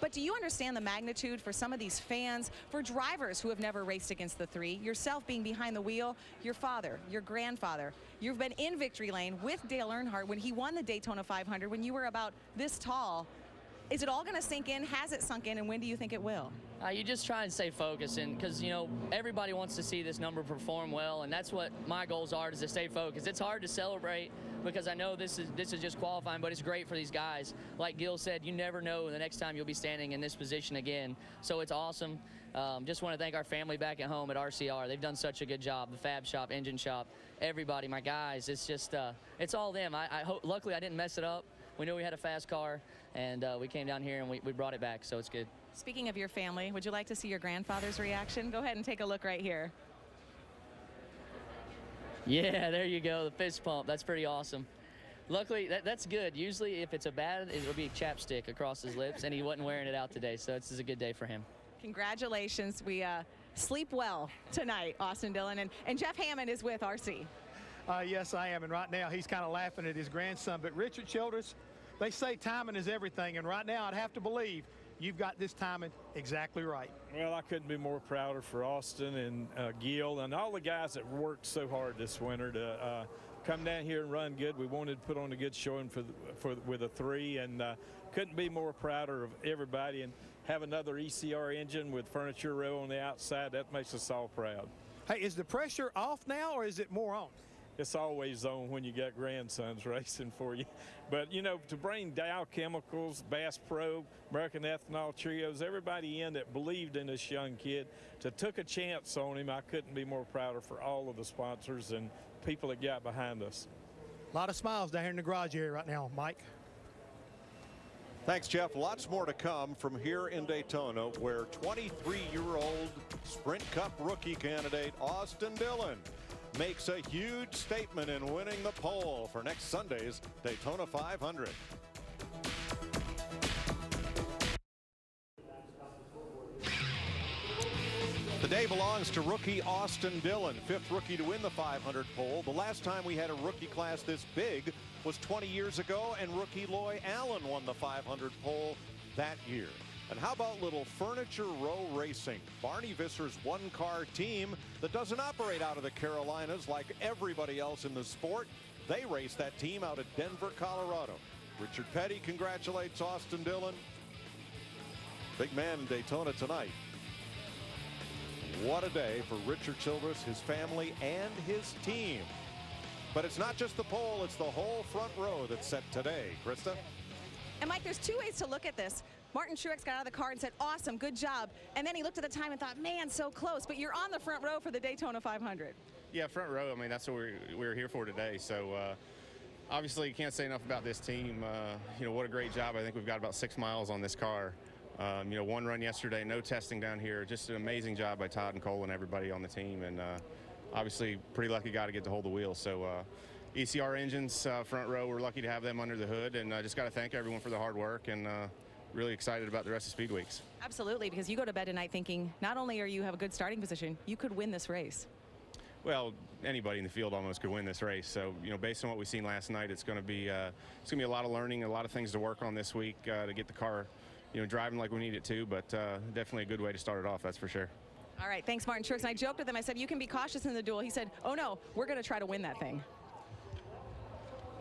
But do you understand the magnitude for some of these fans, for drivers who have never raced against the 3, yourself being behind the wheel, your father, your grandfather, you've been in victory lane with Dale Earnhardt when he won the Daytona 500 when you were about this tall. Is it all going to sink in? Has it sunk in? And when do you think it will? You just try and stay focused, and because everybody wants to see this number perform well, and that's what my goals are, is to stay focused. It's hard to celebrate because I know this is just qualifying, but it's great for these guys. Like Gil said, you never know the next time you'll be standing in this position again. So it's awesome. Just want to thank our family back at home at RCR. They've done such a good job. The Fab Shop, Engine Shop, everybody, my guys. It's just it's all them. I hope. Luckily, I didn't mess it up. We knew we had a fast car, and we came down here and we brought it back, so it's good. Speaking of your family, would you like to see your grandfather's reaction? Go ahead and take a look right here. Yeah, there you go, the fist pump. That's pretty awesome. Luckily, that's good. Usually, if it's a bad, it'll be chapstick across his lips, and he wasn't wearing it out today, so this is a good day for him. Congratulations. We sleep well tonight, Austin Dillon, and Jeff Hammond is with RC. Yes, I am, and right now he's kind of laughing at his grandson. But Richard Childress, they say timing is everything, and right now I'd have to believe you've got this timing exactly right. Well, I couldn't be more prouder for Austin and Gil and all the guys that worked so hard this winter to come down here and run good. We wanted to put on a good showing with a 3, and couldn't be more prouder of everybody, and have another ECR engine with furniture row on the outside. That makes us all proud. Hey, is the pressure off now, or is it more on? It's always on when you got grandsons racing for you. But, to bring Dow Chemicals, Bass Pro, American Ethanol Trios, everybody in that believed in this young kid, to took a chance on him, I couldn't be more prouder for all of the sponsors and people that got behind us. A lot of smiles down here in the garage area right now, Mike. Thanks, Jeff. Lots more to come from here in Daytona, where 23-year-old Sprint Cup rookie candidate Austin Dillon makes a huge statement in winning the pole for next Sunday's Daytona 500. The day belongs to rookie Austin Dillon, 5th rookie to win the 500 pole. The last time we had a rookie class this big was 20 years ago, and rookie Loy Allen won the 500 pole that year. And how about little Furniture Row Racing, Barney Visser's one-car team that doesn't operate out of the Carolinas like everybody else in the sport. They race that team out of Denver, Colorado. Richard Petty congratulates Austin Dillon. Big man in Daytona tonight. What a day for Richard Childress, his family, and his team. But it's not just the pole, it's the whole front row that's set today. Krista? And Mike, there's 2 ways to look at this. Martin Truex got out of the car and said, awesome, good job. And then he looked at the time and thought, man, so close. But you're on the front row for the Daytona 500. Yeah, front row. I mean, that's what we're here for today. So obviously, you can't say enough about this team. What a great job. I think we've got about 6 miles on this car. One run yesterday, no testing down here. Just an amazing job by Todd and Cole and everybody on the team. And obviously, pretty lucky guy to get to hold the wheel. So ECR engines, front row, we're lucky to have them under the hood. And just got to thank everyone for the hard work, and really excited about the rest of Speed Weeks. Absolutely, because you go to bed tonight thinking not only are you have a good starting position, you could win this race. Well, anybody in the field almost could win this race. So, based on what we've seen last night, it's going to be a lot of learning, a lot of things to work on this week to get the car, driving like we need it to. But definitely a good way to start it off, that's for sure. All right, thanks, Martin Truex. And I joked with him. I said, you can be cautious in the duel. He said, oh no, we're going to try to win that thing.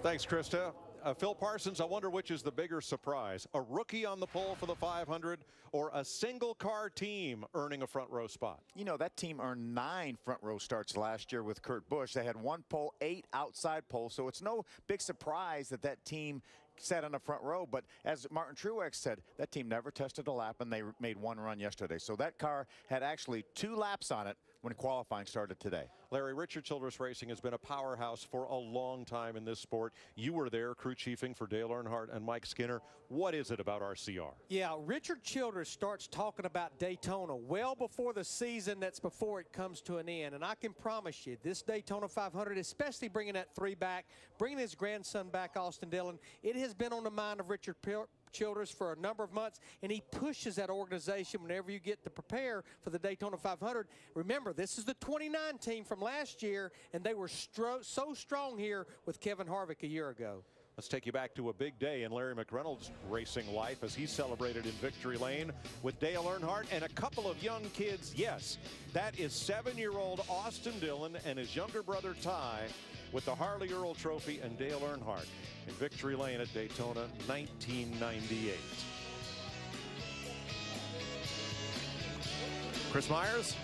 Thanks, Krista. Phil Parsons, I wonder which is the bigger surprise, a rookie on the pole for the 500 or a single car team earning a front row spot? That team earned 9 front row starts last year with Kurt Busch. They had 1 pole, 8 outside poles, so it's no big surprise that team sat on the front row. But as Martin Truex said, that team never tested a lap, and they made 1 run yesterday. So that car had actually 2 laps on it when qualifying started today. Larry, Richard Childress Racing has been a powerhouse for a long time in this sport. You were there crew chiefing for Dale Earnhardt and Mike Skinner. What is it about RCR? Yeah, Richard Childress starts talking about Daytona well before the season that's before it comes to an end. And I can promise you, this Daytona 500, especially bringing that 3 back, bringing his grandson back, Austin Dillon, it has been on the mind of Richard Childress for a number of months, and he pushes that organization whenever you get to prepare for the Daytona 500. Remember, this is the 29 team from last year, and they were so strong here with Kevin Harvick a year ago. Let's take you back to a big day in Larry McReynolds' racing life as he celebrated in victory lane with Dale Earnhardt and a couple of young kids. Yes, that is 7-year-old Austin Dillon and his younger brother Ty with the Harley Earl Trophy and Dale Earnhardt in victory lane at Daytona 1998. Chris Myers.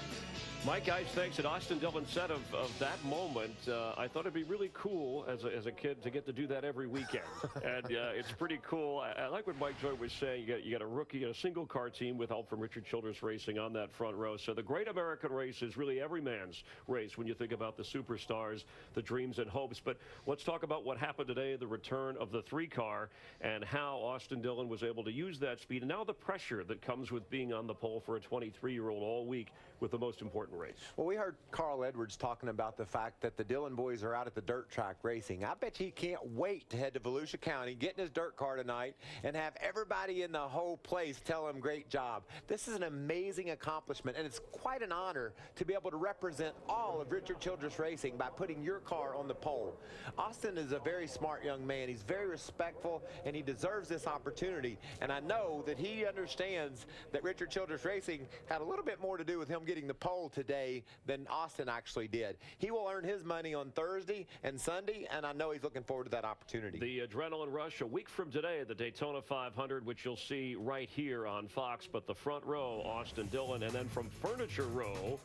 Mike, guys, thanks. And Austin Dillon said of that moment, I thought it'd be really cool as a kid to get to do that every weekend. And it's pretty cool. I like what Mike Joy was saying. You got a rookie, a single car team with help from Richard Childress Racing on that front row. So the Great American Race is really every man's race when you think about the superstars, the dreams and hopes. But let's talk about what happened today, the return of the 3-car, and how Austin Dillon was able to use that speed. And now the pressure that comes with being on the pole for a 23-year-old all week with the most important race. Well, we heard Carl Edwards talking about the fact that the Dillon boys are out at the dirt track racing. I bet he can't wait to head to Volusia County, get in his dirt car tonight, and have everybody in the whole place tell him great job. This is an amazing accomplishment, and it's quite an honor to be able to represent all of Richard Childress Racing by putting your car on the pole. Austin is a very smart young man. He's very respectful, and he deserves this opportunity. And I know that he understands that Richard Childress Racing had a little bit more to do with him getting the pole today than Austin actually did. He will earn his money on Thursday and Sunday, and I know he's looking forward to that opportunity. The adrenaline rush a week from today, the Daytona 500, which you'll see right here on Fox. But the front row, Austin Dillon, and then from Furniture Row,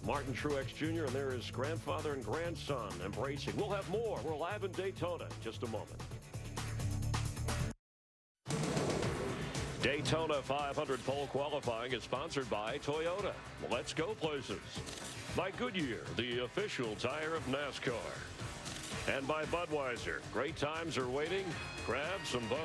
Martin Truex Jr., and there is grandfather and grandson embracing. We'll have more. We're live in Daytona in just a moment. Daytona 500 pole qualifying is sponsored by Toyota. Let's go places. By Goodyear, the official tire of NASCAR. And by Budweiser. Great times are waiting. Grab some buds.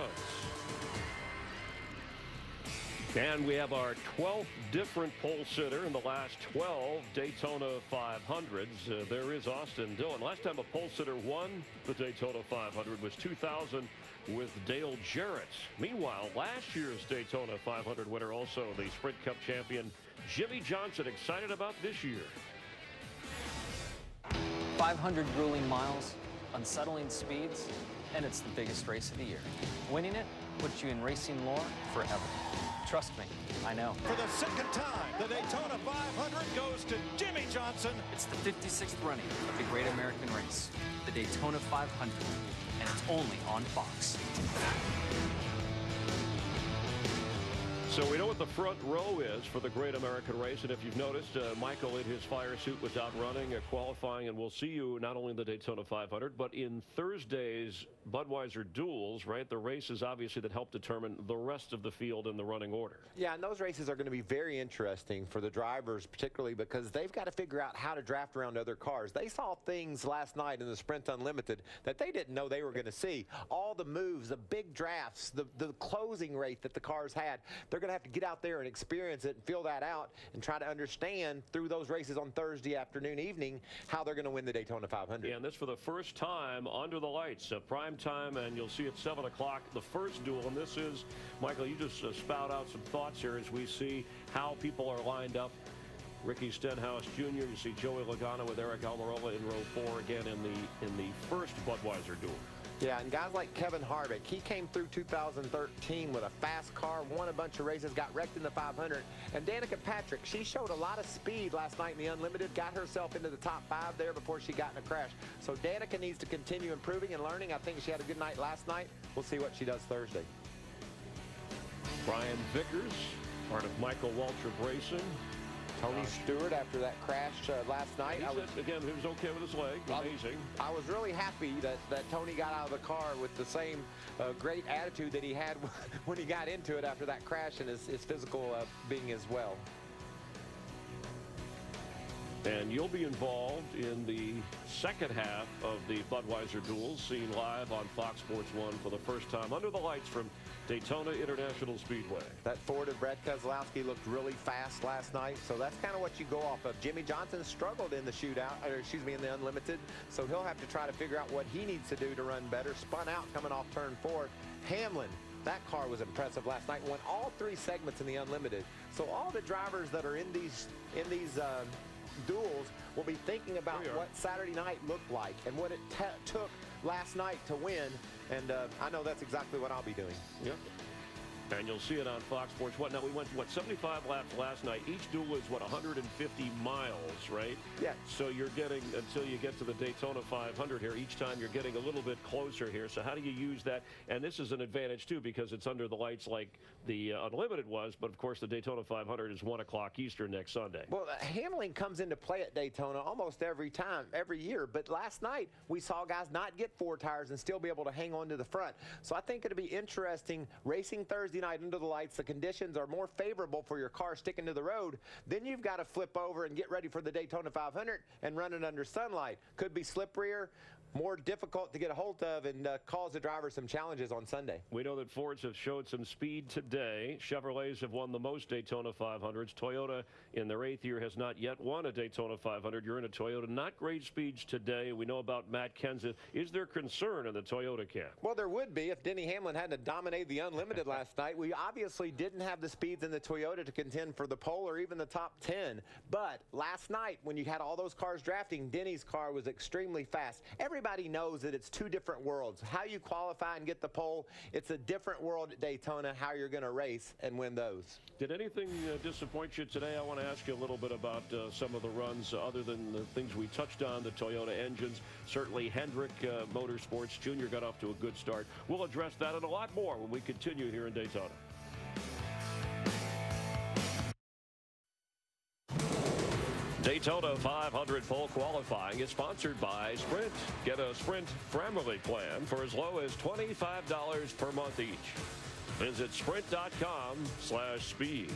And we have our 12th different pole sitter in the last 12 Daytona 500s. There is Austin Dillon. Last time a pole sitter won the Daytona 500 was 2000 with Dale Jarrett. Meanwhile, last year's Daytona 500 winner, also the Sprint Cup champion, Jimmy Johnson, excited about this year. 500 grueling miles, unsettling speeds, and it's the biggest race of the year. Winning it puts you in racing lore forever. Trust me, I know. For the second time, the Daytona 500 goes to Jimmy Johnson. It's the 56th running of the Great American Race, the Daytona 500, and it's only on Fox. So we know what the front row is for the Great American Race, and if you've noticed, Michael in his fire suit was out running, qualifying, and we'll see you not only in the Daytona 500, but in Thursday's Budweiser duels, right? The races, obviously, that help determine the rest of the field in the running order. Yeah, and those races are going to be very interesting for the drivers, particularly because they've got to figure out how to draft around other cars. They saw things last night in the Sprint Unlimited that they didn't know they were going to see. All the moves, the big drafts, the closing rate that the cars had. They're going to have to get out there and experience it and feel that out and try to understand through those races on Thursday afternoon, evening, how they're going to win the Daytona 500. Yeah, and this for the first time under the lights, prime time, and you'll see at 7 o'clock the first duel. And this is, Michael, you just spout out some thoughts here as we see how people are lined up. Ricky Stenhouse Jr., you see Joey Logano with Eric Almirola in row 4 again in the first Budweiser duel. Yeah, and guys like Kevin Harvick, he came through 2013 with a fast car, won a bunch of races, got wrecked in the 500. And Danica Patrick, she showed a lot of speed last night in the Unlimited, got herself into the top 5 there before she got in a crash. So Danica needs to continue improving and learning. I think she had a good night last night. We'll see what she does Thursday. Brian Vickers, part of Michael Waltrip Racing. Tony Stewart after that crash last night. Again, he was okay with his leg. Amazing. I was really happy that Tony got out of the car with the same great attitude that he had when he got into it after that crash, and his physical being as well. And you'll be involved in the second half of the Budweiser Duels, seen live on Fox Sports 1 for the first time under the lights from Daytona International Speedway. That Ford of Brad Keselowski looked really fast last night, so that's kind of what you go off of. Jimmy Johnson struggled in the shootout, or excuse me, in the Unlimited, so he'll have to try to figure out what he needs to do to run better. Spun out coming off turn 4. Hamlin, that car was impressive last night, won all 3 segments in the Unlimited. So all the drivers that are in these duels will be thinking about what Saturday night looked like and what it took last night to win, and I know that's exactly what I'll be doing. Yep. And you'll see it on Fox Sports 1. Now, we went, 75 laps last night. Each duel is, 150 miles, right? Yeah. So you're getting, until you get to the Daytona 500 here, each time you're getting a little bit closer here. So how do you use that? And this is an advantage, too, because it's under the lights like the Unlimited was. But, of course, the Daytona 500 is 1 o'clock Eastern next Sunday. Well, handling comes into play at Daytona almost every time, every year. But last night, we saw guys not get 4 tires and still be able to hang on to the front. So I think it'll be interesting racing Thursday night under the lights. The conditions are more favorable for your car sticking to the road. Then you've got to flip over and get ready for the Daytona 500 and run it under sunlight. Could be slipperier, more difficult to get a hold of, and cause the driver some challenges on Sunday. We know that Fords have showed some speed today. Chevrolets have won the most Daytona 500s. Toyota, in their 8th year, has not yet won a Daytona 500. You're in a Toyota. Not great speeds today. We know about Matt Kenseth. Is there concern in the Toyota camp? Well, there would be if Denny Hamlin hadn't dominated the Unlimited last night. We obviously didn't have the speeds in the Toyota to contend for the pole or even the top 10. But last night, when you had all those cars drafting, Denny's car was extremely fast. Everybody knows that it's 2 different worlds. How you qualify and get the pole, it's a different world at Daytona, how you're going to race and win those. Did anything disappoint you today? I want to ask you a little bit about some of the runs other than the things we touched on, the Toyota engines. Certainly Hendrick Motorsports Jr. got off to a good start. We'll address that and a lot more when we continue here in Daytona. Daytona 500 pole qualifying is sponsored by Sprint. Get a Sprint family plan for as low as $25 per month each. Visit sprint.com/speed.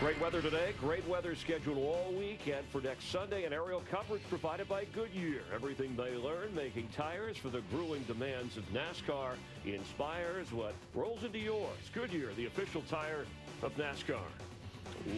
Great weather today. Great weather scheduled all week and for next Sunday. And aerial coverage provided by Goodyear. Everything they learn making tires for the grueling demands of NASCAR inspires what rolls into yours. Goodyear, the official tire of NASCAR.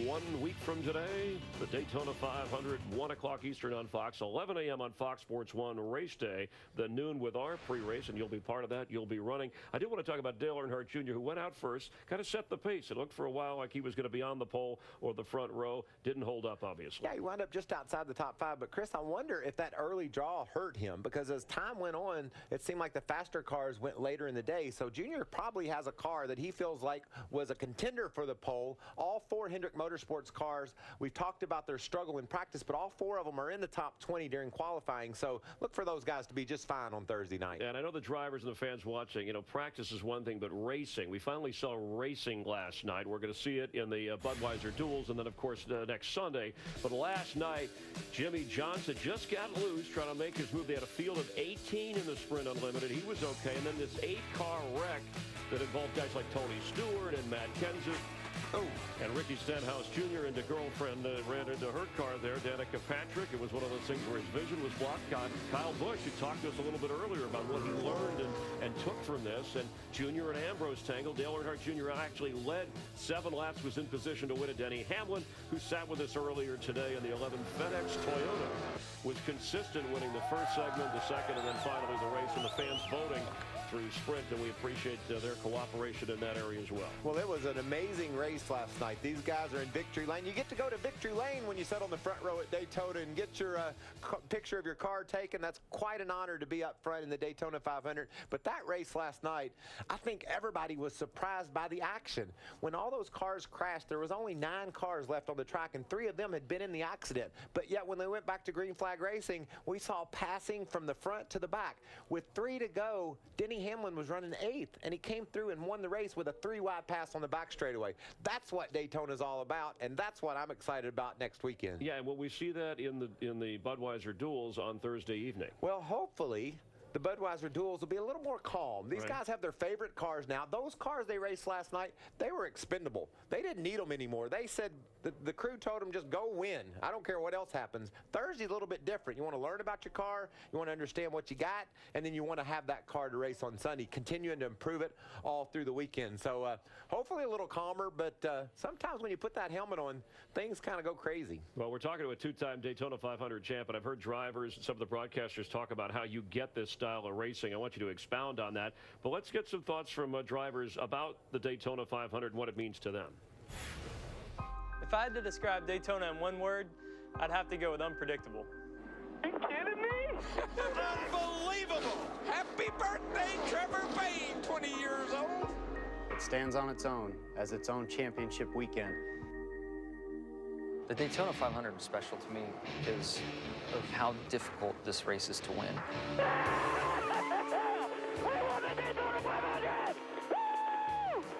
1 week from today, the Daytona 500, 1 o'clock Eastern on Fox, 11 a.m. on Fox Sports 1 race day, the noon with our pre-race, and you'll be part of that. You'll be running. I do want to talk about Dale Earnhardt Jr., who went out first, kind of set the pace. It looked for a while like he was going to be on the pole or the front row. Didn't hold up, obviously. Yeah, he wound up just outside the top 5. But, Chris, I wonder if that early draw hurt him, because as time went on, it seemed like the faster cars went later in the day. So Junior probably has a car that he feels like was a contender for the pole. All 4 Hendrick Motorsports cars, we've talked about their struggle in practice, but all 4 of them are in the top 20 during qualifying. So look for those guys to be just fine on Thursday night. And I know the drivers and the fans watching, practice is one thing, but racing, we finally saw racing last night. We're going to see it in the Budweiser Duels, and then, of course, next Sunday. But last night, Jimmy Johnson just got loose trying to make his move. They had a field of 18 in the Sprint Unlimited. He was okay. And then this 8-car wreck that involved guys like Tony Stewart and Matt Kenseth. And Ricky Stenhouse Jr. and the girlfriend ran into her car there, Danica Patrick. It was one of those things where his vision was blocked. Kyle Busch, who talked to us a little bit earlier about what he learned and took from this. And Jr. and Ambrose tangled. Dale Earnhardt Jr. actually led 7 laps, was in position to win it. Denny Hamlin, who sat with us earlier today in the 11 FedEx Toyota, was consistent, winning the first segment, the second, and then finally the race, and the fans voting through Sprint, and we appreciate their cooperation in that area as well. Well, it was an amazing race last night. These guys are in victory lane. You get to go to victory lane when you sit on the front row at Daytona and get your picture of your car taken. That's quite an honor to be up front in the Daytona 500. But that race last night, I think everybody was surprised by the action. When all those cars crashed, there was only 9 cars left on the track, and 3 of them had been in the accident. But yet when they went back to green flag racing, we saw passing from the front to the back. With 3 to go, Denny Hamlin was running 8th, and he came through and won the race with a 3-wide pass on the back straightaway. That's what Daytona is all about, and that's what I'm excited about next weekend. Yeah, and will we see that in the Budweiser Duels on Thursday evening? Well, hopefully the Budweiser duels will be a little more calm. These guys have their favorite cars now. Those cars they raced last night, they were expendable. They didn't need them anymore. They said, the crew told them, just go win. I don't care what else happens. Thursday's a little bit different. You want to learn about your car, you want to understand what you got, and then you want to have that car to race on Sunday, continuing to improve it all through the weekend. So hopefully a little calmer, but sometimes when you put that helmet on, things kind of go crazy. Well, we're talking to a two-time Daytona 500 champ, and I've heard drivers, some of the broadcasters talk about how you get this style of racing. I want you to expound on that, but let's get some thoughts from drivers about the Daytona 500 and what it means to them. If I had to describe Daytona in one word, I'd have to go with unpredictable. Are you kidding me? Unbelievable! Happy birthday, Trevor Bayne, 20 years old. It stands on its own as its own championship weekend. The Daytona 500 is special to me because of how difficult this race is to win.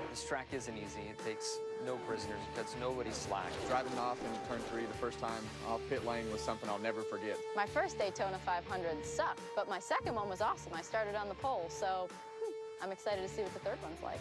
This track isn't easy. It takes no prisoners. It cuts nobody slack. Driving off in turn 3 the first time off pit lane was something I'll never forget. My first Daytona 500 sucked, but my second one was awesome. I started on the pole, so I'm excited to see what the third one's like.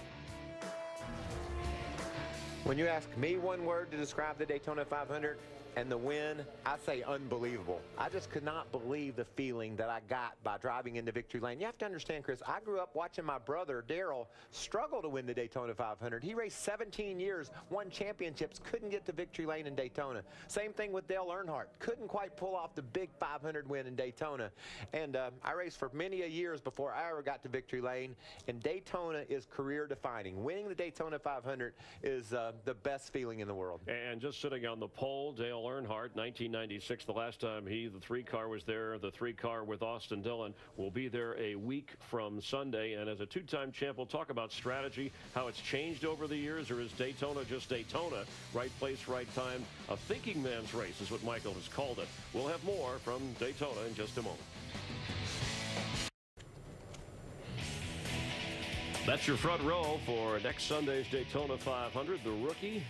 When you ask me one word to describe the Daytona 500 and the win, I say unbelievable. I just could not believe the feeling that I got by driving into victory lane. You have to understand, Chris, I grew up watching my brother, Darrell, struggle to win the Daytona 500. He raced 17 years, won championships, couldn't get to victory lane in Daytona. Same thing with Dale Earnhardt. Couldn't quite pull off the big 500 win in Daytona. And I raced for many a years before I ever got to victory lane, and Daytona is career defining. Winning the Daytona 500 is the best feeling in the world. And just sitting on the pole, Dale Earnhardt, 1996, the last time the 3-car was there, the 3-car with Austin Dillon will be there a week from Sunday. And as a two-time champ, we'll talk about strategy, how it's changed over the years, or is Daytona just Daytona? Right place, right time. A thinking man's race is what Michael has called it. We'll have more from Daytona in just a moment. That's your front row for next Sunday's Daytona 500. The rookie,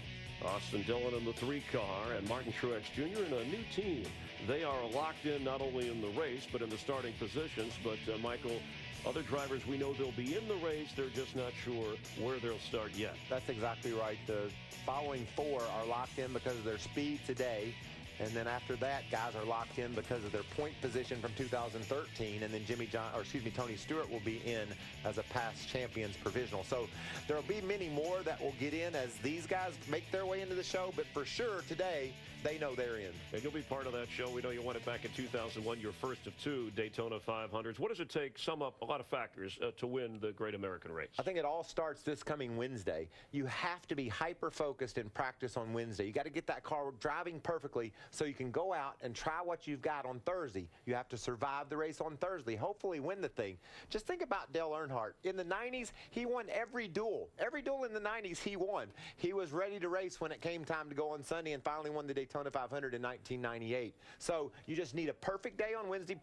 Austin Dillon in the 3-car, and Martin Truex Jr. in a new team. They are locked in not only in the race, but in the starting positions. But, Michael, other drivers, we know they'll be in the race. They're just not sure where they'll start yet. That's exactly right. The following 4 are locked in because of their speed today. And then after that, guys are locked in because of their point position from 2013. And then Tony Stewart will be in as a past champions provisional. So there'll be many more that will get in as these guys make their way into the show. But for sure today, they know they're in. And you'll be part of that show. We know you won it back in 2001, your first of 2 Daytona 500s. What does it take, sum up a lot of factors, to win the Great American Race? I think it all starts this coming Wednesday. You have to be hyper-focused in practice on Wednesday. You got to get that car driving perfectly so you can go out and try what you've got on Thursday. You have to survive the race on Thursday, hopefully win the thing. Just think about Dale Earnhardt. In the 90s, he won every duel. Every duel in the 90s, he won. He was ready to race when it came time to go on Sunday and finally won the Daytona 500 in 1998. So you just need a perfect day on Wednesday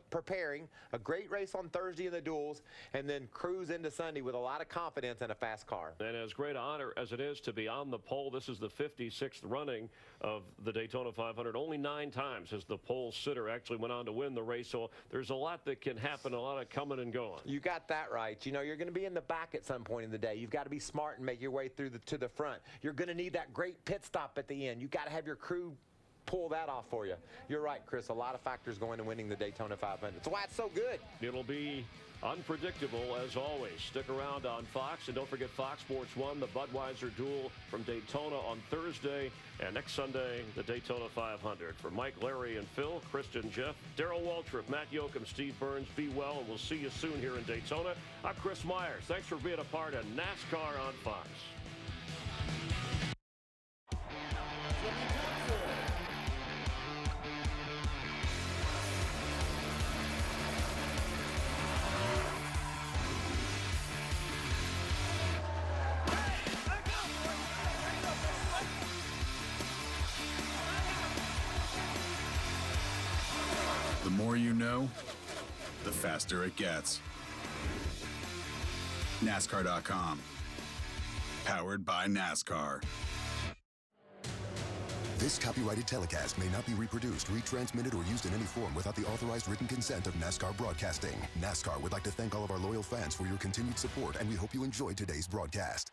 preparing, a great race on Thursday in the duels, and then cruise into Sunday with a lot of confidence and a fast car. And as great an honor as it is to be on the pole, this is the 56th running of the Daytona 500. Only 9 times has the pole sitter actually went on to win the race, so there's a lot that can happen, a lot of coming and going. You got that right. You know, you're going to be in the back at some point in the day. You've got to be smart and make your way through to the front. You're going to need that great pit stop at the end. You've got to have your crew pull that off for you. You're right, Chris. A lot of factors going to winning the Daytona 500. That's why it's so good. It'll be unpredictable as always. Stick around on Fox, and don't forget Fox Sports 1, the Budweiser duel from Daytona on Thursday, and next Sunday, the Daytona 500. For Mike, Larry, and Phil, Kristen, Jeff, Darrell Waltrip, Matt Yoakum, Steve Burns, be well, and we'll see you soon here in Daytona. I'm Chris Myers. Thanks for being a part of NASCAR on Fox. The more you know, the faster it gets. NASCAR.com. Powered by NASCAR. This copyrighted telecast may not be reproduced, retransmitted, or used in any form without the authorized written consent of NASCAR Broadcasting. NASCAR would like to thank all of our loyal fans for your continued support, and we hope you enjoyed today's broadcast.